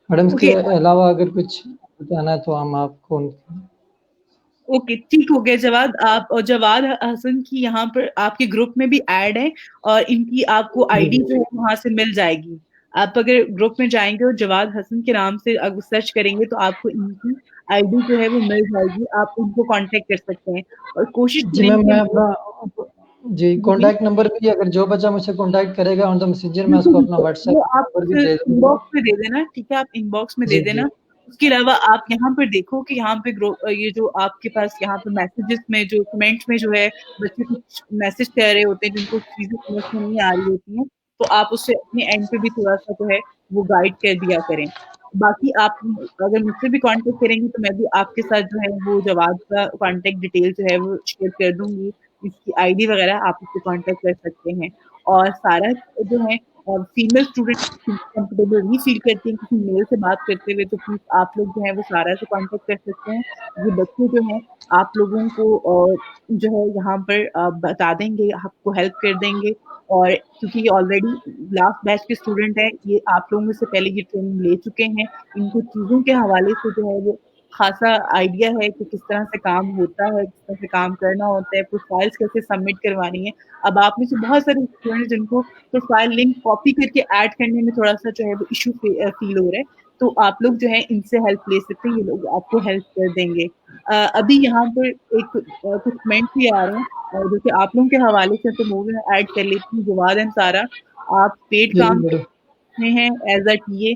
मैडम इसके ओके। अलावा अगर कुछ बताना है तो हम आपको ओके, ठीक हो गया जवाद। आप और जवाद हसन की यहाँ पर आपके ग्रुप में भी ऐड है, और इनकी आपको जी आईडी जो जी है वहां से मिल जाएगी। आप अगर ग्रुप में जाएंगे और जवाद हसन के नाम से अगर सर्च करेंगे तो आपको इनकी आईडी जो है वो मिल जाएगी, आप उनको कांटेक्ट कर सकते हैं और कोशिश जी मैम, करेंगे। मैं अपना जी जी जी, कॉन्टैक्ट नंबर भी, अगर जो बच्चा मुझसे कॉन्टैक्ट करेगा ऑन द मैसेंजर, मैं बिल्कुल उसको अपना बिल्कुल, वो व्हाट्सएप आप नंबर भी फिर दे दूंगा। इनबॉक्स में दे देना, ठीक है, आप इनबॉक्स में दे जी जी देना। उसके अलावा आप यहाँ पर देखो कि यहाँ पे ये जो आपके पास यहाँ पे मैसेजेस में जो कमेंट्स में जो है बच्चे कुछ मैसेज कह रहे होते हैं जिनको चीजें समझ में नहीं आ रही होती हैं, तो आप उससे अपने एंड पे भी थोड़ा सा जो है वो गाइड कर दिया करें। बाकी आप अगर मुझसे भी कांटेक्ट करेंगे तो मैं भी आपके साथ जो है वो जवाब का कांटेक्ट डिटेल जो है वो शेयर कर दूंगी, इसकी आईडी वगैरह आप उससे कांटेक्ट कर सकते हैं। और सारा जो है फीमेल स्टूडेंट कंफर्टेबल नहीं फील करती हैं किसी मेल से बात करते हुए, तो प्लीज आप लोग जो है वो सारा से कांटेक्ट कर सकते हैं। ये बच्चे जो हैं आप लोगों को जो है यहाँ पर बता देंगे, आपको हेल्प कर देंगे। और क्योंकि ये ऑलरेडी लास्ट बैच के स्टूडेंट हैं, ये आप लोगों से पहले ये ट्रेनिंग ले चुके हैं, इनको चीजों के हवाले से जो है वो खासा आइडिया है कि किस तरह से काम होता है, किस तरह से काम करना होता है, प्रोफाइल्स कैसे सबमिट करवानी है। अब आप में से बहुत सारे स्टूडेंट जिनको प्रोफाइल लिंक कॉपी करके ऐड करने में थोड़ा सा जो है वो इशू फील हो रहा है, तो आप लोग जो है इनसे हेल्प ले सकते हैं, ये लोग आपको हेल्प कर देंगे। अभी यहाँ पर एक कुछ कमेंट्स भी आ रहे हैं जो कि आप लोगों के हवाले से, तो वो मैं ऐड कर लेती हूँ। जवाद एंड सारा, आप पेड जी काम मैडम। में हैं as a TA,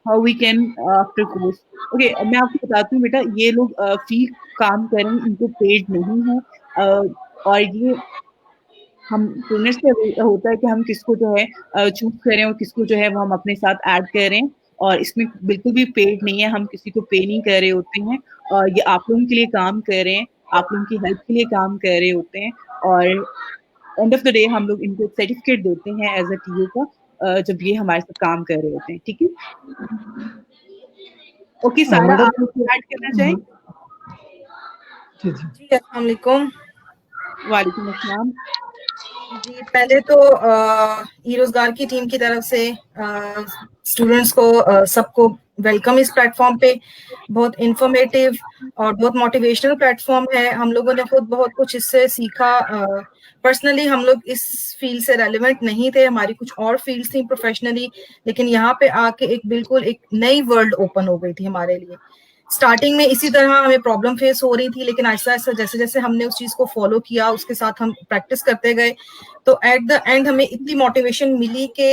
how we can after course. Okay, मैं आपको बताती हूँ बेटा, ये लोग फ्री काम करें, इनको पेड नहीं है। और ये हम ट्रेनर्स पे होता है कि हम किसको जो है चूज करें और किसको जो है वो हम अपने साथ ऐड करें, और इसमें बिल्कुल भी पेड नहीं है, हम किसी को पे नहीं कर रहे होते हैं। और ये आप लोगों के लिए काम कर रहे हैं, आप लोगों की हेल्प के लिए काम कर रहे होते हैं। और एंड ऑफ द डे हम लोग इनको एक सर्टिफिकेट देते हैं एज अ टीओ का, जब ये हमारे साथ काम कर रहे होते हैं, ठीक है। ओके सारा, मैडम आप ऐड करना चाहें? जी जी जी अस्सलाम वालेकुम। वालेकुम अस्सलाम। जी पहले तो ई रोजगार की टीम की तरफ से स्टूडेंट्स को सबको वेलकम इस प्लेटफॉर्म पे। बहुत इंफॉर्मेटिव और बहुत मोटिवेशनल प्लेटफॉर्म है। हम लोगों ने खुद बहुत कुछ इससे सीखा। पर्सनली हम लोग इस फील्ड से रेलिवेंट नहीं थे, हमारी कुछ और फील्ड थी प्रोफेशनली, लेकिन यहाँ पे आके एक बिल्कुल एक नई वर्ल्ड ओपन हो गई थी हमारे लिए। स्टार्टिंग में इसी तरह हमें प्रॉब्लम फेस हो रही थी, लेकिन ऐसा ऐसा जैसे जैसे हमने उस चीज को फॉलो किया, उसके साथ हम प्रैक्टिस करते गए, तो एट द एंड हमें इतनी मोटिवेशन मिली कि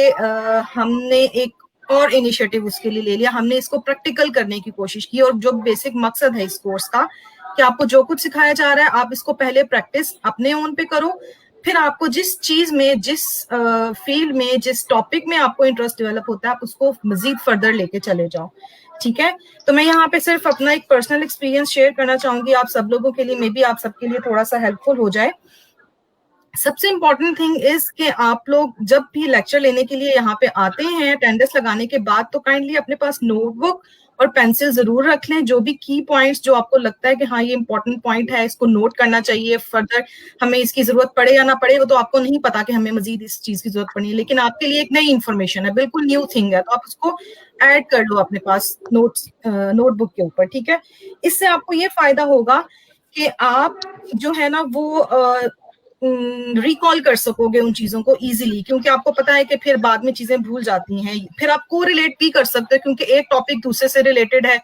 हमने एक और इनिशिएटिव उसके लिए ले लिया। हमने इसको प्रैक्टिकल करने की कोशिश की, और जो बेसिक मकसद है इस कोर्स का कि आपको जो कुछ सिखाया जा रहा है आप इसको पहले प्रैक्टिस अपने ओन पे करो, फिर आपको जिस चीज में, जिस फील्ड में, जिस टॉपिक में आपको इंटरेस्ट डेवलप होता है, आप उसको मजीद फर्दर लेके चले जाओ। ठीक है, तो मैं यहाँ पे सिर्फ अपना एक पर्सनल एक्सपीरियंस शेयर करना चाहूंगी आप सब लोगों के लिए, मे बी आप सबके लिए थोड़ा सा हेल्पफुल हो जाए। सबसे इम्पोर्टेंट थिंग इज कि आप लोग जब भी लेक्चर लेने के लिए यहाँ पे आते हैं, अटेंडेंस लगाने के बाद, तो काइंडली अपने पास नोटबुक और पेंसिल जरूर रख लें। जो भी की पॉइंट्स जो आपको लगता है कि हाँ ये इंपॉर्टेंट पॉइंट है, इसको नोट करना चाहिए, फर्दर हमें इसकी जरूरत पड़े या ना पड़े वो तो आपको नहीं पता कि हमें मजीद इस चीज की जरूरत पड़ी है, लेकिन आपके लिए एक नई इन्फॉर्मेशन है, बिल्कुल न्यू थिंग है, तो आप उसको ऐड कर लो अपने पास नोट्स नोटबुक के ऊपर। ठीक है, इससे आपको ये फायदा होगा कि आप जो है ना वो रिकॉल कर सकोगे उन चीजों को इजीली, क्योंकि आपको पता है कि फिर बाद में चीजें भूल जाती हैं। फिर आप को रिलेट भी कर सकते हो, क्योंकि एक टॉपिक दूसरे से रिलेटेड है,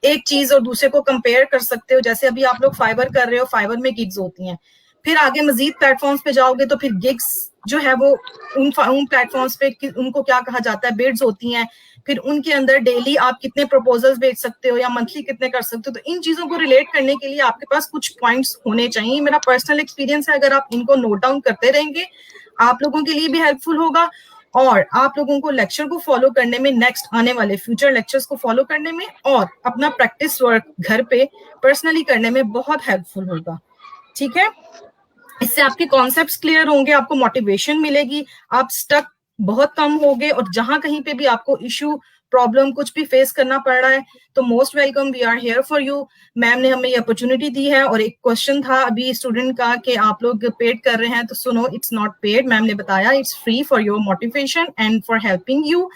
एक चीज और दूसरे को कंपेयर कर सकते हो। जैसे अभी आप लोग फाइवर कर रहे हो, फाइवर में गिग्स होती हैं, फिर आगे मजीद प्लेटफॉर्म्स पे जाओगे तो फिर गिग्स जो है वो उन प्लेटफॉर्म्स पे उनको क्या कहा जाता है, बिड्स होती हैं। फिर उनके अंदर डेली आप कितने प्रपोजल्स भेज सकते हो या मंथली कितने कर सकते हो, तो इन चीजों को रिलेट करने के लिए आपके पास कुछ पॉइंट्स होने चाहिए। मेरा पर्सनल एक्सपीरियंस है, अगर आप इनको नोट डाउन करते रहेंगे आप लोगों के लिए भी हेल्पफुल होगा, और आप लोगों को लेक्चर को फॉलो करने में, नेक्स्ट आने वाले फ्यूचर लेक्चर्स को फॉलो करने में, और अपना प्रैक्टिस वर्क घर पे पर्सनली करने में बहुत हेल्पफुल होगा। ठीक है, इससे आपके कॉन्सेप्ट्स क्लियर होंगे, आपको मोटिवेशन मिलेगी, आप स्टक बहुत कम होगे, और जहां कहीं पे भी आपको इशू प्रॉब्लम कुछ भी फेस करना पड़ रहा है तो most welcome, we are here for you. Ma'am ने हमें ये अपॉर्चुनिटी दी है। और एक क्वेश्चन था अभी स्टूडेंट का कि आप लोग पेड कर रहे हैं, तो सुनो, इट्स नॉट पेड। मैम ने बताया it's free for your motivation and for helping you,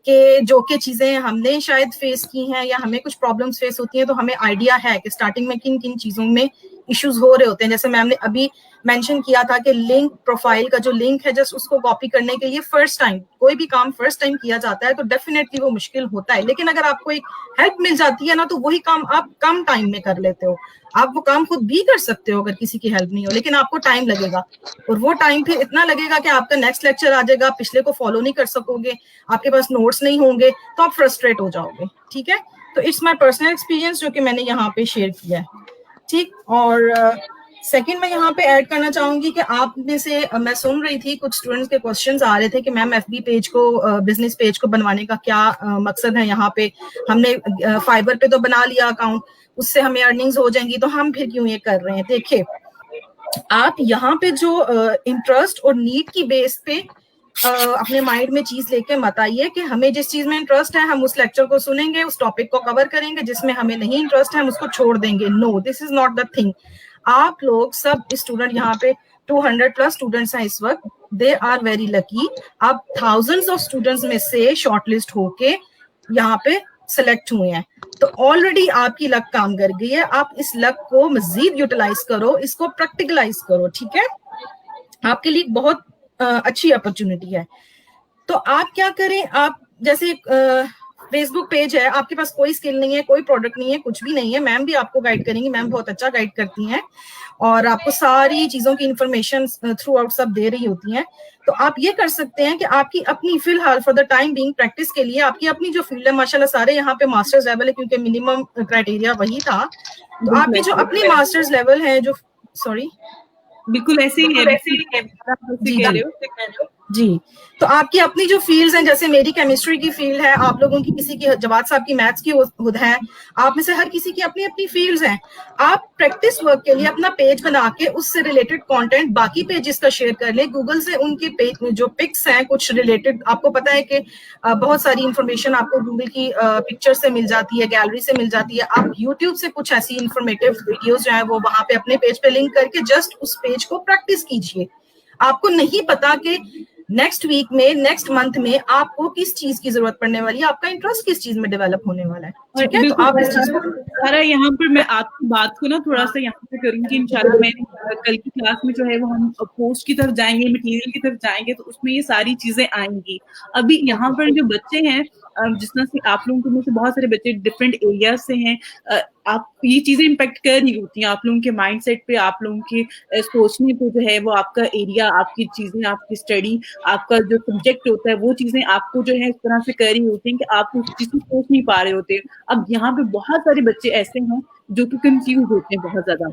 कि जो कि चीजें हमने शायद फेस की हैं या हमें कुछ प्रॉब्लम्स फेस होती हैं तो हमें आइडिया है कि स्टार्टिंग में किन किन चीजों में इश्यूज हो रहे होते हैं। जैसे मैम ने अभी मेंशन किया था कि लिंक, प्रोफाइल का जो लिंक है जस्ट उसको कॉपी करने के लिए फर्स्ट टाइम, कोई भी काम फर्स्ट टाइम किया जाता है तो डेफिनेटली वो मुश्किल होता है, लेकिन अगर आपको एक हेल्प मिल जाती है ना तो वही काम आप कम टाइम में कर लेते हो। आप वो काम खुद भी कर सकते हो अगर किसी की हेल्प नहीं हो, लेकिन आपको टाइम लगेगा, और वो टाइम फिर इतना लगेगा कि आपका नेक्स्ट लेक्चर आ जाएगा, पिछले को फॉलो नहीं कर सकोगे, आपके पास नोट्स नहीं होंगे, तो आप फ्रस्ट्रेट हो जाओगे। ठीक है, तो इट्स माय पर्सनल एक्सपीरियंस जो कि मैंने यहाँ पे शेयर किया है। ठीक, और सेकंड मैं यहाँ पे ऐड करना चाहूंगी कि आप में से मैं सुन रही थी कुछ स्टूडेंट्स के क्वेश्चंस आ रहे थे कि मैम एफबी पेज को, बिजनेस पेज को बनवाने का क्या मकसद है। यहाँ पे हमने फाइबर पे तो बना लिया अकाउंट, उससे हमें अर्निंग्स हो जाएंगी, तो हम फिर क्यों ये कर रहे हैं। देखिए, आप यहाँ पे जो इंटरेस्ट और नीड की बेस पे अपने माइंड में चीज लेके मत आइए कि हमें जिस चीज में इंटरेस्ट है हम उस लेक्चर को सुनेंगे, उस टॉपिक को कवर करेंगे, जिसमें हमें नहीं इंटरेस्ट है हम उसको छोड़ देंगे। No, this is not the thing. आप लोग सब स्टूडेंट, यहाँ पे 200 प्लस स्टूडेंट्स हैं इस वक्त, दे आर वेरी लकी। आप थाउजेंड्स ऑफ स्टूडेंट्स में से शॉर्टलिस्ट होके यहाँ पे सिलेक्ट हुए हैं, तो ऑलरेडी आपकी लक काम कर गई है। आप इस लक को मजीद यूटिलाइज करो, इसको प्रैक्टिकलाइज करो। ठीक है, आपके लिए बहुत अच्छी अपॉर्चुनिटी है। तो आप क्या करें, आप जैसे फेसबुक पेज है, आपके पास कोई स्किल नहीं है, कोई प्रोडक्ट नहीं है, कुछ भी नहीं है, मैम भी आपको गाइड करेंगी, मैम बहुत अच्छा गाइड करती हैं और आपको सारी चीजों की इंफॉर्मेशन थ्रू आउट सब दे रही होती हैं। तो आप ये कर सकते हैं कि आपकी अपनी, फिलहाल for the time being, practice के लिए आपकी अपनी जो फील्ड है, माशाल्लाह सारे यहाँ पे मास्टर्स लेवल है क्योंकि मिनिमम क्राइटेरिया वही था। तो आपकी जो अपनी मास्टर्स लेवल है, जो सॉरी बिल्कुल ऐसे ही है, जी, तो आपकी अपनी जो फील्ड्स हैं, जैसे मेरी केमिस्ट्री की फील्ड है, आप लोगों की, किसी की, जवाद साहब की मैथ्स की खुद है, आप में से हर किसी की अपनी अपनी फील्ड्स हैं। आप प्रैक्टिस वर्क के लिए अपना पेज बना के उससे रिलेटेड कंटेंट बाकी पेजेस का शेयर कर ले। गूगल से उनके पेज जो पिक्स हैं कुछ रिलेटेड, आपको पता है कि बहुत सारी इंफॉर्मेशन आपको गूगल की पिक्चर से मिल जाती है, गैलरी से मिल जाती है। आप यूट्यूब से कुछ ऐसी इंफॉर्मेटिव वीडियोज जो है वो वहां पे अपने पेज पे लिंक करके जस्ट उस पेज को प्रैक्टिस कीजिए। आपको नहीं पता कि नेक्स्ट वीक में, नेक्स्ट मंथ में आपको किस चीज की जरूरत पड़ने वाली है, आपका इंटरेस्ट किस चीज में डेवलप होने वाला है। ठीक है, तो आप इस चीज को सारा यहाँ पर मैं आपकी बात को ना थोड़ा सा यहाँ पे करूंगी इंशाल्लाह। मैं कल की क्लास में जो है वो हम पोस्ट की तरफ जाएंगे, मटेरियल की तरफ जाएंगे, तो उसमें ये सारी चीजें आएंगी। अभी यहाँ पर जो बच्चे हैं, जिस तरह से आप लोगों में से बहुत सारे बच्चे डिफरेंट एरिया से हैं, आप ये चीजें इम्पेक्ट कर रही होती हैं आप लोगों के माइंडसेट पे, आप लोगों के सोचने पे जो है वो आपका एरिया, आपकी चीजें, आपकी स्टडी, आपका जो सब्जेक्ट होता है वो चीजें आपको जो है इस तरह से कर रही होती हैं कि आप उस चीज को सोच नहीं पा रहे होते। अब यहाँ पे बहुत सारे बच्चे ऐसे हैं जो कि कंफ्यूज होते हैं बहुत ज्यादा,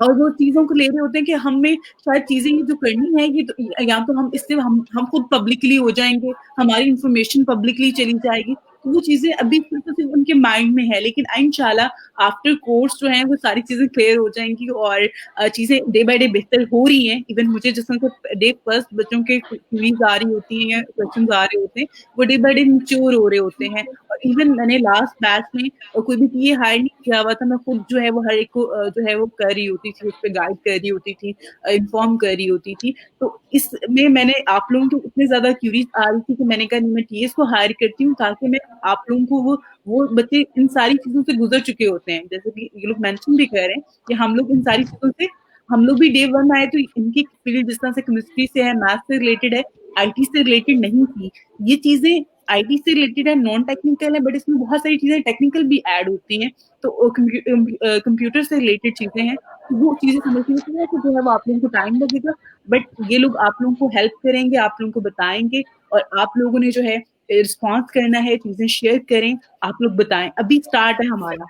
और वो चीजों को ले रहे होते हैं कि हमें शायद चीजें ये जो करनी है, ये तो या तो हम इससे हम खुद पब्लिकली हो जाएंगे, हमारी इंफॉर्मेशन पब्लिकली चली जाएगी। वो चीजें अभी सिर्फ उनके माइंड में है, लेकिन इंशाल्लाह आफ्टर कोर्स जो है वो सारी चीजें क्लियर हो जाएंगी और चीजें डे बाय डे बेहतर हो रही हैं। इवन मुझे जिस तरह से डे फर्स्ट बच्चों के क्वेरीज आ रही होती हैं या क्वेश्चन आ रहे होते हैं, वो डे बाय डे मैच्योर हो रहे होते हैं। और इवन मैंने लास्ट बैच में कोई भी ये हायर नहीं किया हुआ था, मैं खुद जो है वो हर एक को जो है वो कर रही होती थी, उस पर गाइड कर रही होती थी, इन्फॉर्म कर रही होती थी। तो इसमें मैंने आप लोगों को इतने ज्यादा क्यूरीज आ रही थी कि मैंने कहा मैं टीएस को हायर करती हूँ ताकि मैं आप लोगों को वो बच्चे इन सारी चीजों से गुजर चुके होते हैं, जैसे कि ये लोग मेंशन भी कर रहे हैं कि हम लोग इन सारी चीजों से, हम लोग भी डे वन आए तो इनकी फील्ड जिस तरह से केमिस्ट्री से है, मैथ से रिलेटेड है, आईटी से रिलेटेड नहीं थी। ये चीजें आईटी से रिलेटेड है, नॉन टेक्निकल है, बट इसमें बहुत सारी चीजें टेक्निकल भी ऐड होती हैं, तो कंप्यूटर से रिलेटेड चीजें हैं, वो चीजें समझने के लिए जो है वो आप लोगों को टाइम लगेगा, बट ये लोग आप लोगों को हेल्प करेंगे, आप लोगों को बताएंगे, और आप लोगों ने जो है रिस्पॉन्स करना है, चीजें शेयर करें, आप लोग बताएं। अभी स्टार्ट है हमारा,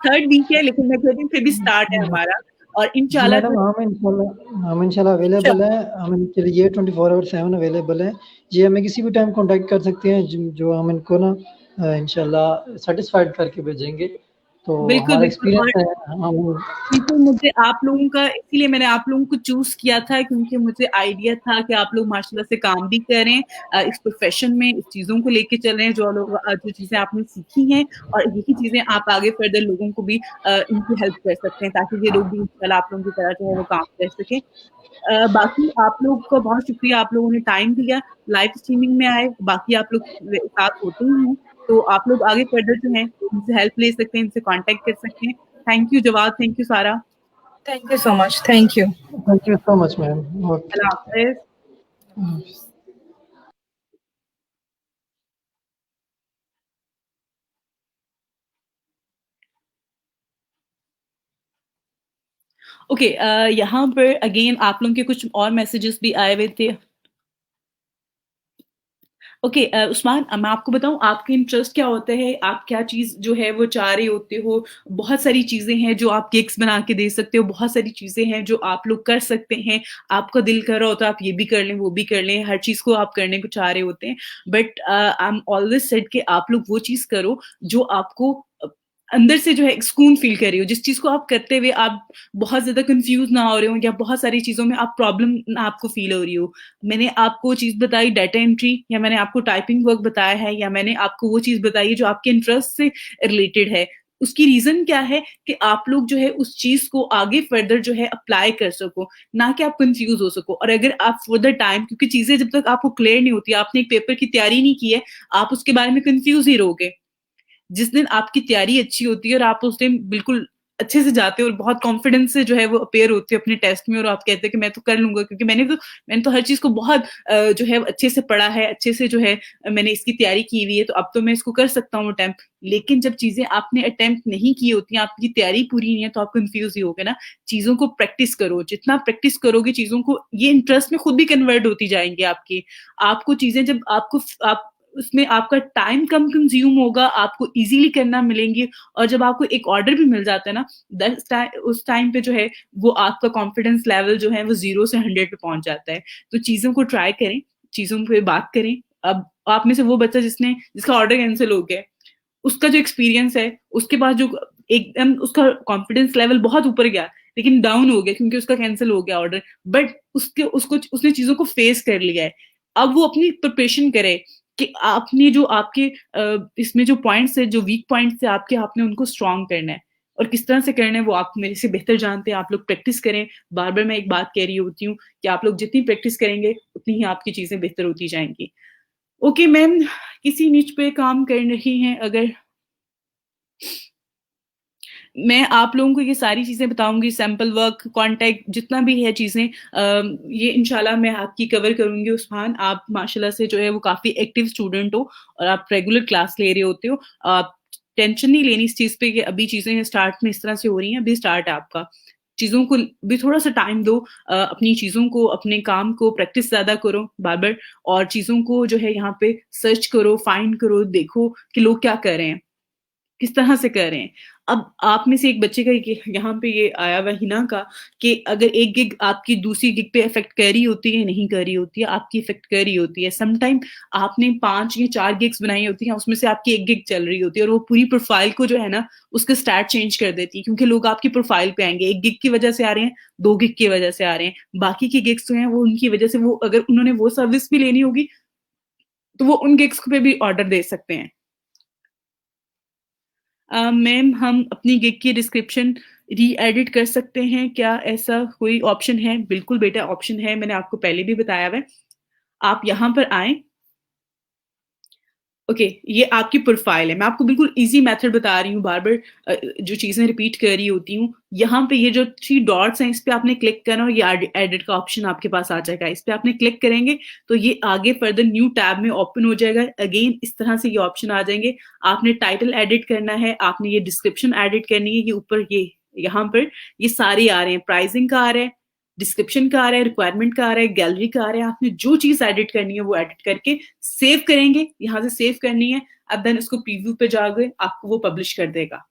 3rd वीक है, लेकिन मैं कहती हूँ फिर भी स्टार्ट है हमारा, और इंशाल्लाह हम इंशाल्लाह अवेलेबल है, हम इनके लिए 24/7 अवेलेबल है जी। हमें किसी भी टाइम कांटेक्ट कर सकते हैं, जो हम इनको ना इंशाल्लाह सेटिस्फाइड करके भेजेंगे। तो बिल्कुल, हमारा बिल्कुल। और एक्सपीरियंस है हम बिल्कुल, मुझे आप लोगों का इसीलिए मैंने आप लोगों को चूज़ किया था क्योंकि मुझे आइडिया था कि आप लोग माशाल्लाह से काम भी कर रहे हैं इस प्रोफ़ेशन में, इस चीज़ों को लेके चल रहे हैं जो चीज़ें आपने सीखी हैं और यही चीज़ें आप आगे फ़र्दर लोगों को भी इनकी हेल्प कर सकते हैं ताकि ये लोग भी इंशाल्लाह आप लोगों की तरह जो है वो काम कर सकें। बाकी आप लोग का बहुत शुक्रिया, आप लोगों ने टाइम दिया, लाइव स्ट्रीमिंग में आए, बाकी आप लोग साथ होते ही हैं, तो आप लोग आगे फ़र्दर जो है इनसे हेल्प ले सकते हैं, इनसे कॉन्टैक्ट कर सकते हैं। Thank you Jawad, thank you Sara. Thank you so much. Thank you. Thank you so much ma'am. Okay. अल्लाह हाफ़िज़। ओके यहाँ पर अगेन आप लोगों के कुछ और मैसेजेस भी आए हुए थे। ओके उस्मान मैं आपको बताऊँ आपके इंटरेस्ट क्या होता है? आप क्या चीज़ जो है वो चाह रहे होते हो? बहुत सारी चीज़ें हैं जो आप गिग्स बना के दे सकते हो, बहुत सारी चीज़ें हैं जो आप लोग कर सकते हैं। आपका दिल कर रहा होता है आप ये भी कर लें, वो भी कर लें, हर चीज़ को आप करने को चाह रहे होते हैं। But I am always said कि आप लोग वो चीज़ करो जो आपको अंदर से जो है एक सुकून फ़ील कर रही हो। जिस चीज़ को आप करते हुए आप बहुत ज़्यादा कन्फ्यूज़ ना हो रहे हो या बहुत सारी चीज़ों में आप प्रॉब्लम ना आपको फ़ील हो रही हो। मैंने आपको चीज़ बताई डाटा एंट्री या मैंने आपको टाइपिंग वर्क बताया है या मैंने आपको वो चीज़ बताई है जो आपके इंटरेस्ट से रिलेटेड है। उसकी रीज़न क्या है कि आप लोग जो है उस चीज़ को आगे फर्दर जो है अप्लाई कर सको, ना कि आप कन्फ्यूज़ हो सको। और अगर आप फॉर द टाइम क्योंकि चीज़ें जब तक आपको क्लियर नहीं होती, आपने एक पेपर की तैयारी नहीं की है, आप उसके बारे में कन्फ्यूज़ ही रहोगे। जिस दिन आपकी तैयारी अच्छी होती है और आप उस दिन बिल्कुल अच्छे से जाते हो और बहुत कॉन्फिडेंस से जो है वो अपीयर होते हो अपने टेस्ट में और आप कहते हैं कि मैं तो कर लूँगा क्योंकि मैंने तो हर चीज़ को बहुत जो है अच्छे से पढ़ा है, अच्छे से जो है मैंने इसकी तैयारी की हुई है तो अब तो मैं इसको कर सकता हूँ अटेम्प्ट। लेकिन जब चीज़ें आपने अटेम्प्ट नहीं की होती हैं, आपकी तैयारी पूरी नहीं है तो आप कन्फ्यूज़ ही होगे ना। चीज़ों को प्रैक्टिस करो, जितना प्रैक्टिस करोगे चीज़ों को ये इंटरेस्ट में खुद भी कन्वर्ट होती जाएँगी आपकी। आपको चीज़ें जब आप उसमें आपका टाइम कम कंज़्यूम होगा, आपको ईज़िली करना मिलेंगी और जब आपको एक ऑर्डर भी मिल जाता है ना, उस टाइम पे जो है वो आपका कॉन्फिडेंस लेवल जो है वो 0 से 100 पे पहुँच जाता है। तो चीज़ों को ट्राई करें, चीज़ों पे बात करें। अब आप में से वो बच्चा जिसका ऑर्डर कैंसल हो गया है, उसका जो एक्सपीरियंस है, उसके बाद जो एकदम उसका कॉन्फिडेंस लेवल बहुत ऊपर गया, लेकिन डाउन हो गया क्योंकि उसका कैंसल हो गया ऑर्डर। बट उसने चीज़ों को फेस कर लिया है। अब वो अपनी प्रिपरेशन करे कि आपने जो आपके इसमें जो पॉइंट्स है, जो वीक पॉइंट्स है आपके, आपने उनको स्ट्रॉन्ग करना है और किस तरह से करना है वो आप मेरे से बेहतर जानते हैं। आप लोग प्रैक्टिस करें। बार-बार मैं एक बात कह रही होती हूँ कि आप लोग जितनी प्रैक्टिस करेंगे, उतनी ही आपकी चीज़ें बेहतर होती जाएँगी। ओके मैम, किसी निच पे काम कर रही हैं अगर मैं आप लोगों को ये सारी चीज़ें बताऊँगी, सैंपल वर्क, कॉन्टैक्ट जितना भी है चीज़ें ये इंशाल्लाह मैं आपकी कवर करूँगी उस्मान। आप माशाल्लाह से जो है वो काफ़ी एक्टिव स्टूडेंट हो और आप रेगुलर क्लास ले रहे होते हो। आप टेंशन नहीं लेनी इस चीज़ पे कि अभी चीज़ें स्टार्ट में इस तरह से हो रही हैं, अभी स्टार्ट है आपका। चीज़ों को भी थोड़ा-सा टाइम दो अपनी चीज़ों को, अपने काम को प्रैक्टिस ज़्यादा करो बार-बार और चीज़ों को जो है यहाँ पे सर्च करो, फाइंड करो, देखो कि लोग क्या कर रहे हैं। किस तरह से कर रहे हैं। अब आप में से एक बच्चे का ये यहाँ पे ये आया हुआ हिना का कि अगर एक गिग आपकी दूसरी गिग पे इफ़ेक्ट कर रही होती है, नहीं कर रही होती है, आपकी इफ़ेक्ट कर रही होती है। समटाइम आपने 5 या 4 गिग्स बनाई होती हैं, उसमें से आपकी 1 गिग चल रही होती है और वो पूरी प्रोफ़ाइल को जो है ना, उसका स्टैट चेंज कर देती है क्योंकि लोग आपकी प्रोफ़ाइल पे आएँगे। 1 गिग की वजह से आ रहे हैं, 2 गिग की वजह से आ रहे हैं। बाकी की गिग्स जो हैं वो उनकी वजह से वो अगर उन्होंने वो सर्विस भी लेनी होगी, तो वो उन गिग्स पे भी ऑर्डर दे सकते हैं। मैम हम अपनी गिग की डिस्क्रिप्शन री-एडिट कर सकते हैं, क्या ऐसा कोई ऑप्शन है? बिल्कुल बेटा ऑप्शन है, मैंने आपको पहले भी बताया हुआ है। आप यहाँ पर आएँ ओके, ये आपकी प्रोफ़ाइल है। मैं आपको बिल्कुल ईज़ी मेथड बता रही हूँ, बार-बार जो चीज़ें रिपीट कर रही होती हूँ। यहाँ पे ये जो 3 डॉट्स हैं, इस पे आपने क्लिक करना और ये एडिट का ऑप्शन आपके पास आ जाएगा। इस पे आपने क्लिक करेंगे, तो ये आगे फर्दर न्यू टैब में ओपन हो जाएगा। अगेन इस तरह से ये ऑप्शन आ जाएँगे। आपने टाइटल एडिट करना है, आपने ये डिस्क्रिप्शन एडिट करनी है, ये ऊपर ये यहाँ पर ये सारे आ रहे हैं। प्राइसिंग का आ रहा है, डिस्क्रिप्शन का आ रहा है, रिक्वायरमेंट का आ रहा है, गैलरी का आ रहा है। आपने जो चीज़ एडिट करनी है वो एडिट करके सेव करेंगे, यहाँ से सेव करनी है, अब देन उसको प्रीव्यू पे जाके आपको वो पब्लिश कर देगा।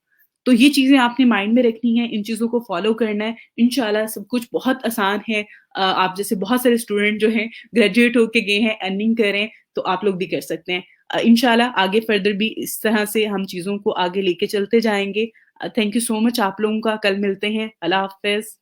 तो ये चीज़ें आपने माइंड में रखनी है, इन चीज़ों को फ़ॉलो करना है। इंशाल्लाह सब कुछ बहुत आसान है। आप जैसे बहुत सारे स्टूडेंट जो हैं ग्रेजुएट होके गए हैं, अर्निंग कर रहे हैं, तो आप लोग भी कर सकते हैं। इंशाल्लाह आगे फर्दर भी इस तरह से हम चीज़ों को आगे लेके चलते जाएँगे। थैंक यू सो मच आप लोगों का। कल मिलते हैं। अल्लाह हाफ़िज़।